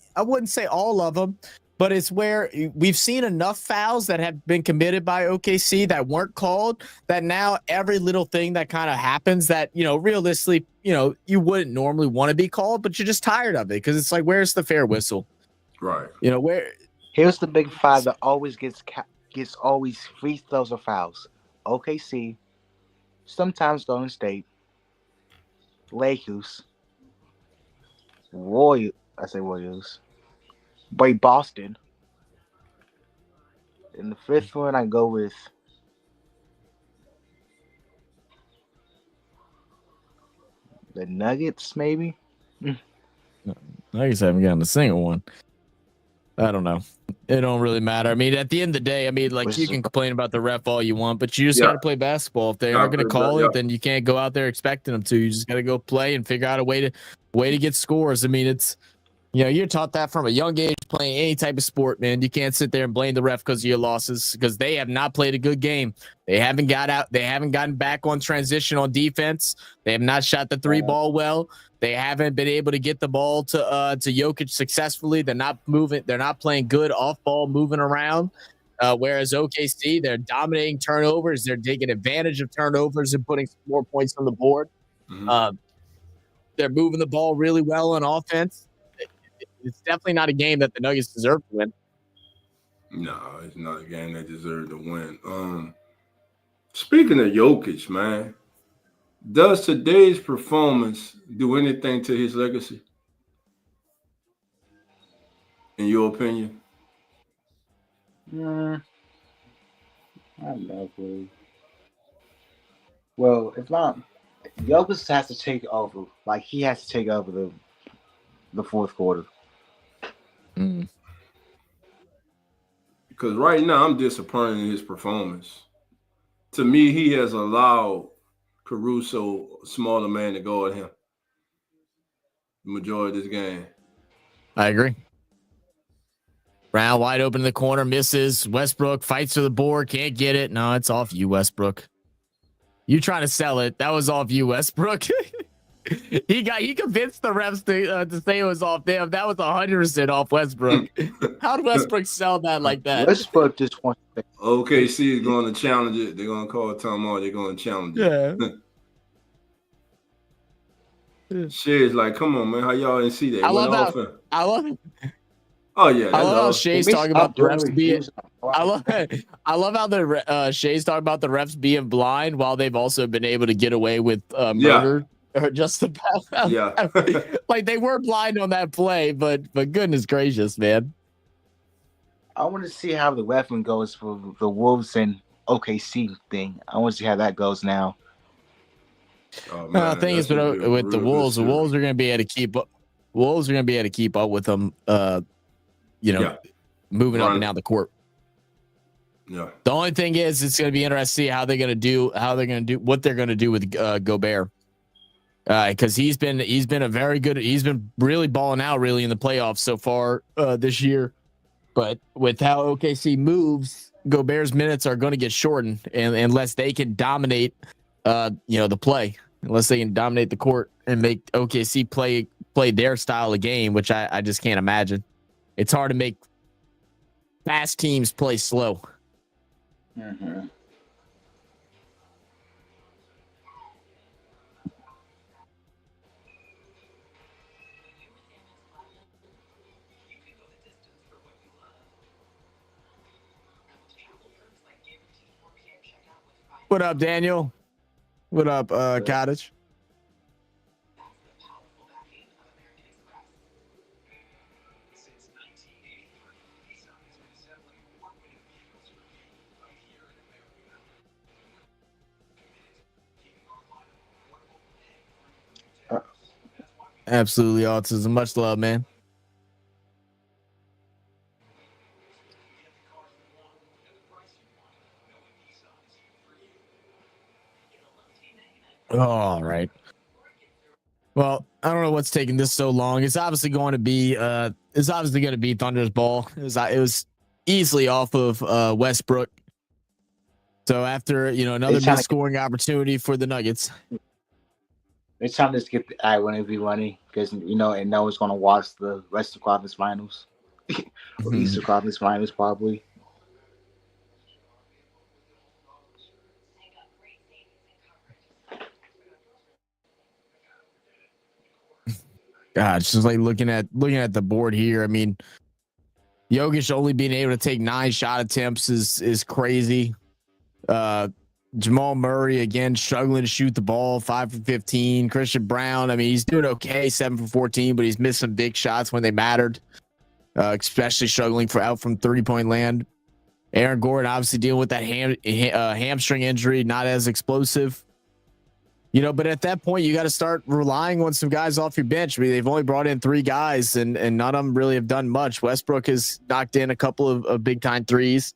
all of them, but it's where we've seen enough fouls that have been committed by OKC that weren't called, that now every little thing that kind of happens that, realistically, you wouldn't normally want to be called, but you're just tired of it because it's like, where's the fair whistle? Right. Where? Here's the big five that always gets always free throws or fouls. OKC, sometimes Golden State, Lakers, I say Warriors. But Boston. In the fifth one, I go with the Nuggets, maybe. Nuggets haven't gotten a single one. I don't know. It don't really matter. I mean, at the end of the day, I mean, like Which you is can complain about the ref all you want, but you just Yeah. got to play basketball. If they aren't going to call it, then you can't go out there expecting them to. You just got to go play and figure out a way to get scores. I mean, it's you're taught that from a young age playing any type of sport, man. You can't sit there and blame the ref because of your losses because they have not played a good game. They haven't got out. They haven't gotten back on transition on defense. They have not shot the three ball well. They haven't been able to get the ball to Jokic successfully. They're not moving. They're not playing good off ball moving around. Whereas OKC, they're dominating turnovers. They're taking advantage of turnovers and putting more points on the board. Mhm. They're moving the ball really well on offense. It's definitely not a game that the Nuggets deserve to win. No, it's not a game they deserve to win. Speaking of Jokic, man, does today's performance do anything to his legacy? In your opinion? I don't know. Really. Well, if not, Jokic has to take over. Like he has to take over the fourth quarter. Because right now I'm disappointed in his performance. To me, he has allowed Caruso, smaller man, to go at him the majority of this game. I agree. Brown wide open in the corner, misses. Westbrook fights for the board, can't get it. No, it's off you, Westbrook. You trying to sell it? That was off you, Westbrook. he convinced the refs to say it was off them. That was 100% off Westbrook. How did Westbrook sell that like that? Westbrook just wants to. OKC is going to challenge it. They're going to call timeout. They're going to challenge it. Shay's like, come on, man. How y'all didn't see that? I love Oh yeah, I love how Shay's talking about the refs being. I love how the Shay's talking about the refs being blind while they've also been able to get away with murder. Or just about. Yeah. Like they were blind on that play, but goodness gracious, man. I want to see how the weapon goes for the Wolves and OKC thing. I want to see how that goes now. Oh, thing is, with the Wolves, the Wolves are going to be able to keep up. Wolves are going to be able to keep up with them. Moving up and down the court. Yeah. The only thing is, it's going to be interesting to see how they're going to do. What they're going to do with Gobert. Because he's been a very good. He's been really balling out really in the playoffs so far this year. But with how OKC moves, Gobert's minutes are going to get shortened, and unless they can dominate, the play, unless they can dominate the court and make OKC play their style of game, which I just can't imagine. It's hard to make fast teams play slow. Mm-hmm. What up, Daniel? What up, Cottage? Absolutely autism. Much love, man. All right. Well, I don't know what's taking this so long. It's obviously going to be Thunder's ball. It was easily off of Westbrook. So after another missed scoring opportunity for the Nuggets. They're trying to skip the eye when it be running because and no one's gonna watch the Western Conference Finals or Eastern Conference Finals probably. God, it's just like looking at the board here. I mean, Jokic only being able to take 9 shot attempts is crazy. Jamal Murray again struggling to shoot the ball, 5 for 15. Christian Brown, I mean, he's doing okay, 7 for 14, but he's missed some big shots when they mattered, especially struggling out from 3-point land. Aaron Gordon obviously dealing with that hamstring injury, not as explosive. You know, but at that point, you got to start relying on some guys off your bench. I mean, they've only brought in 3 guys, and none of them really have done much. Westbrook has knocked in a couple of big-time threes,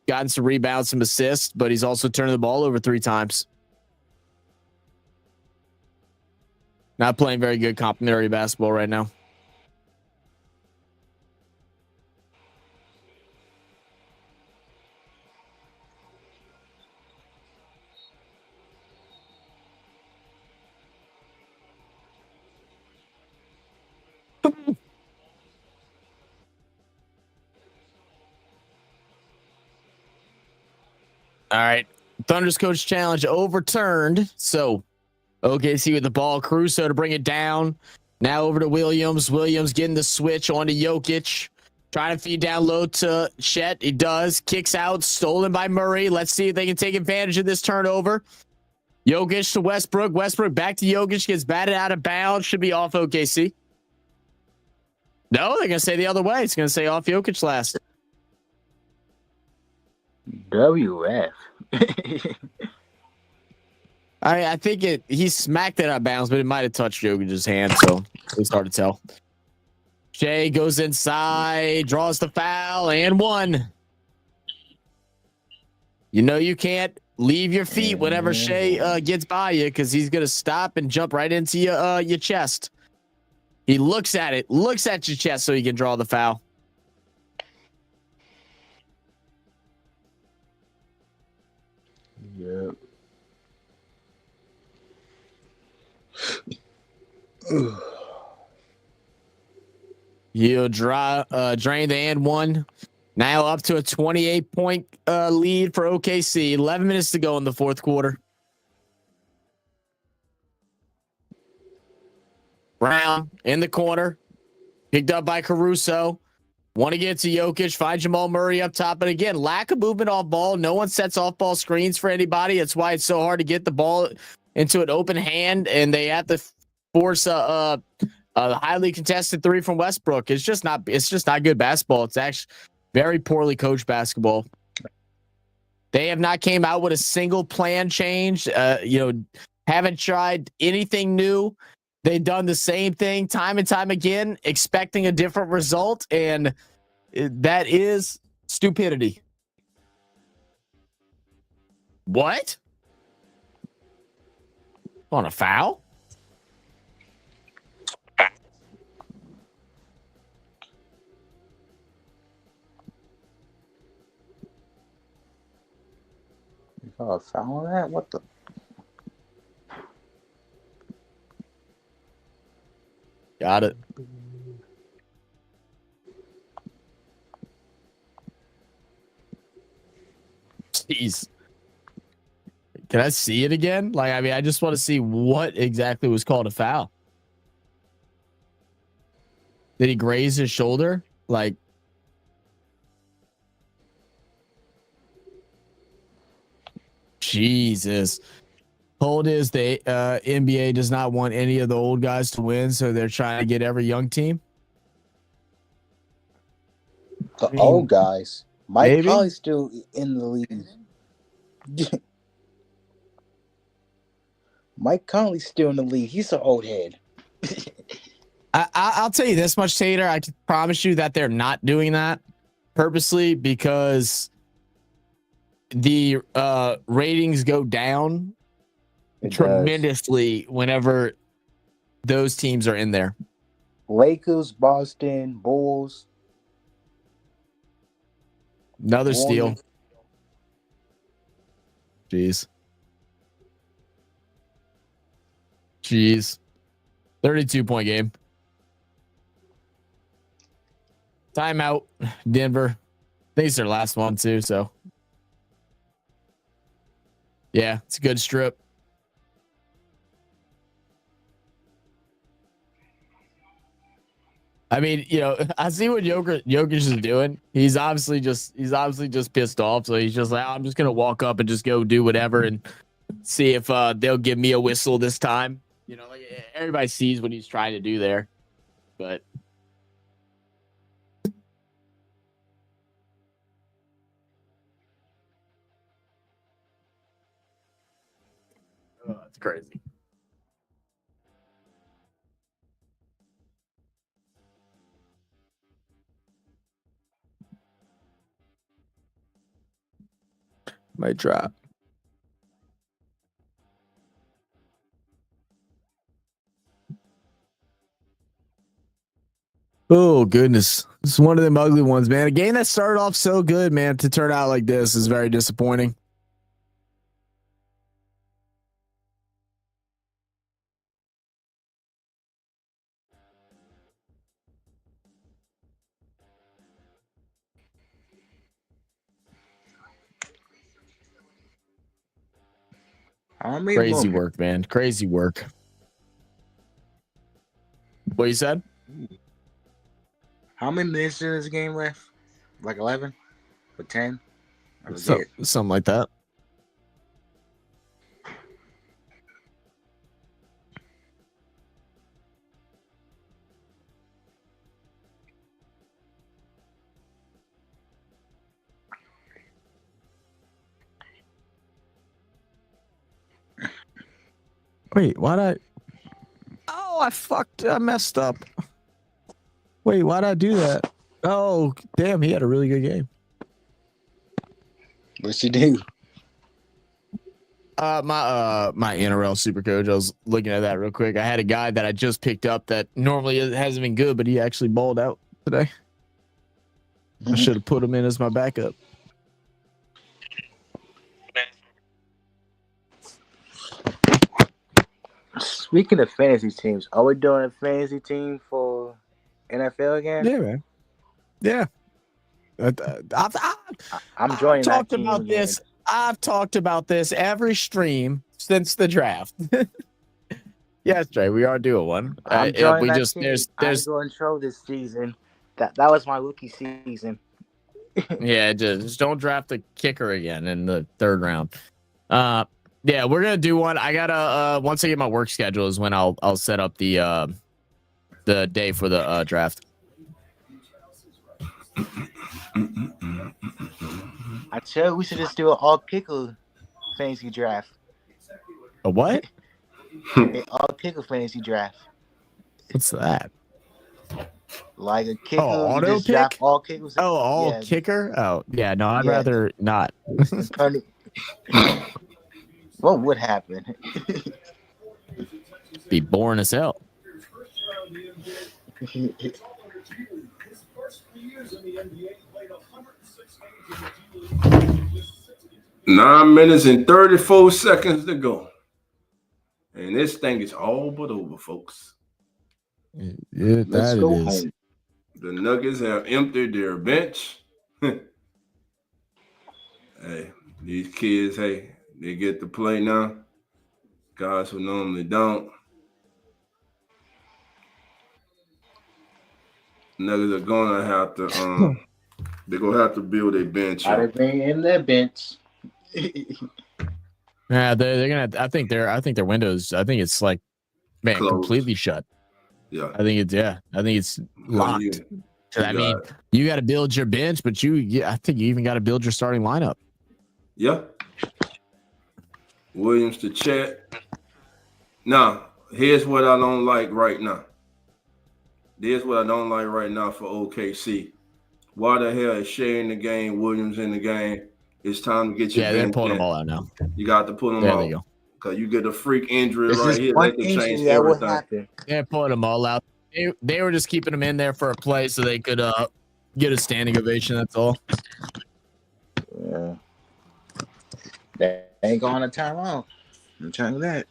gotten some rebounds, some assists, but he's also turning the ball over 3 times. Not playing very good complementary basketball right now. All right. Thunder's coach challenge overturned. So OKC with the ball. Caruso to bring it down. Now over to Williams. Williams getting the switch onto Jokic. Trying to feed down low to Chet. He does. Kicks out. Stolen by Murray. Let's see if they can take advantage of this turnover. Jokic to Westbrook. Westbrook back to Jokic. Gets batted out of bounds. Should be off OKC. No, they're going to say the other way. It's going to say off Jokic last. WF. I think he smacked it out of bounds, but it might have touched Jokic's hand, so it's hard to tell. Shea goes inside, draws the foul, and 1. You know you can't leave your feet whenever Shea gets by you, because he's gonna stop and jump right into your chest. He looks at your chest so he can draw the foul. Yep. He'll drain the and 1. Now up to a 28-point lead for OKC. 11 minutes to go in the fourth quarter. Brown in the corner. Picked up by Caruso. Want to get to Jokic. Find Jamal Murray up top. But again, lack of movement off ball. No one sets off ball screens for anybody. That's why it's so hard to get the ball into an open hand. And they have to force a highly contested 3 from Westbrook. It's just not good basketball. It's actually very poorly coached basketball. They have not came out with a single plan change. Haven't tried anything new. They've done the same thing time and time again, expecting a different result, and that is stupidity. What? On a foul? You got a foul on that? What the? Got it. Jeez. Can I see it again? Like, I mean, I just want to see what exactly was called a foul. Did he graze his shoulder? Like, Jesus. Hold is the NBA does not want any of the old guys to win, so they're trying to get every young team. The old guys. Mike maybe. Conley's still in the league. Mike Conley's still in the league. He's an old head. I'll tell you this much, Tater. I can promise you that they're not doing that purposely, because the ratings go down tremendously whenever those teams are in there. Lakers, Boston, Bulls. Another steal. Jeez. 32-point game. Timeout, Denver. I think it's their last one too, so. Yeah, it's a good strip. I mean, I see what Jokic is doing. He's obviously just pissed off. So he's just like, I'm just gonna walk up and just go do whatever and see if they'll give me a whistle this time. Like everybody sees what he's trying to do there, but. Oh, that's crazy. Might drop. Oh goodness, this is one of them ugly ones, man. A game that started off so good, man, to turn out like this is very disappointing. Crazy work, man. Crazy work. What you said? How many minutes is this game left? Like 11 or 10? Something like that. Wait, why'd I? Oh, I messed up. Wait, why'd I do that? Oh, damn, he had a really good game. What'd you do? My NRL super coach. I was looking at that real quick. I had a guy that I just picked up that normally hasn't been good, but he actually balled out today. I should have put him in as my backup. Speaking of fantasy teams, are we doing a fantasy team for NFL again? Yeah, man. Yeah. I'm joining that team about again. this. I've talked about this every stream since the draft. Yes, Trey, we are doing one. I'm joining that team. There's I'm going troll this season. That was my rookie season. Yeah, just don't draft the kicker again in the third round. Yeah, we're gonna do one. I gotta once I get my work schedule is when I'll set up the day for the draft. I tell you, we should just do an all kicker fantasy draft. A what? An all kicker fantasy draft. What's that? Like a kicker, auto pick? draft all kickers. Oh, all kicker? Oh, yeah. No, I'd rather not. What would happen? Be boring as hell. 9 minutes and 34 seconds to go. And this thing is all but over, folks. Yeah, Let's go home. The Nuggets have emptied their bench. Hey, these kids, they get to play now. Guys who normally don't. Nuggets are gonna have to they're gonna have to build a bench. Gotta bring in their bench. Yeah, they're gonna. I think their windows. I think it's like, man, closed. Completely shut. Yeah, I think it's locked. I mean, you got to build your bench, but I think you even got to build your starting lineup. Yeah. Williams to Chet. Now, here's what I don't like right now. Here's what I don't like right now for OKC. Why the hell is Shea in the game, Williams in the game? It's time to get your bench. Yeah, they're pulling them all out now. You got to pull them out. There you go. Because you get a freak injury right here. They can change everything. They're pulling them all out. They were just keeping them in there for a play so they could get a standing ovation. That's all. Yeah. They ain't going to timeout. I'm telling you that.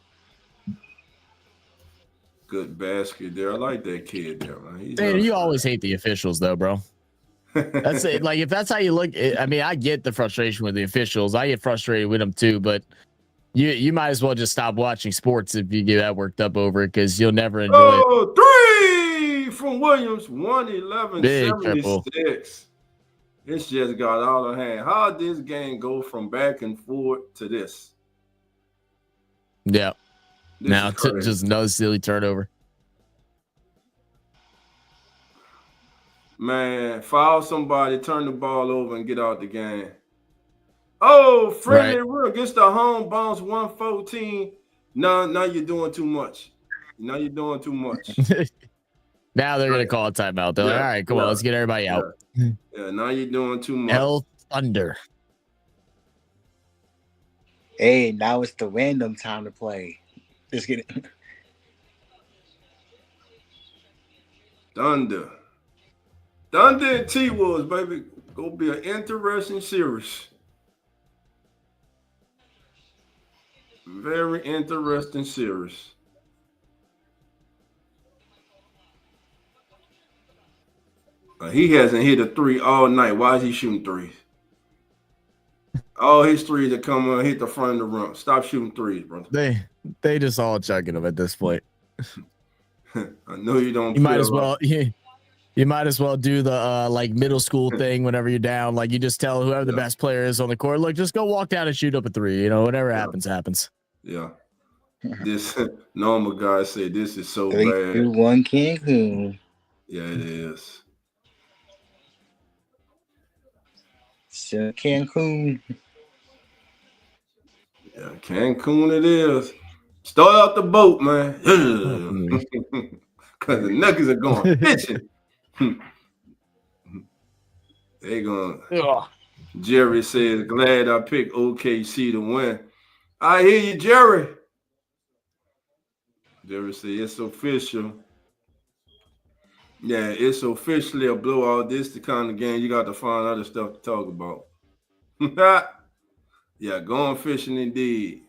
Good basket there. I like that kid there, man. Man, you always hate the officials, though, bro. That's it. Like, if that's how you look, I mean, I get the frustration with the officials. I get frustrated with them too, but you might as well just stop watching sports if you get that worked up over it, because you'll never enjoy it. 3 from Calvin Williams, Big triple. 111.76. It's just got out of hand. How did this game go from back and forth to this? Yeah. This Now is crazy. just another silly turnover. Man, foul somebody, turn the ball over, and get out the game. Oh, friendly rule gets the home bounce 114. Now you're doing too much. Now you're doing too much. Now they're gonna call a timeout. They're like, all right, come on, let's get everybody out. Yeah, now you're doing too much. Hell Thunder. Hey, now it's the random time to play. Let's get it. Thunder and T-Wolves, baby. Gonna be an interesting series. Very interesting series. He hasn't hit a three all night. Why is he shooting threes? All his threes are coming and hit the front of the rim. Stop shooting threes, brother. They just all chugging them at this point. I know you don't. You might as well. You might as well do the like middle school thing whenever you're down. Like you just tell whoever the best player is on the court, look, just go walk down and shoot up a three. You know, whatever happens, happens. Yeah. This normal guy said this is so 3, bad. 2, 1 Cancun. Yeah, it is. Cancun. Yeah, Cancun it is. Start out the boat, man. Because the Nuggets are going fishing. They going. Jerry says, glad I picked OKC to win. I hear you, Jerry. Jerry said, it's official. Yeah, it's officially a blowout. This the kind of game you got to find other stuff to talk about. Yeah, going fishing indeed.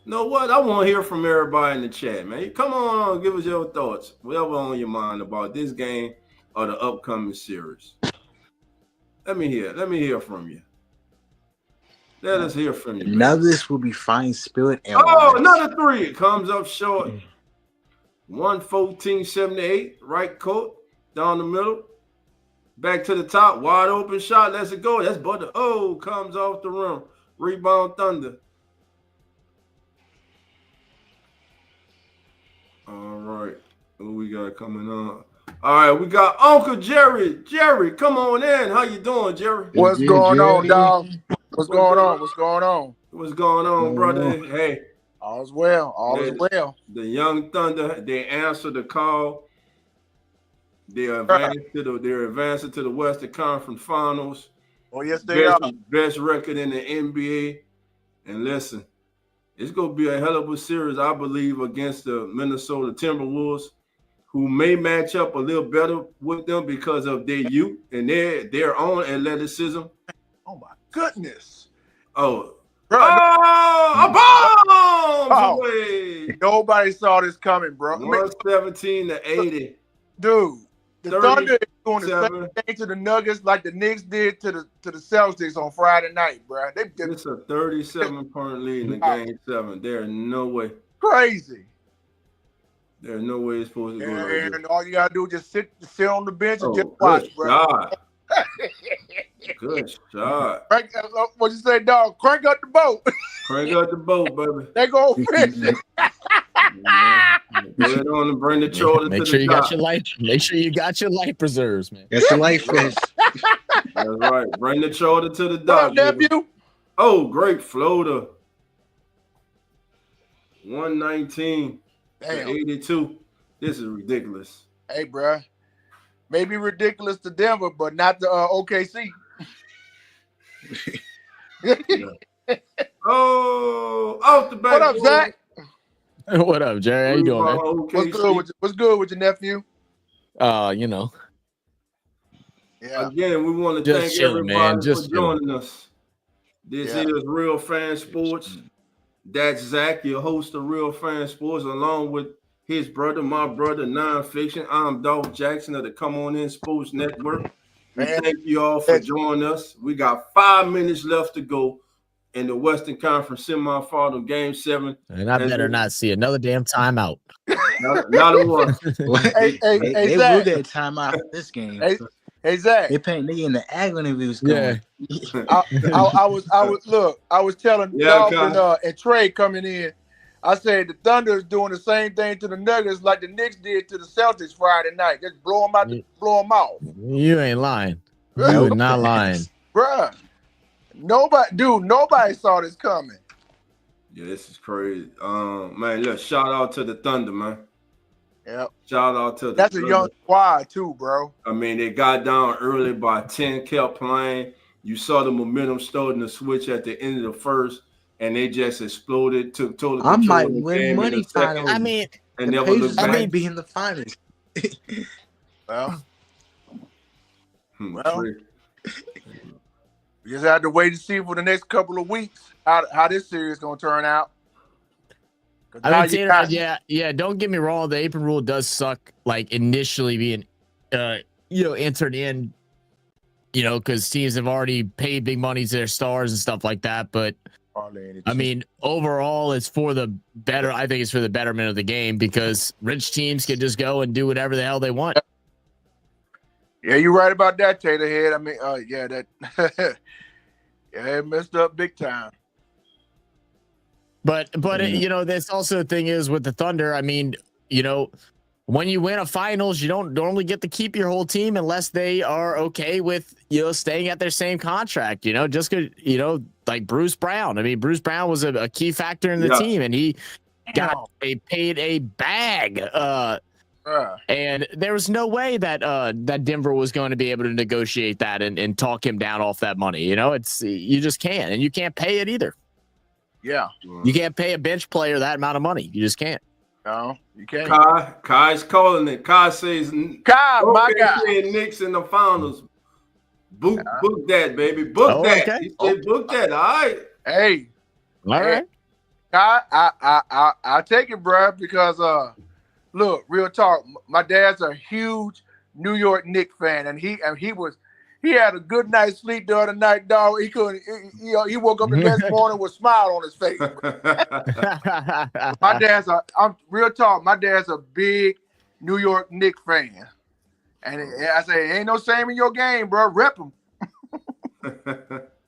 You know what? I want to hear from everybody in the chat, man. Come on, give us your thoughts, whatever on your mind about this game or the upcoming series. Let me hear from you. Let us hear from you. Now this will be fine spirit. And another three. It comes up short. 114.78. Right court. Down the middle. Back to the top. Wide open shot. Let's it go. That's butter. Oh, comes off the rim. Rebound Thunder. All right. Who we got coming on? All right, we got Uncle Jerry. Jerry, come on in. How you doing, Jerry? What's going on, dog? What's going on? What's going on? What's going on, brother? Hey. All's well. All is well. The Young Thunder, they answered the call. They're advancing to the Western Conference Finals. Oh, yes, they are. Best record in the NBA. And listen, it's going to be a hell of a series, I believe, against the Minnesota Timberwolves, who may match up a little better with them because of their youth and their own athleticism. Oh, my goodness. Oh, bro, a bomb! Away. Nobody saw this coming, bro. 117-80. Dude, the Thunder is doing the same thing to the Nuggets like the Knicks did to the Celtics on Friday night, bro. It's a 37-point lead in Game 7. There's no way. Crazy. There's no way it's supposed to go like this. And all you gotta do is just sit on the bench and just watch, bro. Shot. Good shot. What you say, dog? Crank up the boat. Crank up the boat, baby. They go fishing. Put it on and bring the shoulder to the top. Make sure you got your life preserves, man. That's a life fish. That's right. Bring the shoulder to the dock. What up, nephew? Oh, great floater. 119 to 82. This is ridiculous. Hey, bro. Maybe ridiculous to Denver, but not to OKC. Oh, off the back. What up, Zach? What up, Jerry? How you doing, man? What's good with your nephew? You know. Yeah. Again, we want to thank everybody for joining us. This is Real Fan Sports. That's Zach, your host of Real Fan Sports, along with his brother, my brother, Nonfiction. I'm Dolph Jackson of the Come On In Sports Network. We thank you all for joining us. We got 5 minutes left to go. in the Western Conference semifinal, Game 7. And I better not see another damn timeout. Not a one. They Zach. ruled that timeout for this game. Hey Zach. They paint nigga in the agony if he was going. I was telling Dolphin and Trey coming in. I said the Thunder is doing the same thing to the Nuggets like the Knicks did to the Celtics Friday night. Just blow them off. You ain't lying. You are not lying. Bruh. Nobody saw this coming. Yeah, this is crazy. Man, look, shout out to the Thunder, man. Yep. Shout out to the That's Thunder. a young squad too, bro. I mean, they got down early by 10, kept playing. You saw the momentum starting to switch at the end of the first, and they just exploded, took total control. I might of the win game money in a second. finally. I mean, and the never looked Pacers back. might be in the finals. Well, Trey. we just have to wait and see for the next couple of weeks how this series is gonna turn out. I mean, Taylor, yeah. Don't get me wrong. The apron rule does suck. Like initially being, entered in, because teams have already paid big money to their stars and stuff like that. But I mean, overall, it's for the better. I think it's for the betterment of the game because rich teams can just go and do whatever the hell they want. Yeah, you're right about that, Taylor Head. I mean, that it messed up big time. But that's also the thing is with the Thunder. I mean, when you win a finals, you don't normally get to keep your whole team unless they are okay with staying at their same contract. Just because like Bruce Brown. I mean, Bruce Brown was a key factor in the team, and he got paid a bag. And there was no way that Denver was going to be able to negotiate that and talk him down off that money. You just can't, and you can't pay it either. Yeah. You can't pay a bench player that amount of money. You just can't. No, you can't. Kai's calling it. Kai says, my guy. Knicks in the finals. Book that, baby. Book that. Okay. He said, book that. All right. Hey. All right. I take it, bro, because look, real talk. My dad's a huge New York Knicks fan, and he had a good night's sleep the other night, dog. He couldn't. He woke up the next morning with a smile on his face. I'm real talk. My dad's a big New York Knicks fan, and I say, ain't no shame in your game, bro. Rep him.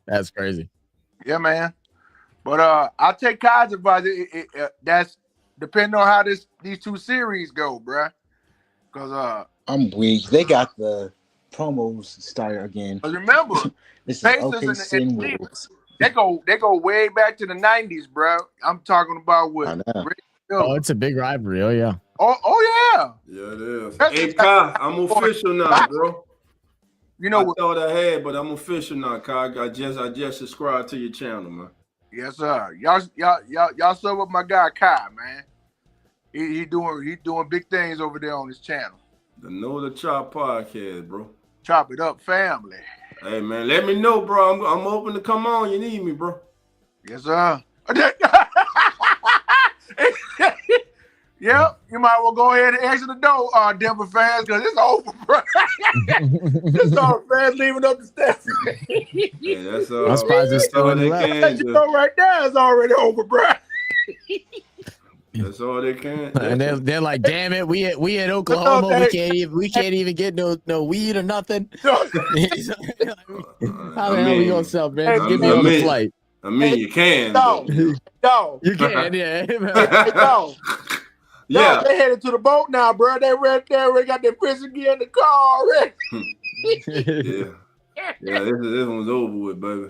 That's crazy. Yeah, man. But I'll take Kai's advice. That's depending on how these two series go, bro. Because I'm weak. They got the promos started again. Remember, this is Pacers OKC and Wolves. they go way back to the 90s, bro. I'm talking about with it's a big rivalry. Oh yeah. Oh yeah. Yeah, it is. Hey Kai, I'm official now, bro. I thought I had, but I'm official now, Kai. I just subscribed to your channel, man. Yes, sir. Y'all sub with my guy Kai, man. He doing big things over there on his channel. The Know the Chop podcast, bro. Chop it up, family. Hey man, let me know, bro. I'm open to come on. You need me, bro. Yes, sir. Yep, you might well go ahead and exit the door, Denver fans, because it's over, bro. It's all fans leaving up the steps. Yeah, that's all. I'm surprised it's still in the left. You know, right there, it's already over, bro. That's all they can. And they're like, damn it, we in Oklahoma, we can't even get no weed or nothing. How the hell we gonna sell, man? Just get me on the flight. I mean, you can. No. You can, yeah. No. Yeah. They headed to the boat now, bro. They right there. They got their prison gear in the car already. Yeah, this one's over with, baby.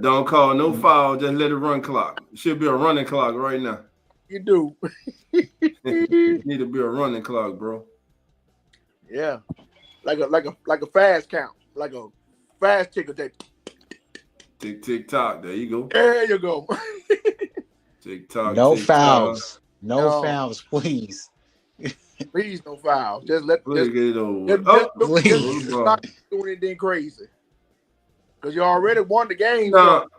Don't call no foul. Just let it run clock. It should be a running clock right now. You do. Need to be a running clock, bro. Yeah, like a fast count, like a fast ticker. Tick tick tock. There you go. There you go. Tick tock. No tick, fouls. Tock. No fouls, please. Please, no fouls. Just let Please get it over. Just not doing anything crazy. Because you already won the game.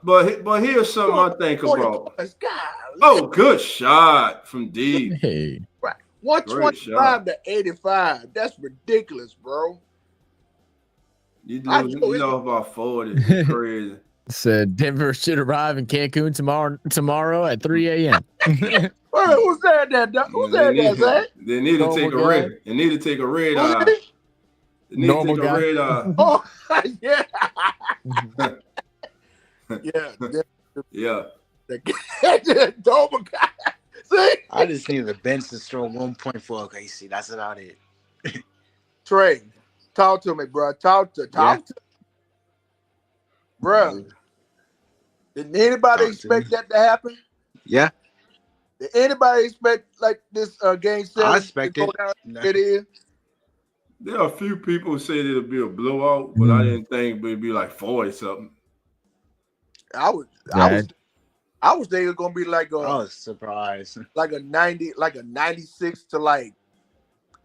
But here's something I think about. Oh, good shot from deep. Hey. Right. 125 to 85. That's ridiculous, bro. You know about 40. It's crazy. Said Denver should arrive in Cancun tomorrow at 3 a.m. Who said that? Who said that, Zach? They need to Normal take a guy. red. They need to take a red Who eye. did it? They need Normal to take guy. a red eye. Oh, yeah. Yeah. Yeah. Double guy. See? I just need the bench to throw 1 point for OKC. That's about it. Trey, talk to me, bro. Talk to bro. Did anybody expect that to happen? Yeah, Did anybody expect like this game 7? I expect to go it. down No. It is. There are a few people who said it'll be a blowout, but I didn't think it'd be like 40 something. I was thinking it's gonna be like I was surprised. like a 90, like a 96 to like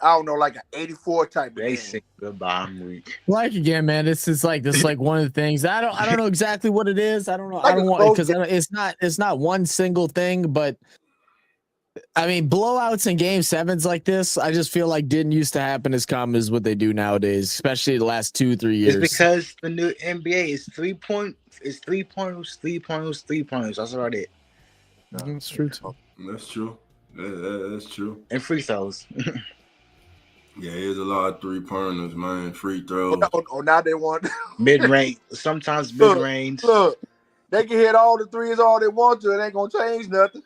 I don't know, like an 84 type of game. Basic goodbye week. Like again, man, this is like one of the things. I don't know exactly what it is. I don't know. Like I don't a want close because it's not one single thing, but I mean blowouts in game sevens like this, I just feel like didn't used to happen as common as what they do nowadays, especially the last 2-3 years. It's because the new NBA is 3 point. It's 3 pointers, 3 pointers, 3 pointers. That's about it. That's true too. That's true. That's true. And free throws. Yeah, there's a lot of 3-pointers, man. Free throws. Oh, now they want Mid range. Sometimes mid range. Look, they can hit all the threes all they want to. It ain't gonna change nothing.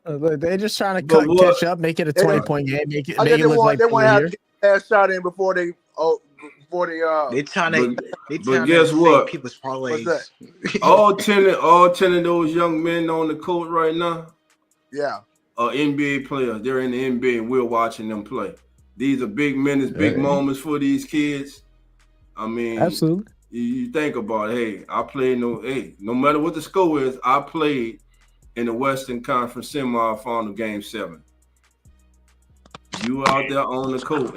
They're just trying But to what- catch up, make it a 20-point game, make it I guess look like they want to the have year. to get that shot in before they They trying to. But guess what? People's parlays. What's all 10 of those young men on the court right now yeah. are NBA players. They're in the NBA and we're watching them play. These are big minutes, big moments for these kids. I mean, Absolutely. You think about it, hey, no matter what the score is, I played in the Western Conference semifinal game 7. You out there on the court.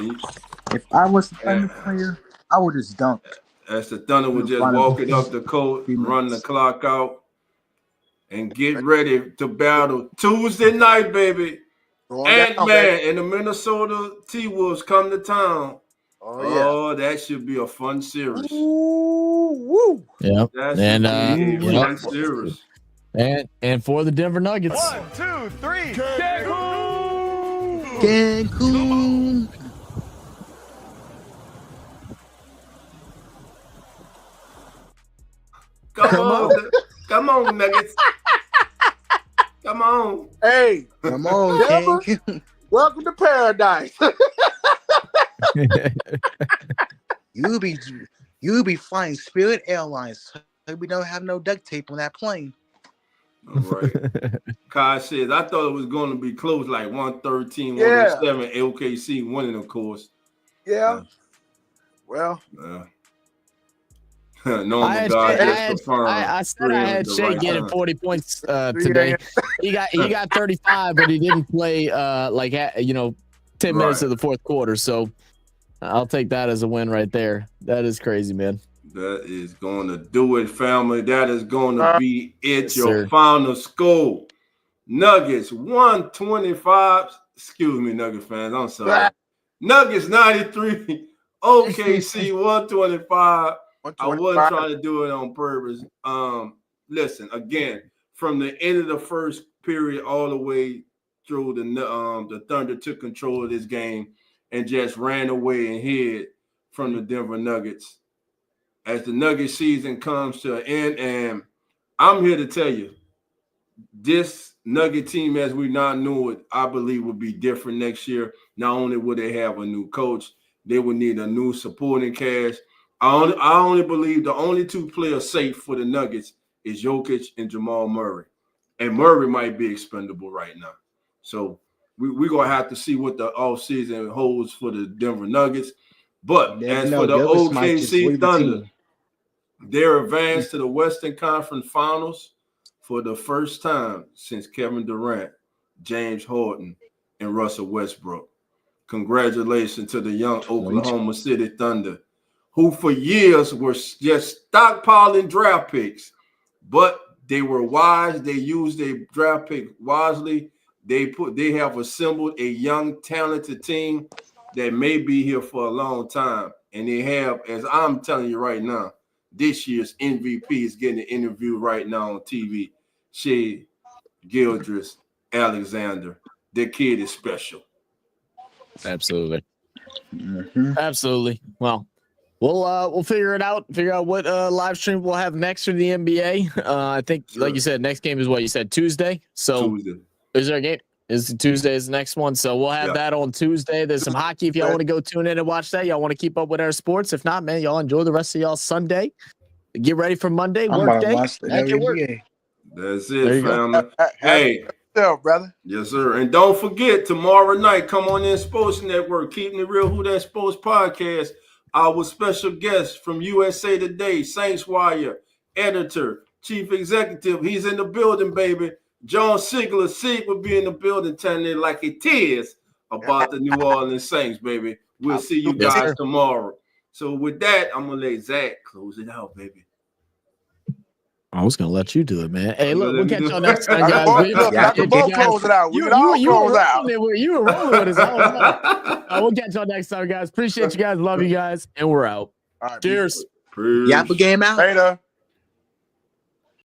If I was a Thunder player, I would just dunk. As the Thunder was just walking up the court, run the clock out, and get ready to battle Tuesday night, baby. Ant-Man and the Minnesota T-Wolves come to town. Oh, that should be a fun series. Woo. Yeah. That And should be a fun series. and for the Denver Nuggets. 1, 2, 3, Cancun. Come on, Nuggets. Come on. Hey, Come on, Denver. Cancun. Welcome to paradise. You be flying Spirit Airlines. We don't have no duct tape on that plane. All right. Kai says, I thought it was going to be close, like 113, Yeah. 107, LKC winning, of course. Yeah. Well, Norman God just confirmed. I said I had the Shea right getting time. 40 points today. He got 35, but he didn't play 10 minutes of the fourth quarter. So I'll take that as a win right there. That is crazy, man. That is going to do it, family. That is going to be it. Yes, Your sir. final score. Nuggets 125. Excuse me, Nuggets fans. I'm sorry. Nuggets 93. OKC 125. I wasn't trying to do it on purpose. Listen, again, from the end of the first period all the way through the Thunder took control of this game and just ran away and hid from the Denver Nuggets. As the Nugget season comes to an end, and I'm here to tell you, this Nugget team as we now know it, I believe will be different next year. Not only will they have a new coach, they will need a new supporting cast. I only believe the only 2 players safe for the Nuggets is Jokic and Jamal Murray. And Murray might be expendable right now. So we're going to have to see what the offseason holds for the Denver Nuggets. But as for the OKC Thunder, they're advanced to the Western Conference Finals for the first time since Kevin Durant, James Harden, and Russell Westbrook. Congratulations to the young Oklahoma City Thunder, who for years were just stockpiling draft picks, but they were wise. They used their draft pick wisely. They have assembled a young, talented team that may be here for a long time. And they have, as I'm telling you right now, this year's MVP is getting an interview right now on TV. Shea Gildress Alexander. That kid is special. Absolutely. Mhm. Absolutely. Well, we'll figure it out. Figure out what live stream we'll have next for the NBA. I think, like you said, next game is what you said, Tuesday. So Tuesday. is there a game? Is Tuesday is the next one? So we'll have that on Tuesday. There's some hockey if y'all want to go tune in and watch that. Y'all want to keep up with our sports. If not, man, y'all enjoy the rest of y'all Sunday. Get ready for Monday, I'm work about to day. watch the Back at work. WNBA. That's There it, you go. family. Hey. Yourself, brother. Yes, sir. And don't forget, tomorrow night, come on in Sports Network, Keeping It Real Who That Sports Podcast. Our special guest from USA Today, Saints Wire, editor, chief executive. He's in the building, baby. John Sigler. Sig will be in the building telling it like it is about the New Orleans Saints, baby. We'll see you Yes, guys sir. tomorrow. So with that, I'm going to let Zach close it out, baby. I was gonna let you do it, man. Hey, look, we'll Let me catch do y'all it. next time, guys. Look, Yeah. I can both close it out. We You can all were close out. rolling you were rolling with us. I don't know. We'll catch y'all next time, guys. Appreciate you guys. Love you guys, and we're out. All right, Cheers. Peace. Yappa game out. Later.